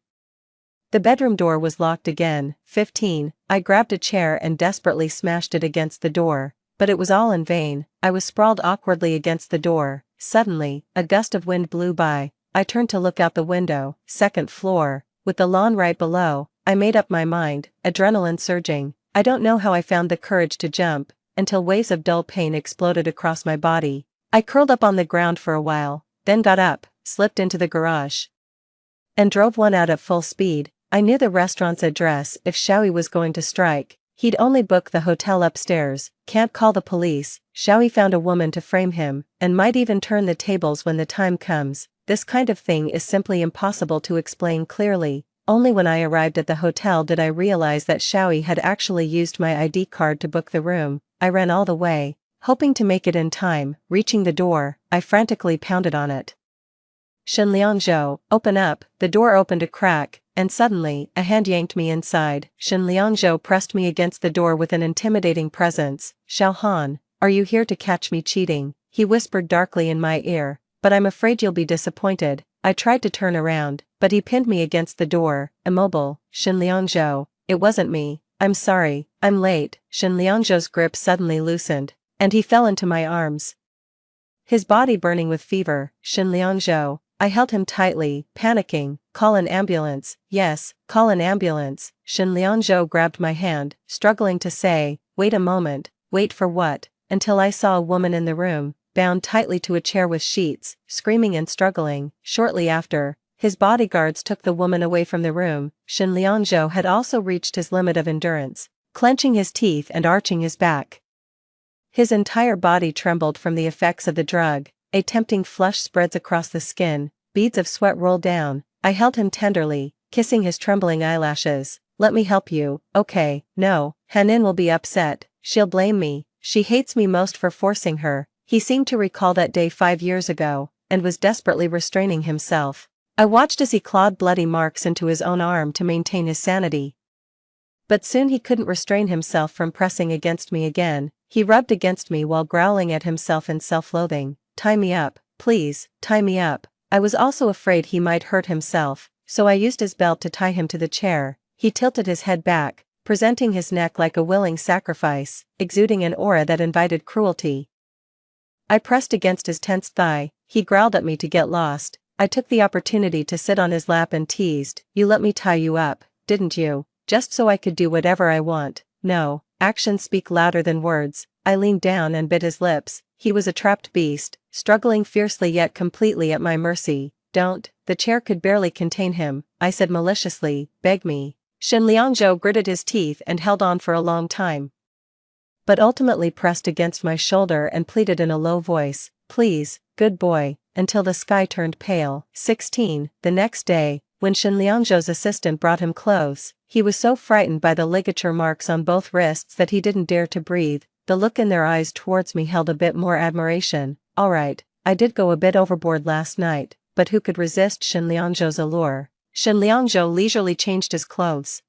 the bedroom door was locked again. 15. I grabbed a chair and desperately smashed it against the door, but it was all in vain. I was sprawled awkwardly against the door. Suddenly, a gust of wind blew by. I turned to look out the window. Second floor, with the lawn right below. I made up my mind, adrenaline surging. I don't know how I found the courage to jump, until waves of dull pain exploded across my body. I curled up on the ground for a while, then got up, slipped into the garage, and drove one out at full speed. I knew the restaurant's address. If Xiaoyi was going to strike, he'd only book the hotel upstairs. Can't call the police. Xiaoyi found a woman to frame him, and might even turn the tables when the time comes. This kind of thing is simply impossible to explain clearly. Only when I arrived at the hotel did I realize that Xiaoyi had actually used my ID card to book the room. I ran all the way, hoping to make it in time. Reaching the door, I frantically pounded on it. "Shen Liangzhou, open up." The door opened a crack, and suddenly, a hand yanked me inside. Shen Liangzhou pressed me against the door with an intimidating presence. "Xiaohan, are you here to catch me cheating?" he whispered darkly in my ear. "But I'm afraid you'll be disappointed." I tried to turn around, but he pinned me against the door, immobile. "Shen Liangzhou, it wasn't me. I'm sorry, I'm late." Shen Liangzhou's grip suddenly loosened, and he fell into my arms, his body burning with fever. "Shen Liangzhou." I held him tightly, panicking. "Call an ambulance." "Yes, call an ambulance." Shen Liangzhou grabbed my hand, struggling to say, "Wait a moment." "Wait for what?" Until I saw a woman in the room, bound tightly to a chair with sheets, screaming and struggling. Shortly after, his bodyguards took the woman away from the room. Shen Liangzhou had also reached his limit of endurance, clenching his teeth and arching his back. His entire body trembled from the effects of the drug. A tempting flush spreads across the skin, beads of sweat roll down. I held him tenderly, kissing his trembling eyelashes. "Let me help you." "Okay." "No, Henin will be upset. She'll blame me. She hates me most for forcing her." He seemed to recall that day 5 years ago, and was desperately restraining himself. I watched as he clawed bloody marks into his own arm to maintain his sanity. But soon he couldn't restrain himself from pressing against me again. He rubbed against me while growling at himself in self-loathing. "Tie me up, please, tie me up." I was also afraid he might hurt himself, so I used his belt to tie him to the chair. He tilted his head back, presenting his neck like a willing sacrifice, exuding an aura that invited cruelty. I pressed against his tense thigh. He growled at me to get lost. I took the opportunity to sit on his lap and teased, "You let me tie you up, didn't you? Just so I could do whatever I want." "No, actions speak louder than words." I leaned down and bit his lips. He was a trapped beast, struggling fiercely yet completely at my mercy. "Don't." The chair could barely contain him, I said maliciously. "Beg me." Shen Liangzhou gritted his teeth and held on for a long time, but ultimately pressed against my shoulder and pleaded in a low voice, "Please, good boy," until the sky turned pale. 16. The next day, when Shen Liangzhou's assistant brought him clothes, he was so frightened by the ligature marks on both wrists that he didn't dare to breathe. The look in their eyes towards me held a bit more admiration. "Alright, I did go a bit overboard last night, but who could resist Shen Liangzhou's allure?" Shen Liangzhou leisurely changed his clothes,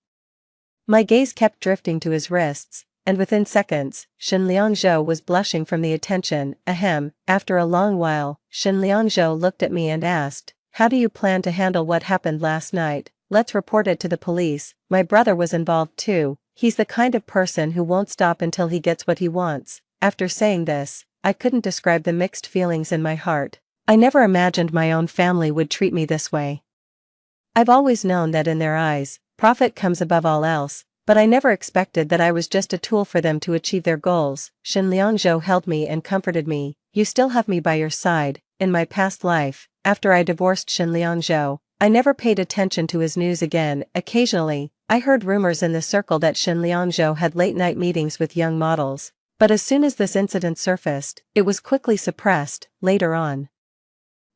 My gaze kept drifting to his wrists, and within seconds, Shen Liangzhou was blushing from the attention. Ahem. After a long while, Shen Liangzhou looked at me and asked, "How do you plan to handle what happened last night?" "Let's report it to the police." My brother was involved too. He's the kind of person who won't stop until he gets what he wants. After saying this, I couldn't describe the mixed feelings in my heart. I never imagined my own family would treat me this way. I've always known that in their eyes, profit comes above all else, but I never expected that I was just a tool for them to achieve their goals. Shen Liangzhou held me and comforted me. "You still have me by your side." In my past life, after I divorced Shen Liangzhou, I never paid attention to his news again. Occasionally, I heard rumors in the circle that Shen Liangzhou had late-night meetings with young models, but as soon as this incident surfaced, it was quickly suppressed. Later on,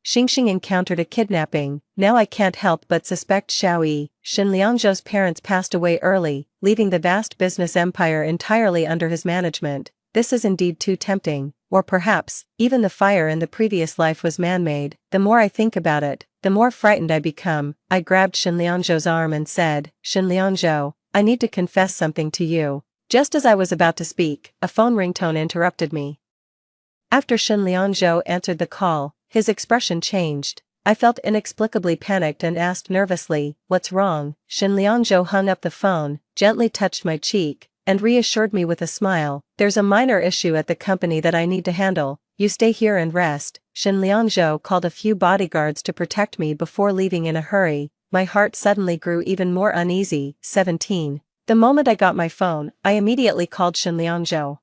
Xingxing encountered a kidnapping. Now I can't help but suspect Xiaoyi. Shen Liangzhou's parents passed away early, leaving the vast business empire entirely under his management. This is indeed too tempting. Or perhaps, even the fire in the previous life was man-made. The more I think about it, the more frightened I become. I grabbed Shen Liangzhou's arm and said, "Shen Liangzhou, I need to confess something to you." Just as I was about to speak, a phone ringtone interrupted me. After Shen Liangzhou answered the call, his expression changed. I felt inexplicably panicked and asked nervously, "What's wrong?" Shen Liangzhou hung up the phone, gently touched my cheek, and reassured me with a smile. "There's a minor issue at the company that I need to handle. You stay here and rest." Shen Liangzhou called a few bodyguards to protect me before leaving in a hurry. My heart suddenly grew even more uneasy. 17. The moment I got my phone, I immediately called Shen Liangzhou.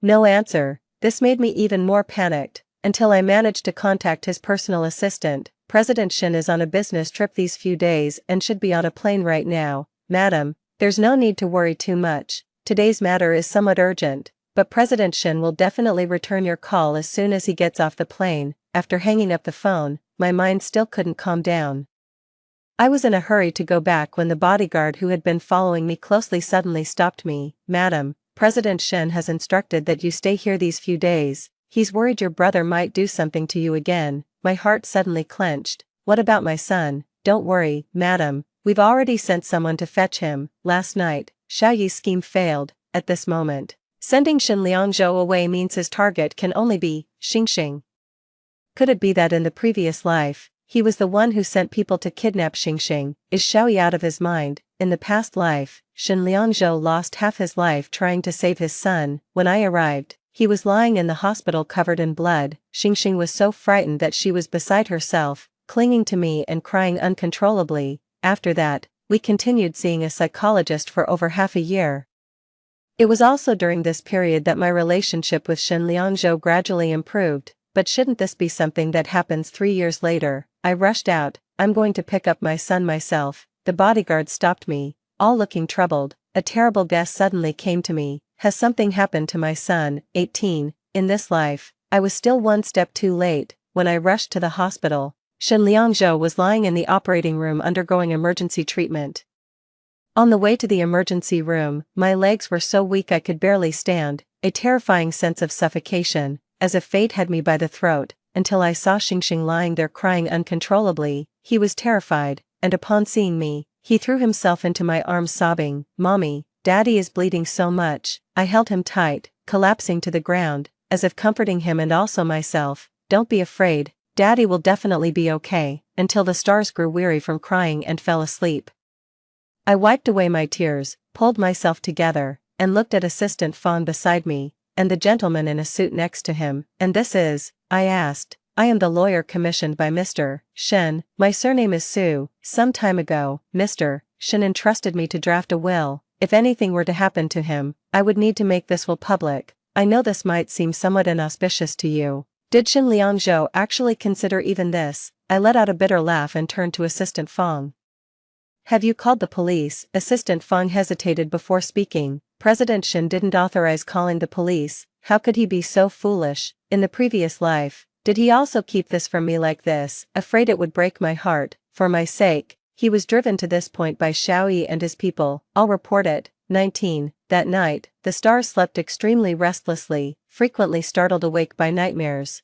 No answer. This made me even more panicked, until I managed to contact his personal assistant. "President Shen is on a business trip these few days and should be on a plane right now. Madam, there's no need to worry too much. Today's matter is somewhat urgent, but President Shen will definitely return your call as soon as he gets off the plane." After hanging up the phone, my mind still couldn't calm down. I was in a hurry to go back when the bodyguard who had been following me closely suddenly stopped me. "Madam, President Shen has instructed that you stay here these few days. He's worried your brother might do something to you again." My heart suddenly clenched. "What about my son?" "Don't worry, madam, we've already sent someone to fetch him." Last night, Xiaoyi's scheme failed. At this moment, sending Shen Liangzhou away means his target can only be Xingxing. Could it be that in the previous life, he was the one who sent people to kidnap Xingxing? Is Xiaoyi out of his mind? In the past life, Shen Liangzhou lost half his life trying to save his son. When I arrived, he was lying in the hospital covered in blood. Xingxing was so frightened that she was beside herself, clinging to me and crying uncontrollably. After that, we continued seeing a psychologist for over half a year. It was also during this period that my relationship with Shen Liangzhou gradually improved. But shouldn't this be something that happens 3 years later? I rushed out. "I'm going to pick up my son myself." The bodyguard stopped me, all looking troubled. A terrible guess suddenly came to me. Has something happened to my son? 18. In this life, I was still one step too late. When I rushed to the hospital, Shen Liangzhou was lying in the operating room undergoing emergency treatment. On the way to the emergency room, my legs were so weak I could barely stand, a terrifying sense of suffocation, as if fate had me by the throat, until I saw Xingxing lying there crying uncontrollably. He was terrified, and upon seeing me, he threw himself into my arms sobbing, "Mommy, Daddy is bleeding so much." I held him tight, collapsing to the ground, as if comforting him and also myself. "Don't be afraid, Daddy will definitely be okay," until the stars grew weary from crying and fell asleep. I wiped away my tears, pulled myself together, and looked at Assistant Fawn beside me, and the gentleman in a suit next to him. "And this is?" I asked. "I am the lawyer commissioned by Mr. Shen. My surname is Su. Some time ago, Mr. Shen entrusted me to draft a will. If anything were to happen to him, I would need to make this will public. I know this might seem somewhat inauspicious to you." Did Shen Liangzhou actually consider even this? I let out a bitter laugh and turned to Assistant Fong. "Have you called the police?" Assistant Fong hesitated before speaking. "President Shen didn't authorize calling the police. How could he be so foolish? In the previous life, did he also keep this from me like this, afraid it would break my heart? For my sake, he was driven to this point by Xiaoyi and his people. I'll report it." 19. That night, the stars slept extremely restlessly, frequently startled awake by nightmares.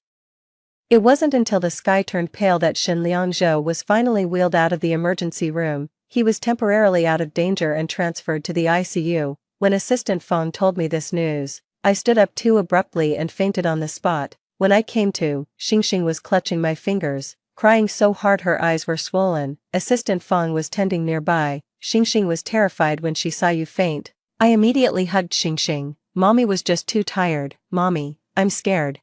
It wasn't until the sky turned pale that Shen Liangzhou was finally wheeled out of the emergency room. He was temporarily out of danger and transferred to the ICU. When Assistant Fong told me this news, I stood up too abruptly and fainted on the spot. When I came to, Xingxing was clutching my fingers, crying so hard her eyes were swollen. Assistant Fong was tending nearby. Xingxing was terrified when she saw you faint. I immediately hugged Xingxing. Mommy was just too tired. Mommy, I'm scared.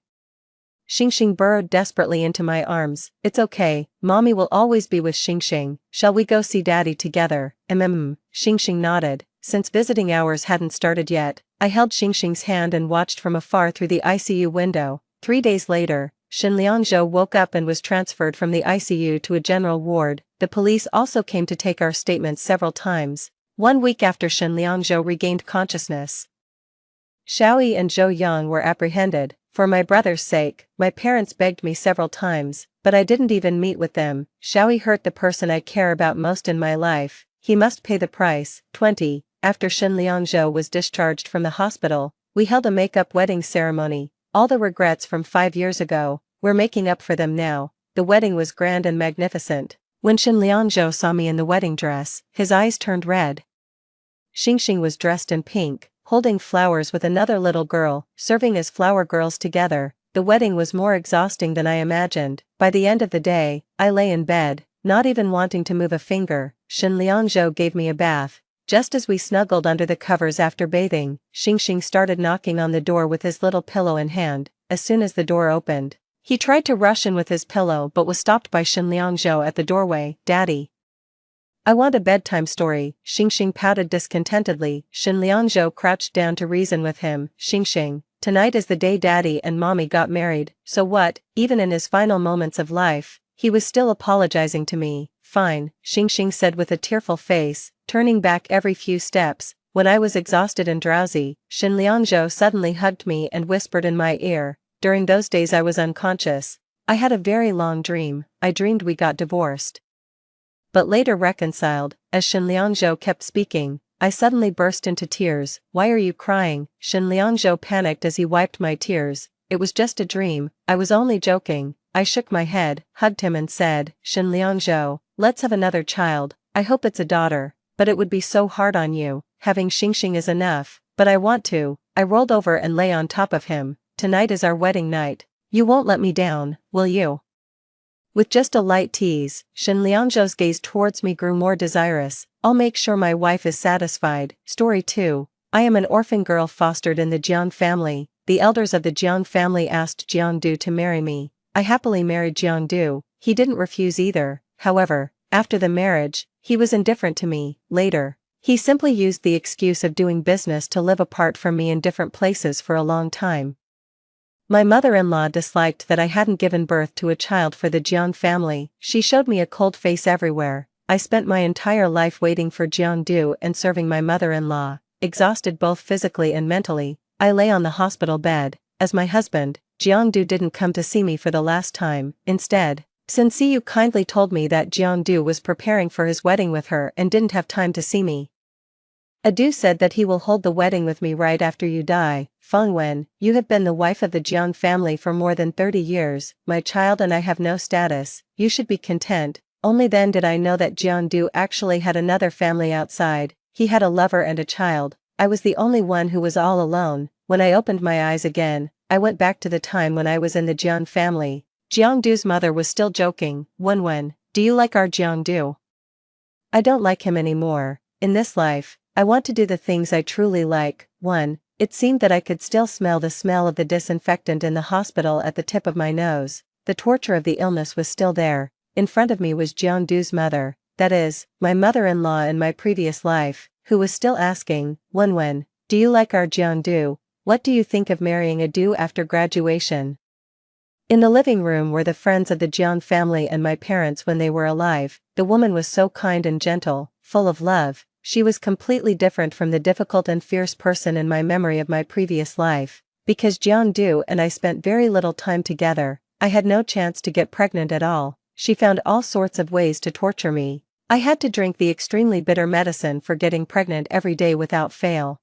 Xingxing burrowed desperately into my arms. It's okay, Mommy will always be with Xingxing. Shall we go see Daddy together? Xingxing nodded. Since visiting hours hadn't started yet, I held Xingxing's hand and watched from afar through the ICU window. 3 days later, Shen Liangzhou woke up and was transferred from the ICU to a general ward. The police also came to take our statements several times. 1 week after Shen Liangzhou regained consciousness, Xiaoyi and Zhou Yang were apprehended. For my brother's sake, my parents begged me several times, but I didn't even meet with them. Xiaoyi hurt the person I care about most in my life. He must pay the price. 20. After Shen Liangzhou was discharged from the hospital, we held a make-up wedding ceremony. All the regrets from 5 years ago, we're making up for them now. The wedding was grand and magnificent. When Shen Liangzhou saw me in the wedding dress, his eyes turned red. Xingxing was dressed in pink, holding flowers with another little girl, serving as flower girls together. The wedding was more exhausting than I imagined. By the end of the day, I lay in bed, not even wanting to move a finger. Shen Liangzhou gave me a bath. Just as we snuggled under the covers after bathing, Xingxing started knocking on the door with his little pillow in hand. As soon as the door opened, he tried to rush in with his pillow but was stopped by Shen Liangzhou at the doorway. Daddy, I want a bedtime story. Xingxing pouted discontentedly. Shen Liangzhou crouched down to reason with him. Xingxing, tonight is the day Daddy and Mommy got married, so what? Even in his final moments of life, he was still apologizing to me. Fine, Xingxing said with a tearful face, turning back every few steps. When I was exhausted and drowsy, Shen Liangzhou suddenly hugged me and whispered in my ear. During those days I was unconscious. I had a very long dream. I dreamed we got divorced, but later reconciled. As Shen Liangzhou kept speaking, I suddenly burst into tears. Why are you crying? Shen Liangzhou panicked as he wiped my tears. It was just a dream, I was only joking. I shook my head, hugged him and said, Shen Liangzhou, let's have another child. I hope it's a daughter, but it would be so hard on you. Having Xingxing is enough, but I want to. I rolled over and lay on top of him. Tonight is our wedding night. You won't let me down, will you? With just a light tease, Shen Liangzhou's gaze towards me grew more desirous. I'll make sure my wife is satisfied. Story 2. I am an orphan girl fostered in the Jiang family. The elders of the Jiang family asked Jiangdu to marry me. I happily married Jiangdu. He didn't refuse either. However, after the marriage, he was indifferent to me. Later, he simply used the excuse of doing business to live apart from me in different places for a long time. My mother-in-law disliked that I hadn't given birth to a child for the Jiang family. She showed me a cold face everywhere. I spent my entire life waiting for Jiangdu and serving my mother-in-law. Exhausted both physically and mentally, I lay on the hospital bed. As my husband, Jiangdu didn't come to see me for the last time. Instead, Sun Siyu kindly told me that Jiangdu was preparing for his wedding with her and didn't have time to see me. Adu said that he will hold the wedding with me right after you die. Feng Wen, you have been the wife of the Jiang family for more than 30 years, my child, and I have no status. You should be content. Only then did I know that Jiangdu actually had another family outside. He had a lover and a child. I was the only one who was all alone. When I opened my eyes again, I went back to the time when I was in the Jiang family. Jiangdu's mother was still joking. Wen, do you like our Jiangdu? I don't like him anymore. In this life, I want to do the things I truly like. 1. It seemed that I could still smell the smell of the disinfectant in the hospital at the tip of my nose. The torture of the illness was still there. In front of me was Jiangdu's mother, that is, my mother-in-law in my previous life, who was still asking, Wen, do you like our Jiangdu? What do you think of marrying Adu after graduation? In the living room were the friends of the Jiang family and my parents when they were alive. The woman was so kind and gentle, full of love. She was completely different from the difficult and fierce person in my memory of my previous life. Because Jiangdu and I spent very little time together, I had no chance to get pregnant at all. She found all sorts of ways to torture me. I had to drink the extremely bitter medicine for getting pregnant every day without fail.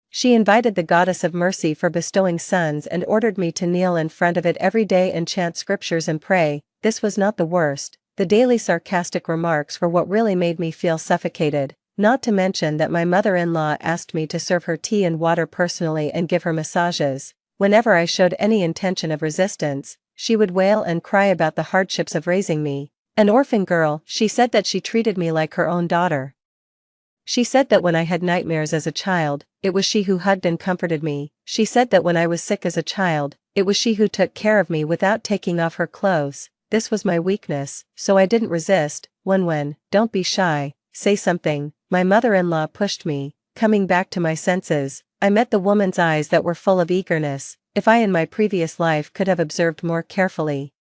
She invited the goddess of mercy for bestowing sons and ordered me to kneel in front of it every day and chant scriptures and pray. This was not the worst. The daily sarcastic remarks were what really made me feel suffocated, not to mention that my mother-in-law asked me to serve her tea and water personally and give her massages. Whenever I showed any intention of resistance, she would wail and cry about the hardships of raising me. An orphan girl, she said that she treated me like her own daughter. She said that when I had nightmares as a child, it was she who hugged and comforted me. She said that when I was sick as a child, it was she who took care of me without taking off her clothes. This was my weakness, so I didn't resist. When, don't be shy, say something. My mother-in-law pushed me. Coming back to my senses, I met the woman's eyes that were full of eagerness. If I in my previous life could have observed more carefully,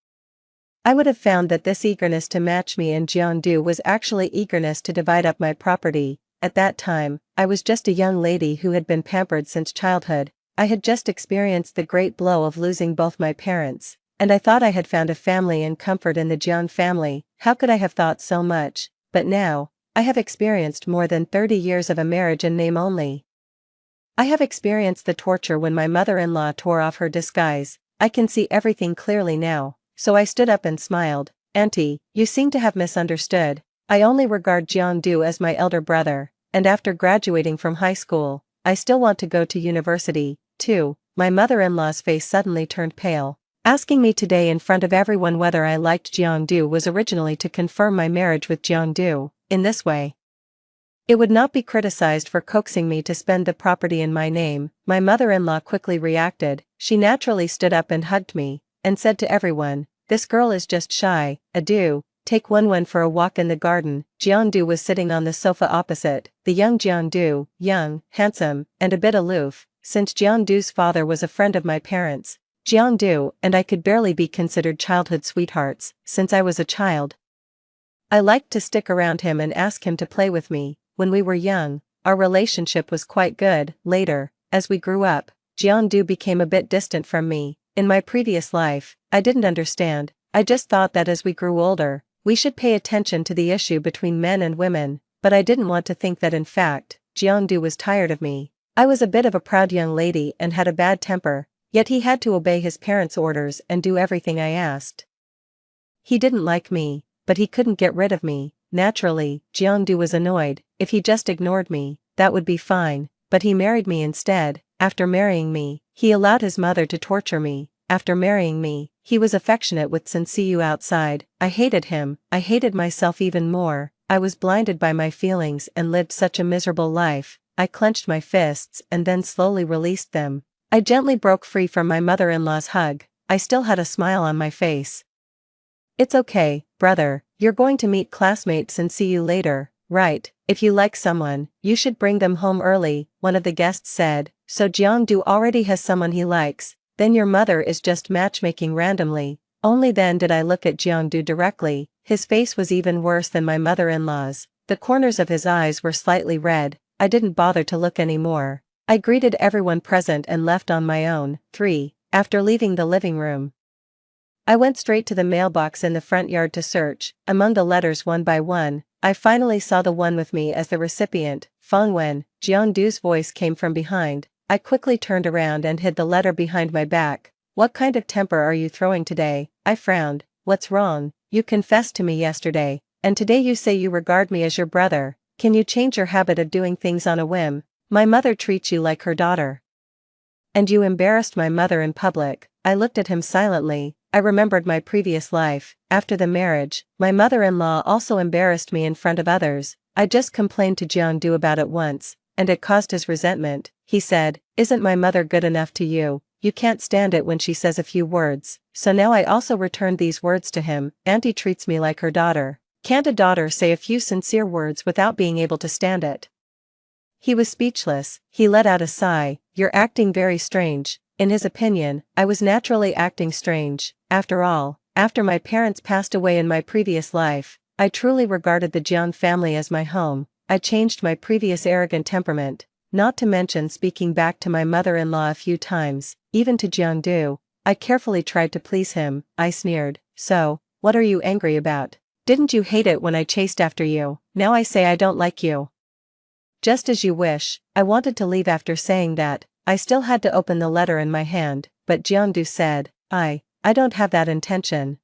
I would have found that this eagerness to match me and Jeondu was actually eagerness to divide up my property. At that time, I was just a young lady who had been pampered since childhood. I had just experienced the great blow of losing both my parents, and I thought I had found a family and comfort in the Jeon family. How could I have thought so much? But now, I have experienced more than 30 years of a marriage in name only. I have experienced the torture when my mother-in-law tore off her disguise. I can see everything clearly now, so I stood up and smiled. Auntie, you seem to have misunderstood. I only regard Jeondu as my elder brother, and after graduating from high school, I still want to go to university, too. My mother-in-law's face suddenly turned pale. Asking me today in front of everyone whether I liked Jeondu was originally to confirm my marriage with Jeondu. In this way, it would not be criticized for coaxing me to spend the property in my name. My mother-in-law quickly reacted. She naturally stood up and hugged me, and said to everyone, "This girl is just shy. Adieu. Take Wenwen for a walk in the garden." Jeondu was sitting on the sofa opposite. The young Jeondu, young, handsome, and a bit aloof, since Jeondu's father was a friend of my parents. Jeondu and I could barely be considered childhood sweethearts. Since I was a child, I liked to stick around him and ask him to play with me. When we were young, our relationship was quite good. Later, as we grew up, Jeondu became a bit distant from me. In my previous life, I didn't understand. I just thought that as we grew older, we should pay attention to the issue between men and women, but I didn't want to think that in fact, Jeondu was tired of me. I was a bit of a proud young lady and had a bad temper, yet he had to obey his parents' orders and do everything I asked. He didn't like me, but he couldn't get rid of me. Naturally, Jeondu was annoyed. If he just ignored me, that would be fine, but he married me instead. After marrying me, he allowed his mother to torture me. After marrying me, he was affectionate with Sensiu outside. I hated him. I hated myself even more. I was blinded by my feelings and lived such a miserable life. I clenched my fists and then slowly released them. I gently broke free from my mother-in-law's hug. I still had a smile on my face. "It's okay, brother, you're going to meet classmates and see you later, right? If you like someone, you should bring them home early," one of the guests said. "So Jeondu already has someone he likes, then your mother is just matchmaking randomly." Only then did I look at Jeondu directly. His face was even worse than my mother-in-law's. The corners of his eyes were slightly red. I didn't bother to look anymore. I greeted everyone present and left on my own. 3. After leaving the living room, I went straight to the mailbox in the front yard to search. Among the letters one by one, I finally saw the one with me as the recipient, Fengwen. Jeondu's voice came from behind. I quickly turned around and hid the letter behind my back. "What kind of temper are you throwing today?" I frowned. "What's wrong? You confessed to me yesterday, and today you say you regard me as your brother. Can you change your habit of doing things on a whim? My mother treats you like her daughter. And you embarrassed my mother in public." I looked at him silently. I remembered my previous life. After the marriage, my mother-in-law also embarrassed me in front of others. I just complained to Jeondu about it once, and it caused his resentment. He said, "Isn't my mother good enough to you? You can't stand it when she says a few words." So now I also returned these words to him. "Auntie treats me like her daughter. Can't a daughter say a few sincere words without being able to stand it?" He was speechless. He let out a sigh. "You're acting very strange." In his opinion, I was naturally acting strange. After all, after my parents passed away in my previous life, I truly regarded the Jeon family as my home. I changed my previous arrogant temperament, not to mention speaking back to my mother-in-law a few times, even to Jeondu. I carefully tried to please him. I sneered. "So, what are you angry about? Didn't you hate it when I chased after you? Now I say I don't like you." "Just as you wish." I wanted to leave after saying that. I still had to open the letter in my hand, but Jeondu said, I don't have that intention.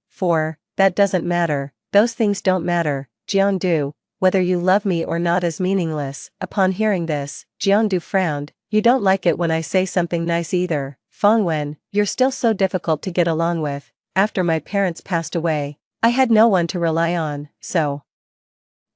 "That doesn't matter. those things don't matter, Jiangdu, whether you love me or not is meaningless." Upon hearing this, Jiangdu frowned. "You don't like it when I say something nice either, Fangwen, you're still so difficult to get along with. After my parents passed away, I had no one to rely on, so."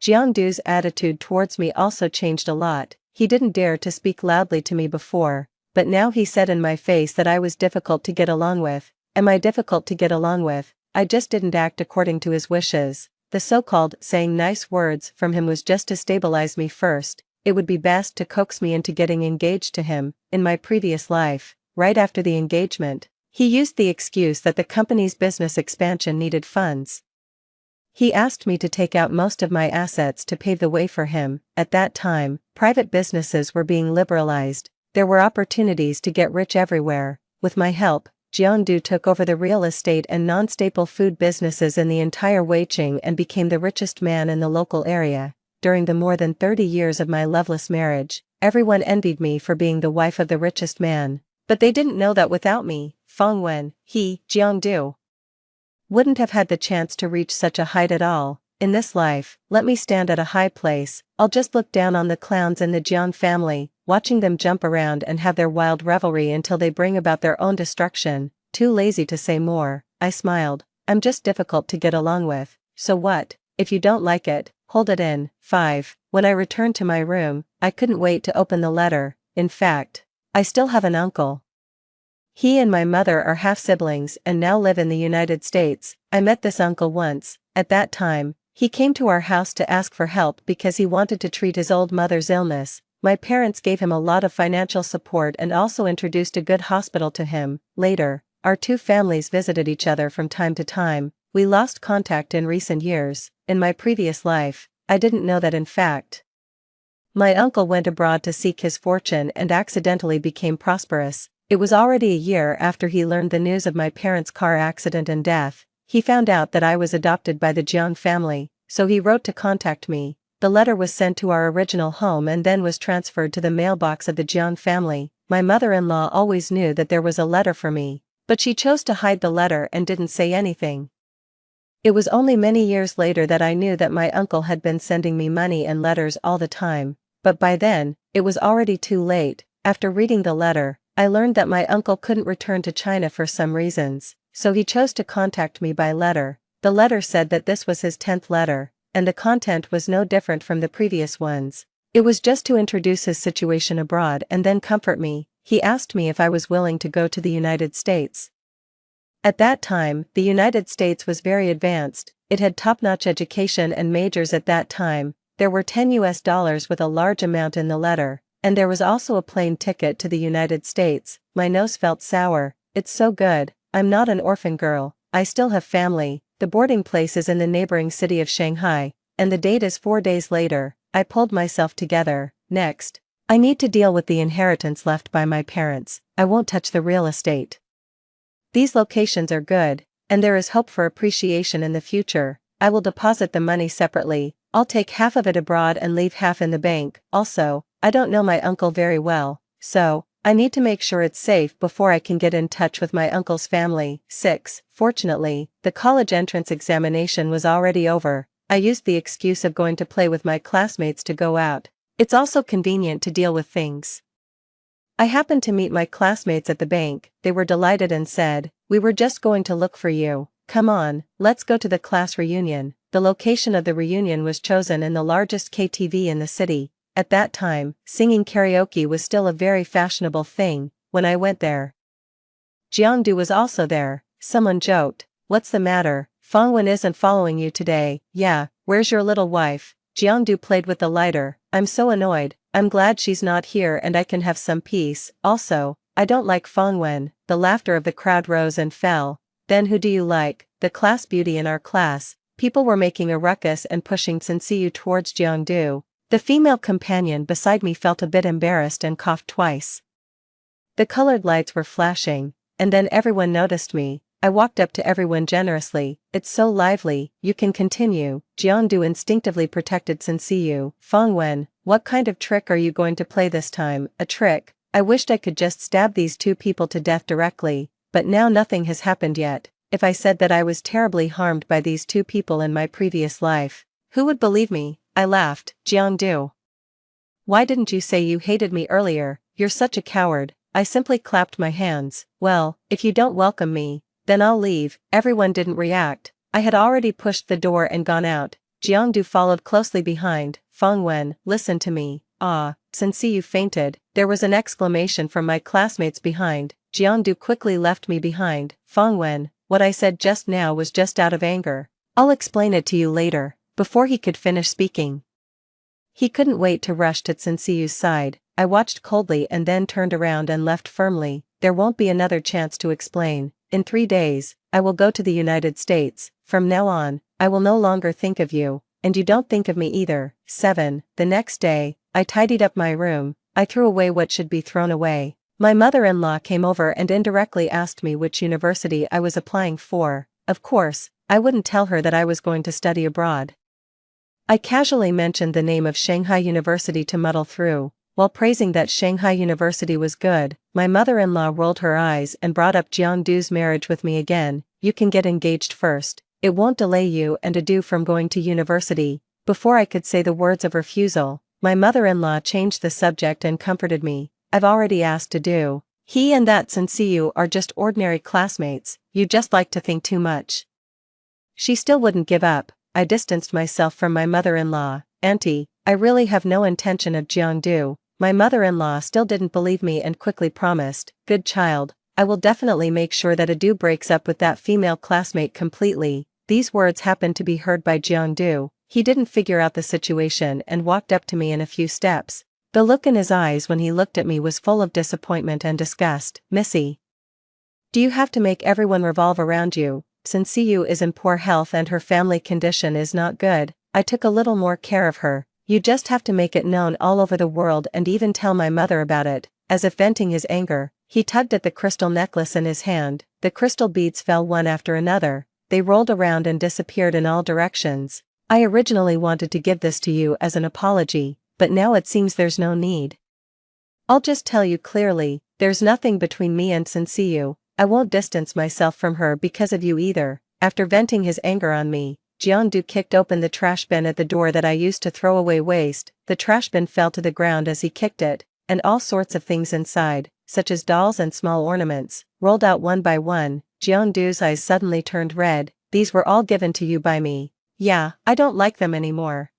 Jiangdu's attitude towards me also changed a lot. He didn't dare to speak loudly to me before, but now he said in my face that I was difficult to get along with. Am I difficult to get along with? I just didn't act according to his wishes. The so-called saying nice words from him was just to stabilize me first. It would be best to coax me into getting engaged to him. In my previous life, right after the engagement, he used the excuse that the company's business expansion needed funds. He asked me to take out most of my assets to pave the way for him. At that time, private businesses were being liberalized. There were opportunities to get rich everywhere. With my help, Jiangdu took over the real estate and non-staple food businesses in the entire Weiqing and became the richest man in the local area. During the more than 30 years of my loveless marriage, everyone envied me for being the wife of the richest man. But they didn't know that without me, Fangwen, he, Jiangdu, wouldn't have had the chance to reach such a height at all. In this life, let me stand at a high place. I'll just look down on the clowns in the Jiang family, watching them jump around and have their wild revelry until they bring about their own destruction. Too lazy to say more, I smiled. I'm just difficult to get along with. So what? If you don't like it, hold it in. 5. When I returned to my room, I couldn't wait to open the letter. In fact, I still have an uncle. He and my mother are half-siblings and now live in the United States. I met this uncle once. At that time, he came to our house to ask for help because he wanted to treat his old mother's illness. My parents gave him a lot of financial support and also introduced a good hospital to him. Later, our two families visited each other from time to time. We lost contact in recent years. In my previous life, I didn't know that in fact, my uncle went abroad to seek his fortune and accidentally became prosperous. It was already a year after he learned the news of my parents' car accident and death. He found out that I was adopted by the Jiang family, so he wrote to contact me. The letter was sent to our original home and then was transferred to the mailbox of the Jiang family. My mother-in-law always knew that there was a letter for me, but she chose to hide the letter and didn't say anything. It was only many years later that I knew that my uncle had been sending me money and letters all the time, but by then, it was already too late. After reading the letter, I learned that my uncle couldn't return to China for some reasons, so he chose to contact me by letter. The letter said that this was his 10th letter, and the content was no different from the previous ones. It was just to introduce his situation abroad and then comfort me. He asked me if I was willing to go to the United States. At that time, the United States was very advanced. It had top-notch education and majors at that time. There were $10 with a large amount in the letter. And there was also a plane ticket to the United States. My nose felt sour. It's so good. I'm not an orphan girl. I still have family. The boarding place is in the neighboring city of Shanghai, and the date is 4 days later. I pulled myself together. Next, I need to deal with the inheritance left by my parents. I won't touch the real estate. These locations are good, and there is hope for appreciation in the future. I will deposit the money separately. I'll take half of it abroad and leave half in the bank. Also, I don't know my uncle very well, so I need to make sure it's safe before I can get in touch with my uncle's family. 6. Fortunately, the college entrance examination was already over. I used the excuse of going to play with my classmates to go out. It's also convenient to deal with things. I happened to meet my classmates at the bank. They were delighted and said, "We were just going to look for you. Come on, let's go to the class reunion." The location of the reunion was chosen in the largest KTV in the city. At that time, singing karaoke was still a very fashionable thing. When I went there, Jiangdu was also there. Someone joked, "What's the matter? Fangwen isn't following you today." "Yeah, where's your little wife?" Jiangdu played with the lighter. "I'm so annoyed. I'm glad she's not here and I can have some peace. Also, I don't like Fangwen." The laughter of the crowd rose and fell. "Then who do you like?" "The class beauty in our class." People were making a ruckus and pushing Sensiu towards Jiangdu. The female companion beside me felt a bit embarrassed and coughed twice. The colored lights were flashing, and then everyone noticed me. I walked up to everyone generously. "It's so lively, you can continue." Jiangdu instinctively protected Sensiu. "Fangwen, what kind of trick are you going to play this time?" "A trick? I wished I could just stab these two people to death directly, but now nothing has happened yet. if I said that I was terribly harmed by these two people in my previous life. Who would believe me? I laughed. Jiangdu. Why didn't you say you hated me earlier? You're such a coward. I simply clapped my hands. Well, if you don't welcome me, then I'll leave. Everyone didn't react. I had already pushed the door and gone out. Jiangdu followed closely behind. Feng Wen, listen to me. Ah, since you fainted. There was an exclamation from my classmates behind. Jiangdu quickly left me behind. Feng Wen, what I said just now was just out of anger. I'll explain it to you later. Before he could finish speaking, he couldn't wait to rush to Tsinsiyu's side. I watched coldly and then turned around and left firmly. There won't be another chance to explain. In 3 days, I will go to the United States. From now on, I will no longer think of you, and you don't think of me either. 7. The next day, I tidied up my room. I threw away what should be thrown away. My mother-in-law came over and indirectly asked me which university I was applying for. Of course, I wouldn't tell her that I was going to study abroad. I casually mentioned the name of Shanghai University to muddle through. While praising that Shanghai University was good, my mother-in-law rolled her eyes and brought up Jiangdu's marriage with me again. You can get engaged first. It won't delay you and Adu from going to university. Before I could say the words of refusal, my mother-in-law changed the subject and comforted me. I've already asked Adu. He and that Sensiu are just ordinary classmates. You just like to think too much. She still wouldn't give up. I distanced myself from my mother-in-law. Auntie, I really have no intention of Jiangdu. My mother-in-law still didn't believe me and quickly promised, good child, I will definitely make sure that Adu breaks up with that female classmate completely. These words happened to be heard by Jiangdu. He didn't figure out the situation and walked up to me in a few steps. The look in his eyes when he looked at me was full of disappointment and disgust. Missy, do you have to make everyone revolve around you? Since Siyu is in poor health and her family condition is not good, I took a little more care of her. You just have to make it known all over the world and even tell my mother about it. As if venting his anger, he tugged at the crystal necklace in his hand. The crystal beads fell one after another. They rolled around and disappeared in all directions. I originally wanted to give this to you as an apology, but now it seems there's no need. I'll just tell you clearly, there's nothing between me and Sensiu. I won't distance myself from her because of you either. After venting his anger on me, Jiangdu kicked open the trash bin at the door that I used to throw away waste. The trash bin fell to the ground as he kicked it, and all sorts of things inside, such as dolls and small ornaments, rolled out one by one. Jiangdu's eyes suddenly turned red. These were all given to you by me. Yeah, I don't like them anymore.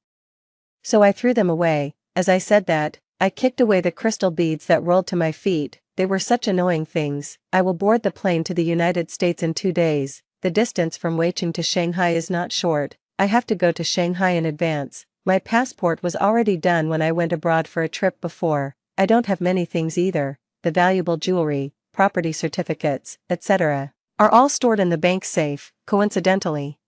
So I threw them away. As I said that, I kicked away the crystal beads that rolled to my feet. They were such annoying things. I will board the plane to the United States in 2 days. The distance from Weiqing to Shanghai is not short. I have to go to Shanghai in advance. My passport was already done when I went abroad for a trip before. I don't have many things either. The valuable jewelry, property certificates, etc. are all stored in the bank safe. Coincidentally,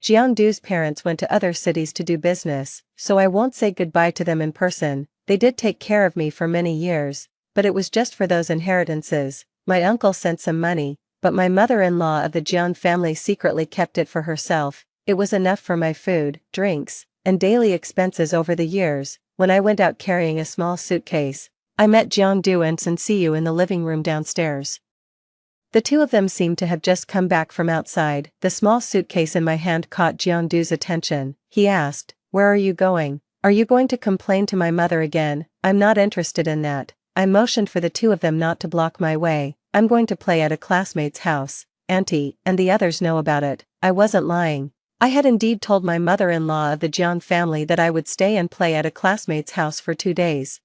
Jiangdu's parents went to other cities to do business, so I won't say goodbye to them in person. They did take care of me for many years, but it was just for those inheritances. My uncle sent some money, but my mother-in-law of the Jiang family secretly kept it for herself. It was enough for my food, drinks, and daily expenses over the years. When I went out carrying a small suitcase, I met Jiangdu and Sensiu in the living room downstairs. The two of them seemed to have just come back from outside. The small suitcase in my hand caught Jiangdu's attention. He asked, "Where are you going? Are you going to complain to my mother again?" "I'm not interested in that." I motioned for the two of them not to block my way. "I'm going to play at a classmate's house. Auntie and the others know about it." I wasn't lying. I had indeed told my mother-in-law of the Jiang family that I would stay and play at a classmate's house for 2 days.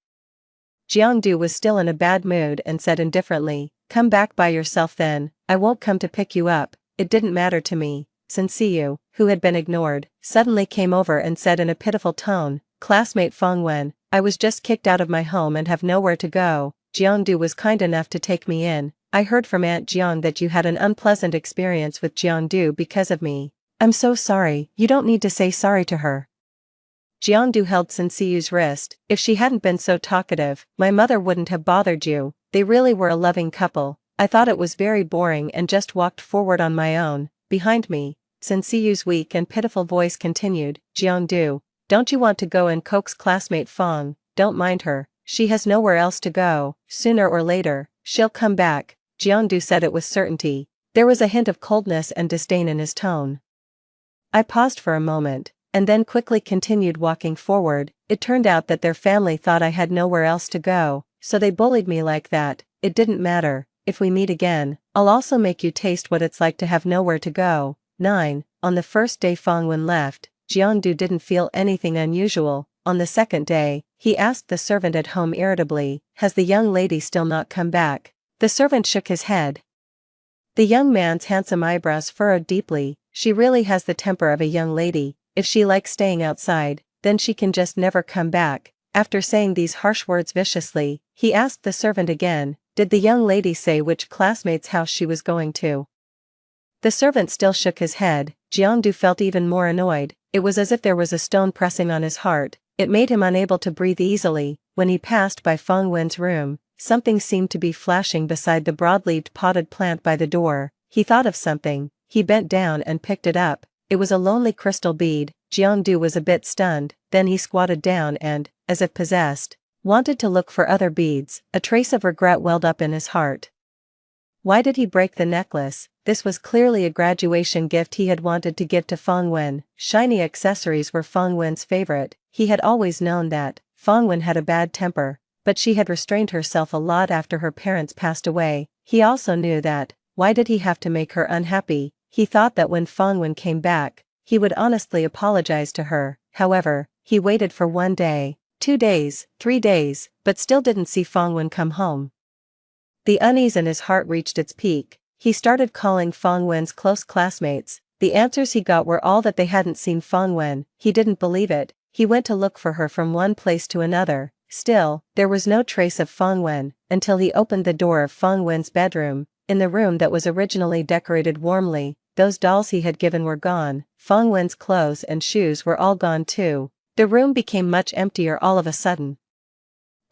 Jiangdu was still in a bad mood and said indifferently, "Come back by yourself then. I won't come to pick you up." It didn't matter to me. Sensiu, who had been ignored, suddenly came over and said in a pitiful tone, "Classmate Feng Wen, I was just kicked out of my home and have nowhere to go. Jiangdu was kind enough to take me in. I heard from Aunt Jiang that you had an unpleasant experience with Jiangdu because of me." "I'm so sorry." "You don't need to say sorry to her." Jiangdu held Sensiu's wrist. "If she hadn't been so talkative, my mother wouldn't have bothered you. They really were a loving couple." I thought it was very boring and just walked forward on my own. Behind me, Sensiu's weak and pitiful voice continued, "Jiangdu, don't you want to go and coax classmate Feng? Don't mind her. She has nowhere else to go. Sooner or later, she'll come back." Jiangdu said it with certainty. There was a hint of coldness and disdain in his tone. I paused for a moment, and then quickly continued walking forward. It turned out that their family thought I had nowhere else to go, so they bullied me like that. It didn't matter. If we meet again, I'll also make you taste what it's like to have nowhere to go. 9. On the first day Fangwen left, Jiangdu didn't feel anything unusual. On the second day, he asked the servant at home irritably, "Has the young lady still not come back?" The servant shook his head. The young man's handsome eyebrows furrowed deeply. "She really has the temper of a young lady. If she likes staying outside, then she can just never come back." After saying these harsh words viciously, he asked the servant again, "Did the young lady say which classmate's house she was going to?" The servant still shook his head. Jiangdu felt even more annoyed. It was as if there was a stone pressing on his heart. It made him unable to breathe easily. When he passed by Fangwen's room, something seemed to be flashing beside the broad-leaved potted plant by the door. He thought of something. He bent down and picked it up. It was a lonely crystal bead. Jiangdu was a bit stunned, then he squatted down and, as if possessed, wanted to look for other beads. A trace of regret welled up in his heart. Why did he break the necklace? This was clearly a graduation gift he had wanted to give to Fangwen. Shiny accessories were Fangwen's favorite. He had always known that Fangwen had a bad temper, but she had restrained herself a lot after her parents passed away. He also knew that, why did he have to make her unhappy? He thought that when Fangwen came back, he would honestly apologize to her. However, he waited for 1 day, 2 days, 3 days, but still didn't see Fangwen come home. The unease in his heart reached its peak. He started calling Fangwen's close classmates. The answers he got were all that they hadn't seen Fangwen. He didn't believe it. He went to look for her from one place to another. Still, there was no trace of Fangwen, until he opened the door of Fangwen's bedroom. In the room that was originally decorated warmly, those dolls he had given were gone. Fangwen's clothes and shoes were all gone too. The room became much emptier all of a sudden.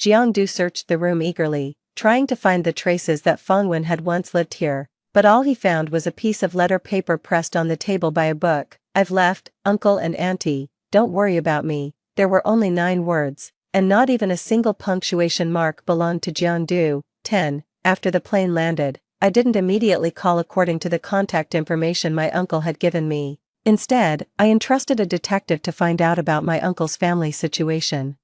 Jiangdu searched the room eagerly, trying to find the traces that Fangwen had once lived here, but all he found was a piece of letter paper pressed on the table by a book. "I've left, Uncle and Auntie, don't worry about me." There were only 9 words, and not even a single punctuation mark belonged to Jiangdu. 10. After the plane landed, I didn't immediately call according to the contact information my uncle had given me. Instead, I entrusted a detective to find out about my uncle's family situation.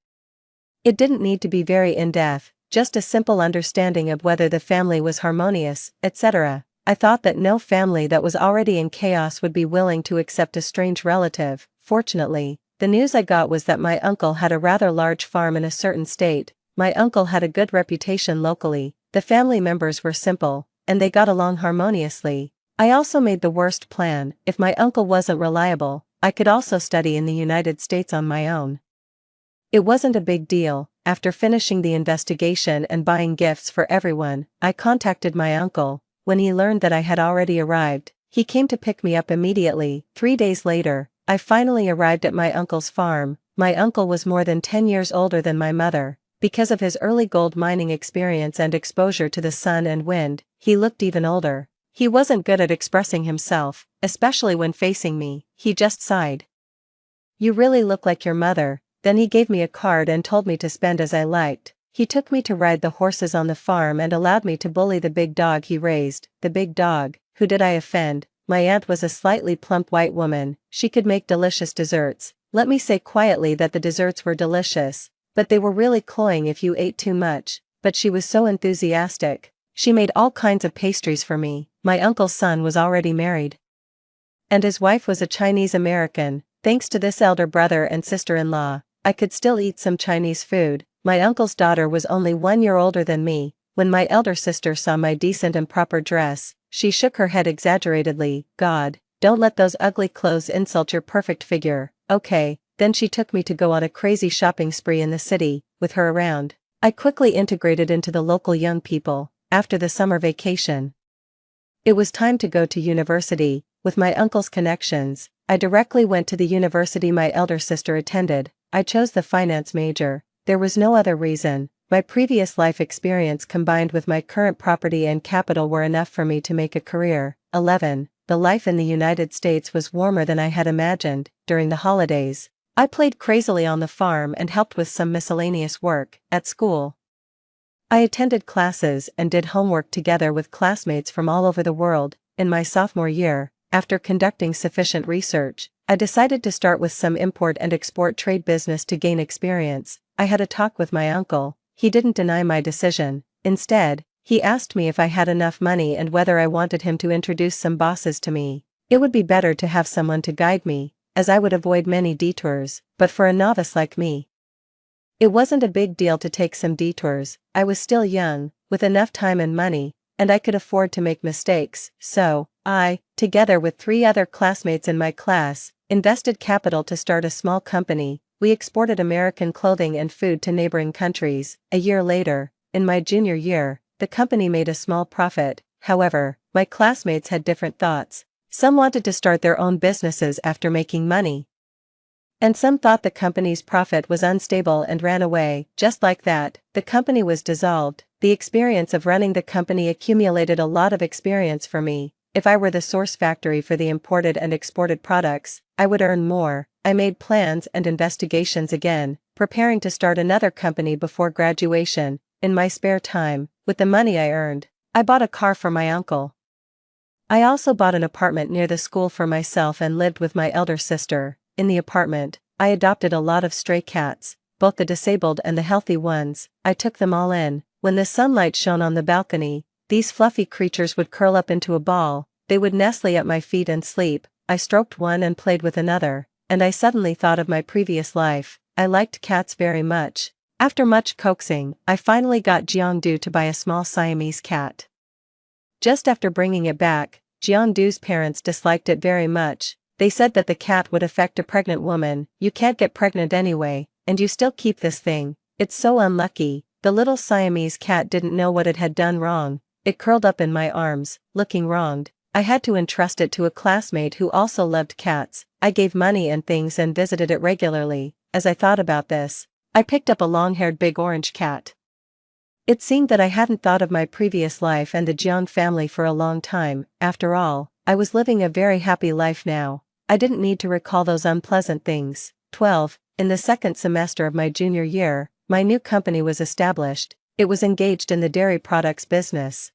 It didn't need to be very in-depth, just a simple understanding of whether the family was harmonious, etc. I thought that no family that was already in chaos would be willing to accept a strange relative. Fortunately, the news I got was that my uncle had a rather large farm in a certain state. My uncle had a good reputation locally. The family members were simple, and they got along harmoniously. I also made the worst plan. If my uncle wasn't reliable, I could also study in the United States on my own. It wasn't a big deal. After finishing the investigation and buying gifts for everyone, I contacted my uncle. When he learned that I had already arrived, he came to pick me up immediately. 3 days later, I finally arrived at my uncle's farm. My uncle was more than 10 years older than my mother. Because of his early gold mining experience and exposure to the sun and wind, he looked even older. He wasn't good at expressing himself, especially when facing me. He just sighed. "You really look like your mother." Then he gave me a card and told me to spend as I liked. He took me to ride the horses on the farm and allowed me to bully the big dog he raised. The big dog. Who did I offend? My aunt was a slightly plump white woman. She could make delicious desserts. Let me say quietly that the desserts were delicious, but they were really cloying if you ate too much. But she was so enthusiastic. She made all kinds of pastries for me. My uncle's son was already married, and his wife was a Chinese American. Thanks to this elder brother and sister-in-law, I could still eat some Chinese food. My uncle's daughter was only 1 year older than me. When my elder sister saw my decent and proper dress, she shook her head exaggeratedly. "God, don't let those ugly clothes insult your perfect figure." Okay, then she took me to go on a crazy shopping spree in the city. With her around, I quickly integrated into the local young people. After the summer vacation, it was time to go to university. With my uncle's connections, I directly went to the university my elder sister attended. I chose the finance major. There was no other reason. My previous life experience combined with my current property and capital were enough for me to make a career. 11. The life in the United States was warmer than I had imagined. During the holidays, I played crazily on the farm and helped with some miscellaneous work. At school, I attended classes and did homework together with classmates from all over the world. in my sophomore year, after conducting sufficient research, I decided to start with some import and export trade business to gain experience. I had a talk with my uncle. He didn't deny my decision. Instead, he asked me if I had enough money and whether I wanted him to introduce some bosses to me. It would be better to have someone to guide me, as I would avoid many detours, but for a novice like me, it wasn't a big deal to take some detours. I was still young, with enough time and money, and I could afford to make mistakes, so I, together with 3 other classmates in my class, invested capital to start a small company. We exported American clothing and food to neighboring countries. A year later, in my junior year, the company made a small profit. However, my classmates had different thoughts. Some wanted to start their own businesses after making money, and some thought the company's profit was unstable and ran away. Just like that, the company was dissolved. The experience of running the company accumulated a lot of experience for me. If I were the source factory for the imported and exported products, I would earn more. I made plans and investigations again, preparing to start another company before graduation. In my spare time, with the money I earned, I bought a car for my uncle. I also bought an apartment near the school for myself and lived with my elder sister. In the apartment, I adopted a lot of stray cats, both the disabled and the healthy ones. I took them all in. When the sunlight shone on the balcony, these fluffy creatures would curl up into a ball. They would nestle at my feet and sleep. I stroked one and played with another, and I suddenly thought of my previous life. I liked cats very much. After much coaxing, I finally got Jeongdu to buy a small Siamese cat. Just after bringing it back, Jeongdu's parents disliked it very much. They said that the cat would affect a pregnant woman. You can't get pregnant anyway, and you still keep this thing. It's so unlucky. The little Siamese cat didn't know what it had done wrong. It curled up in my arms, looking wronged. I had to entrust it to a classmate who also loved cats. I gave money and things and visited it regularly. As I thought about this, I picked up a long-haired big orange cat. It seemed that I hadn't thought of my previous life and the Jeong family for a long time. After all, I was living a very happy life now. I didn't need to recall those unpleasant things. 12. In the second semester of my junior year, my new company was established. It was engaged in the dairy products business.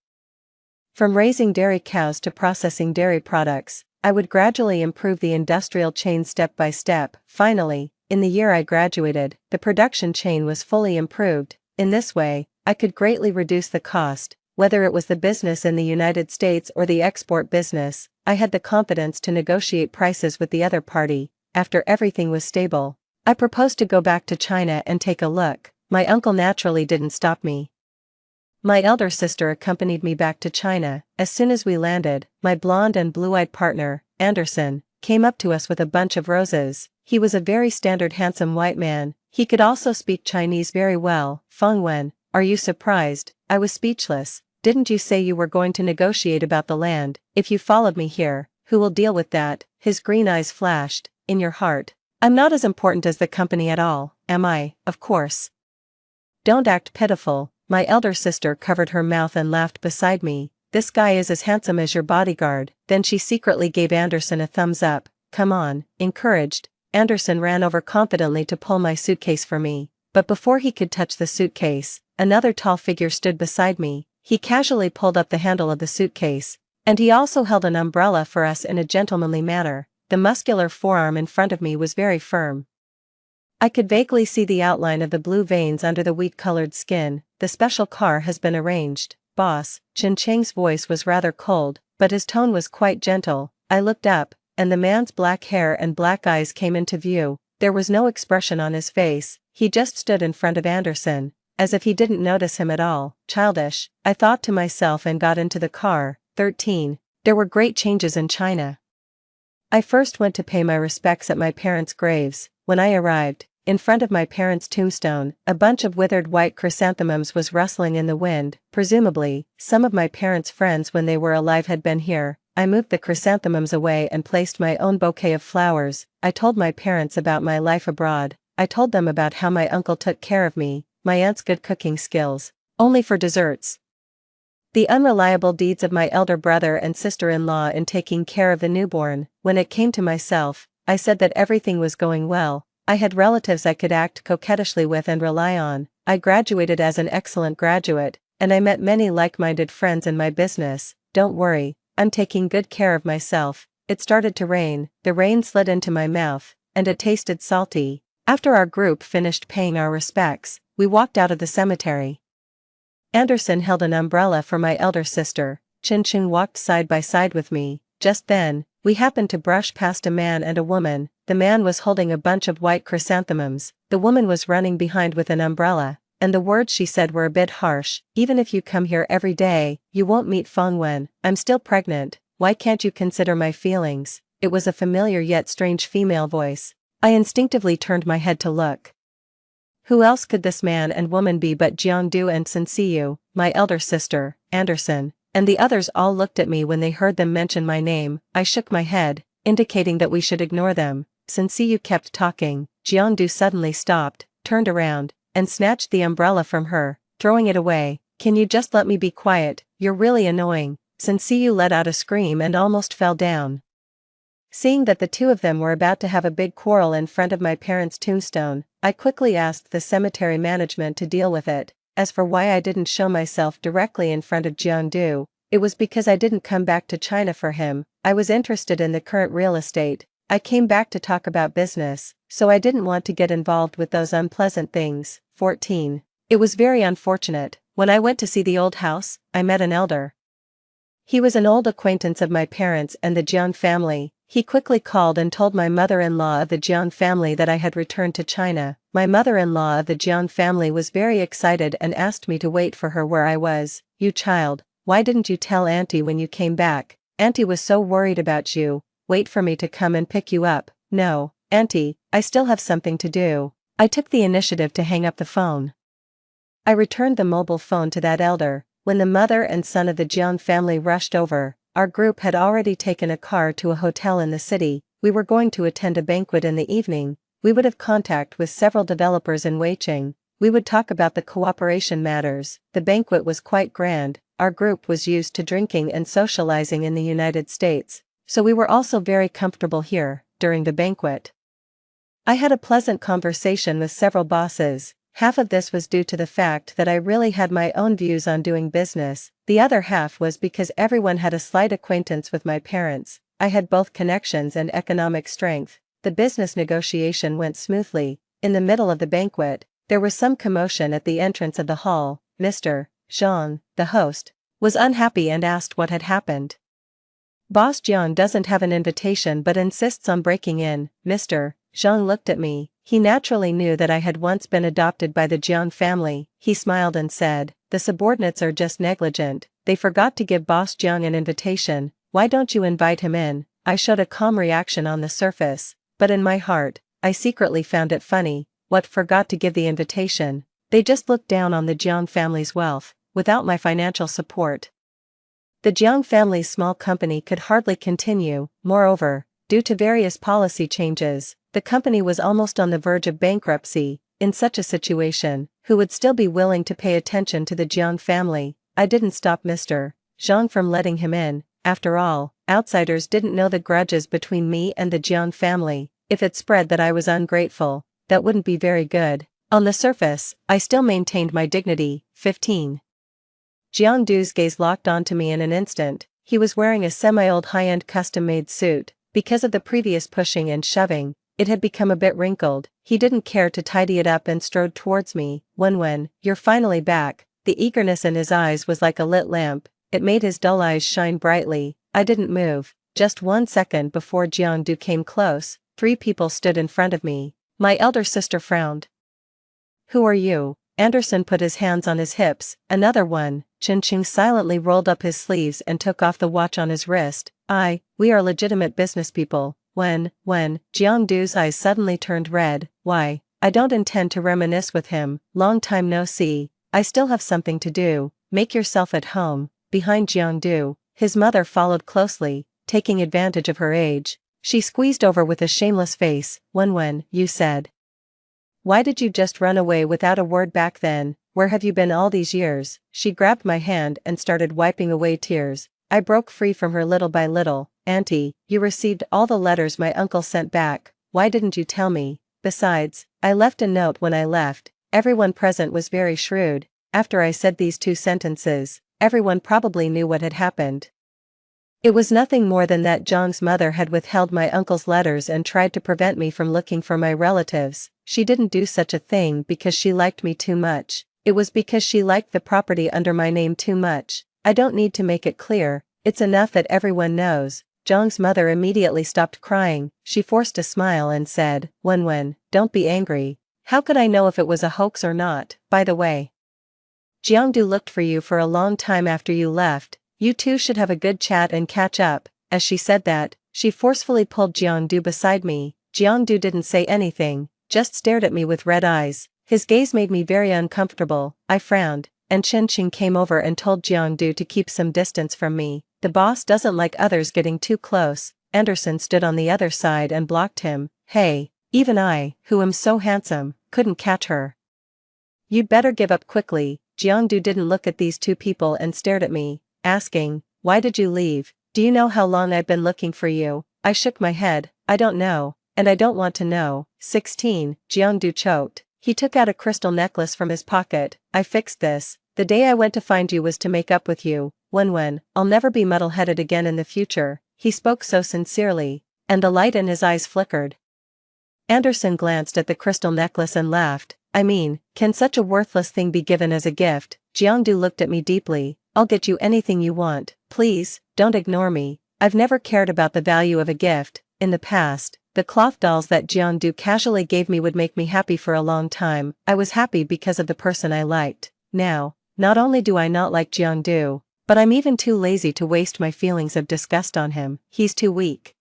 From raising dairy cows to processing dairy products, I would gradually improve the industrial chain step by step. Finally, in the year I graduated, the production chain was fully improved. In this way, I could greatly reduce the cost. Whether it was the business in the United States or the export business, I had the confidence to negotiate prices with the other party. After everything was stable, I proposed to go back to China and take a look. My uncle naturally didn't stop me. My elder sister accompanied me back to China. As soon as we landed, my blonde and blue-eyed partner, Anderson, came up to us with a bunch of roses. He was a very standard handsome white man. He could also speak Chinese very well. Fengwen, are you surprised? I was speechless. Didn't you say you were going to negotiate about the land? If you followed me here, who will deal with that? His green eyes flashed. In your heart, I'm not as important as the company at all, am I? Of course. Don't act pitiful. My elder sister covered her mouth and laughed beside me. This guy is as handsome as your bodyguard. Then she secretly gave Anderson a thumbs up. Come on. Encouraged, Anderson ran over confidently to pull my suitcase for me. But before he could touch the suitcase, another tall figure stood beside me. He casually pulled up the handle of the suitcase, and he also held an umbrella for us in a gentlemanly manner. The muscular forearm in front of me was very firm. I could vaguely see the outline of the blue veins under the wheat-colored skin. The special car has been arranged, boss. Chen Cheng's voice was rather cold, but his tone was quite gentle. I looked up, and the man's black hair and black eyes came into view. There was no expression on his face. He just stood in front of Anderson, as if he didn't notice him at all. Childish, I thought to myself and got into the car. 13. There were great changes in China. I first went to pay my respects at my parents' graves. When I arrived, in front of my parents' tombstone, a bunch of withered white chrysanthemums was rustling in the wind. Presumably, some of my parents' friends when they were alive had been here. I moved the chrysanthemums away and placed my own bouquet of flowers. I told my parents about my life abroad. I told them about how my uncle took care of me, my aunt's good cooking skills, only for desserts, the unreliable deeds of my elder brother and sister-in-law in taking care of the newborn. When it came to myself, I said that everything was going well. I had relatives I could act coquettishly with and rely on. I graduated as an excellent graduate, and I met many like-minded friends in my business. Don't worry, I'm taking good care of myself. It started to rain, the rain slid into my mouth, and it tasted salty. After our group finished paying our respects, we walked out of the cemetery. Anderson held an umbrella for my elder sister. Chin Chin walked side by side with me. Just then, we happened to brush past a man and a woman. The man was holding a bunch of white chrysanthemums, the woman was running behind with an umbrella, and the words she said were a bit harsh. Even if you come here every day, you won't meet Feng Wen. I'm still pregnant, why can't you consider my feelings? It was a familiar yet strange female voice. I instinctively turned my head to look. Who else could this man and woman be but Jiangdu and Sensiyu, my elder sister, Anderson, and the others all looked at me when they heard them mention my name. I shook my head, indicating that we should ignore them. Sensiyu kept talking. Jiangdu suddenly stopped, turned around, and snatched the umbrella from her, throwing it away. Can you just let me be quiet, you're really annoying. Sensiyu let out a scream and almost fell down. Seeing that the two of them were about to have a big quarrel in front of my parents' tombstone, I quickly asked the cemetery management to deal with it. As for why I didn't show myself directly in front of Jiangdu, it was because I didn't come back to China for him. I was interested in the current real estate. I came back to talk about business, so I didn't want to get involved with those unpleasant things. 14. It was very unfortunate. When I went to see the old house, I met an elder. He was an old acquaintance of my parents and the Jiang family. He quickly called and told my mother-in-law of the Jiang family that I had returned to China. My mother-in-law of the Jiang family was very excited and asked me to wait for her where I was. You child, why didn't you tell Auntie when you came back? Auntie was so worried about you. Wait for me to come and pick you up. No, Auntie, I still have something to do. I took the initiative to hang up the phone. I returned the mobile phone to that elder. When the mother and son of the Jiang family rushed over, our group had already taken a car to a hotel in the city. We were going to attend a banquet in the evening. We would have contact with several developers in Weiqing. We would talk about the cooperation matters. The banquet was quite grand. Our group was used to drinking and socializing in the United States, so we were also very comfortable here. During the banquet, I had a pleasant conversation with several bosses. Half of this was due to the fact that I really had my own views on doing business, the other half was because everyone had a slight acquaintance with my parents. I had both connections and economic strength. The business negotiation went smoothly. In the middle of the banquet, there was some commotion at the entrance of the hall. Mr. Zhang, the host, was unhappy and asked what had happened. Boss Jiang doesn't have an invitation but insists on breaking in. Mr. Zhang looked at me. He naturally knew that I had once been adopted by the Jiang family. He smiled and said, the subordinates are just negligent. They forgot to give Boss Jiang an invitation. Why don't you invite him in? I showed a calm reaction on the surface, but in my heart, I secretly found it funny. What forgot to give the invitation? They just looked down on the Jiang family's wealth, without my financial support. The Jiang family's small company could hardly continue. Moreover, due to various policy changes, the company was almost on the verge of bankruptcy. In such a situation, who would still be willing to pay attention to the Jiang family? I didn't stop Mr. Zhang from letting him in. After all, outsiders didn't know the grudges between me and the Jiang family. If it spread that I was ungrateful, that wouldn't be very good. On the surface, I still maintained my dignity. 15. Jiangdu's gaze locked onto me in an instant. He was wearing a semi-old high-end custom-made suit. Because of the previous pushing and shoving, it had become a bit wrinkled. He didn't care to tidy it up and strode towards me. When you're finally back. The eagerness in his eyes was like a lit lamp. It made his dull eyes shine brightly. I didn't move. Just 1 second before Jiangdu came close, 3 people stood in front of me. My elder sister frowned. Who are you? Anderson put his hands on his hips. Another one. Chin Ching silently rolled up his sleeves and took off the watch on his wrist. We are legitimate business people. When Jiangdu's eyes suddenly turned red. Why? I don't intend to reminisce with him. Long time no see. I still have something to do. Make yourself at home. Behind Jiangdu, his mother followed closely, taking advantage of her age. She squeezed over with a shameless face. When you said. Why did you just run away without a word back then? Where have you been all these years? She grabbed my hand and started wiping away tears. I broke free from her little by little. Auntie, you received all the letters my uncle sent back. Why didn't you tell me? Besides, I left a note when I left. Everyone present was very shrewd. After I said these 2 sentences, everyone probably knew what had happened. It was nothing more than that Zhang's mother had withheld my uncle's letters and tried to prevent me from looking for my relatives. She didn't do such a thing because she liked me too much. It was because she liked the property under my name too much. I don't need to make it clear, it's enough that everyone knows. Zhang's mother immediately stopped crying. She forced a smile and said, Wenwen, don't be angry. How could I know if it was a hoax or not, by the way? Jiangdu looked for you for a long time after you left. You two should have a good chat and catch up. As she said that, she forcefully pulled Jiangdu beside me. Jiangdu didn't say anything, just stared at me with red eyes. His gaze made me very uncomfortable. I frowned, and Chen Qing came over and told Jiangdu to keep some distance from me. The boss doesn't like others getting too close. Anderson stood on the other side and blocked him. Hey, even I, who am so handsome, couldn't catch her. You'd better give up quickly. Jiangdu didn't look at these two people and stared at me, asking, why did you leave? Do you know how long I've been looking for you? I shook my head. I don't know, and I don't want to know. 16, Jiangdu choked. He took out a crystal necklace from his pocket. I fixed this. The day I went to find you was to make up with you. Wenwen, I'll never be muddle-headed again in the future. He spoke so sincerely, and the light in his eyes flickered. Anderson glanced at the crystal necklace and laughed. I mean, can such a worthless thing be given as a gift? Jiangdu looked at me deeply. I'll get you anything you want. Please, don't ignore me. I've never cared about the value of a gift. In the past, the cloth dolls that Jiangdu casually gave me would make me happy for a long time. I was happy because of the person I liked. Now, not only do I not like Jiangdu, but I'm even too lazy to waste my feelings of disgust on him. He's too weak.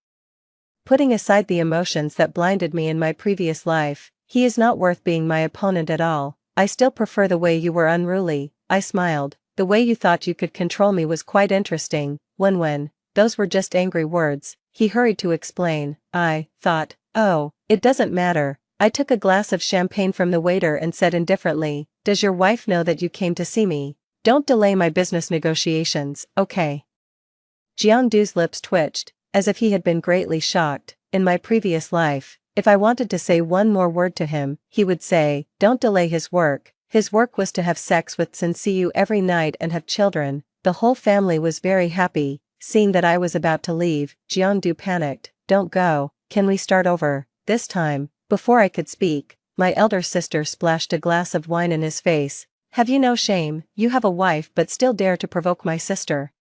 Putting aside the emotions that blinded me in my previous life, he is not worth being my opponent at all. I still prefer the way you were unruly. I smiled. The way you thought you could control me was quite interesting. Wenwen, those were just angry words. He hurried to explain. I thought, oh, it doesn't matter. I took a glass of champagne from the waiter and said indifferently, does your wife know that you came to see me? Don't delay my business negotiations, okay? Jiangdu's lips twitched, as if he had been greatly shocked. In my previous life, if I wanted to say one more word to him, he would say, don't delay his work. His work was to have sex with Sensiu every night and have children. The whole family was very happy. Seeing that I was about to leave, Jiangdu panicked. Don't go, can we start over? This time, before I could speak, my elder sister splashed a glass of wine in his face. Have you no shame? You have a wife but still dare to provoke my sister.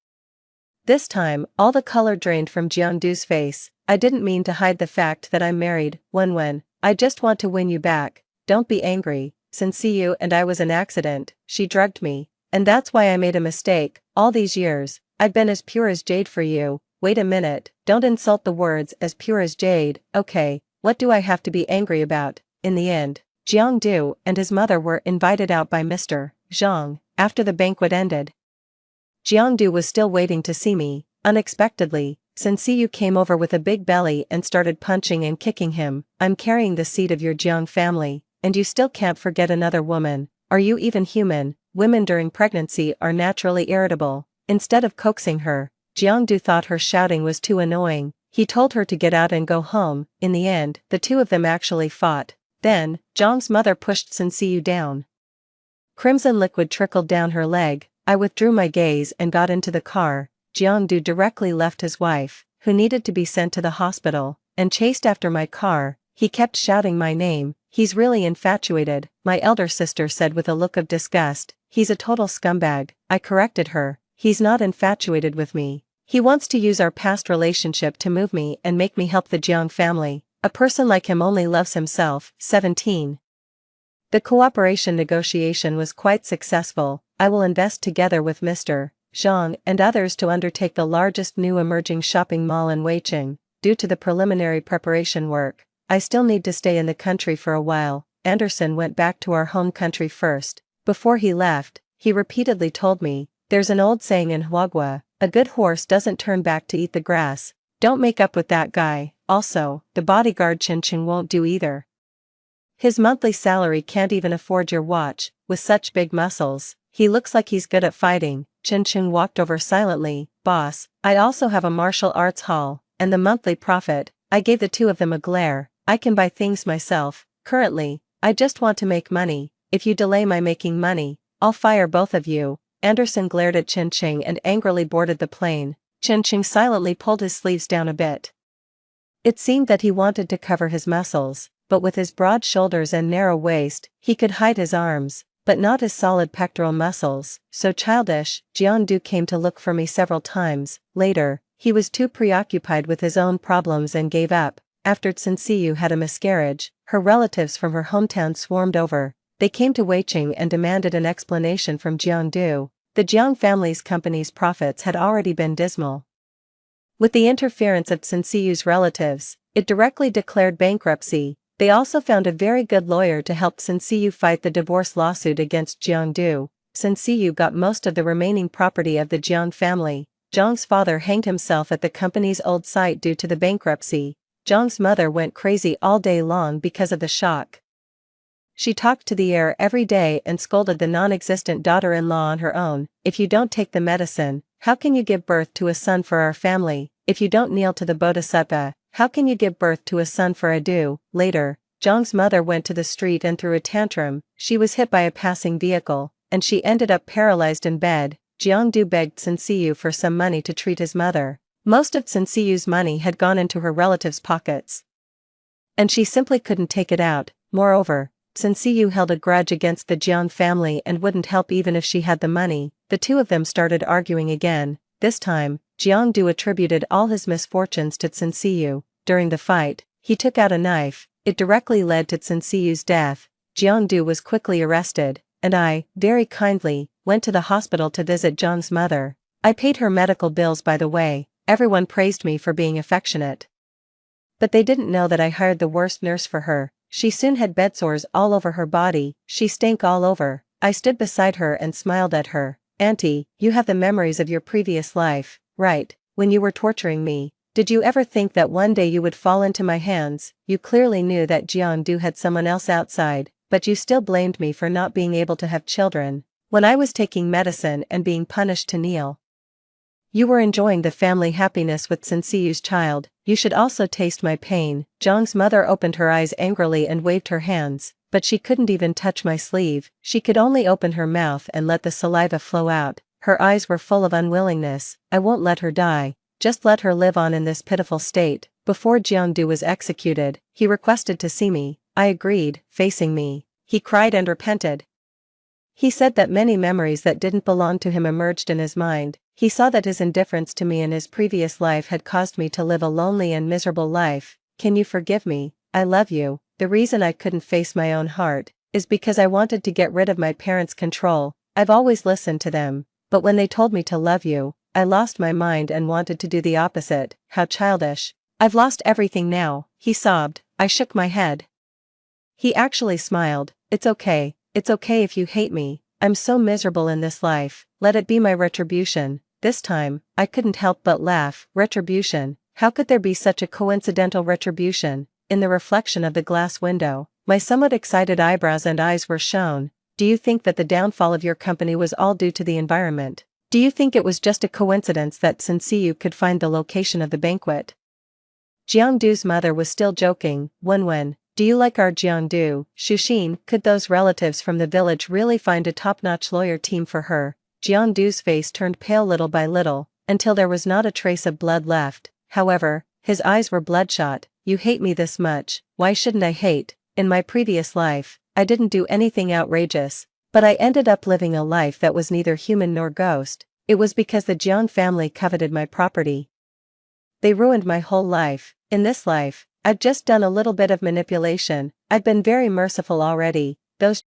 This time, all the color drained from Jiangdu's face. I didn't mean to hide the fact that I'm married, Wenwen. I just want to win you back. Don't be angry. Sensiu and I was an accident. She drugged me. And that's why I made a mistake. All these years, I've been as pure as jade for you. Wait a minute, don't insult the words as pure as jade. Okay, what do I have to be angry about? In the end, Jiangdu and his mother were invited out by Mr. Zhang after the banquet ended. Jiangdu was still waiting to see me. Unexpectedly, Sensiu came over with a big belly and started punching and kicking him. I'm carrying the seed of your Jiang family, and you still can't forget another woman. Are you even human? Women during pregnancy are naturally irritable. Instead of coaxing her, Jiangdu thought her shouting was too annoying. He told her to get out and go home. In the end, the two of them actually fought. Then, Zhang's mother pushed Sensiu down. Crimson liquid trickled down her leg. I withdrew my gaze and got into the car. Jiangdu directly left his wife, who needed to be sent to the hospital, and chased after my car. He kept shouting my name. He's really infatuated, my elder sister said with a look of disgust. He's a total scumbag. I corrected her. He's not infatuated with me. He wants to use our past relationship to move me and make me help the Jiang family. A person like him only loves himself. 17. The cooperation negotiation was quite successful. I will invest together with Mr. Zhang and others to undertake the largest new emerging shopping mall in Weiqing. Due to the preliminary preparation work, I still need to stay in the country for a while. Anderson went back to our home country first. Before he left, he repeatedly told me, there's an old saying in Huagua, a good horse doesn't turn back to eat the grass. Don't make up with that guy. Also, the bodyguard Chen Qing won't do either. His monthly salary can't even afford your watch. With such big muscles, he looks like he's good at fighting. Chen Qing walked over silently. Boss, I also have a martial arts hall, and the monthly profit. I gave the two of them a glare. I can buy things myself. Currently, I just want to make money. If you delay my making money, I'll fire both of you. Anderson glared at Chen Qing and angrily boarded the plane. Chen Qing silently pulled his sleeves down a bit. It seemed that he wanted to cover his muscles, but with his broad shoulders and narrow waist, he could hide his arms, but not his solid pectoral muscles. So childish. Jiangdu came to look for me several times. Later, he was too preoccupied with his own problems and gave up. After Tsinsiyu had a miscarriage, her relatives from her hometown swarmed over. They came to Weiqing and demanded an explanation from Jiangdu. The Jiang family's company's profits had already been dismal. With the interference of Tsinsiyu's relatives, it directly declared bankruptcy. They also found a very good lawyer to help Tsinsiyu fight the divorce lawsuit against Jiangdu. Tsinsiyu got most of the remaining property of the Jiang family. Zhang's father hanged himself at the company's old site due to the bankruptcy. Zhang's mother went crazy all day long because of the shock. She talked to the air every day and scolded the non-existent daughter-in-law on her own. If you don't take the medicine, how can you give birth to a son for our family? If you don't kneel to the Bodhisattva, how can you give birth to a son for Adu? Later, Zhang's mother went to the street and threw a tantrum. She was hit by a passing vehicle, and she ended up paralyzed in bed. Jiangdu begged Tsinsiyu for some money to treat his mother. Most of Tsinsiyu's money had gone into her relatives' pockets, and she simply couldn't take it out. Moreover, Tsinsiyu held a grudge against the Jiang family and wouldn't help even if she had the money. The two of them started arguing again. This time, Jiangdu attributed all his misfortunes to Tsinsiyu. During the fight, he took out a knife. It directly led to Tsinsiyu's death. Jiangdu was quickly arrested, and I, very kindly, went to the hospital to visit Zhang's mother. I paid her medical bills, by the way. Everyone praised me for being affectionate. But they didn't know that I hired the worst nurse for her. She soon had bedsores all over her body. She stank all over. I stood beside her and smiled at her. Auntie, you have the memories of your previous life, right? When you were torturing me, did you ever think that one day you would fall into my hands? You clearly knew that Jiangdu had someone else outside, but you still blamed me for not being able to have children. When I was taking medicine and being punished to kneel, you were enjoying the family happiness with Tsinsiyu's child. You should also taste my pain. Zhang's mother opened her eyes angrily and waved her hands, but she couldn't even touch my sleeve. She could only open her mouth and let the saliva flow out. Her eyes were full of unwillingness. I won't let her die. Just let her live on in this pitiful state. Before Jiangdu was executed, he requested to see me. I agreed. Facing me, he cried and repented. He said that many memories that didn't belong to him emerged in his mind. He saw that his indifference to me in his previous life had caused me to live a lonely and miserable life. Can you forgive me? I love you. The reason I couldn't face my own heart is because I wanted to get rid of my parents' control. I've always listened to them, but when they told me to love you, I lost my mind and wanted to do the opposite. How childish. I've lost everything now, he sobbed. I shook my head. He actually smiled. It's okay if you hate me. I'm so miserable in this life. Let it be my retribution. This time, I couldn't help but laugh. Retribution? How could there be such a coincidental retribution? In the reflection of the glass window, my somewhat excited eyebrows and eyes were shown. Do you think that the downfall of your company was all due to the environment? Do you think it was just a coincidence that Tsinsiyu could find the location of the banquet? Jiangdu's mother was still joking. Wenwen, do you like our Jiangdu? Shuxin, could those relatives from the village really find a top-notch lawyer team for her? Jiangdu's face turned pale little by little, until there was not a trace of blood left. However, his eyes were bloodshot. You hate me this much. Why shouldn't I hate? In my previous life, I didn't do anything outrageous, but I ended up living a life that was neither human nor ghost. It was because the Jiang family coveted my property. They ruined my whole life. In this life, I've just done a little bit of manipulation. I've been very merciful already. Those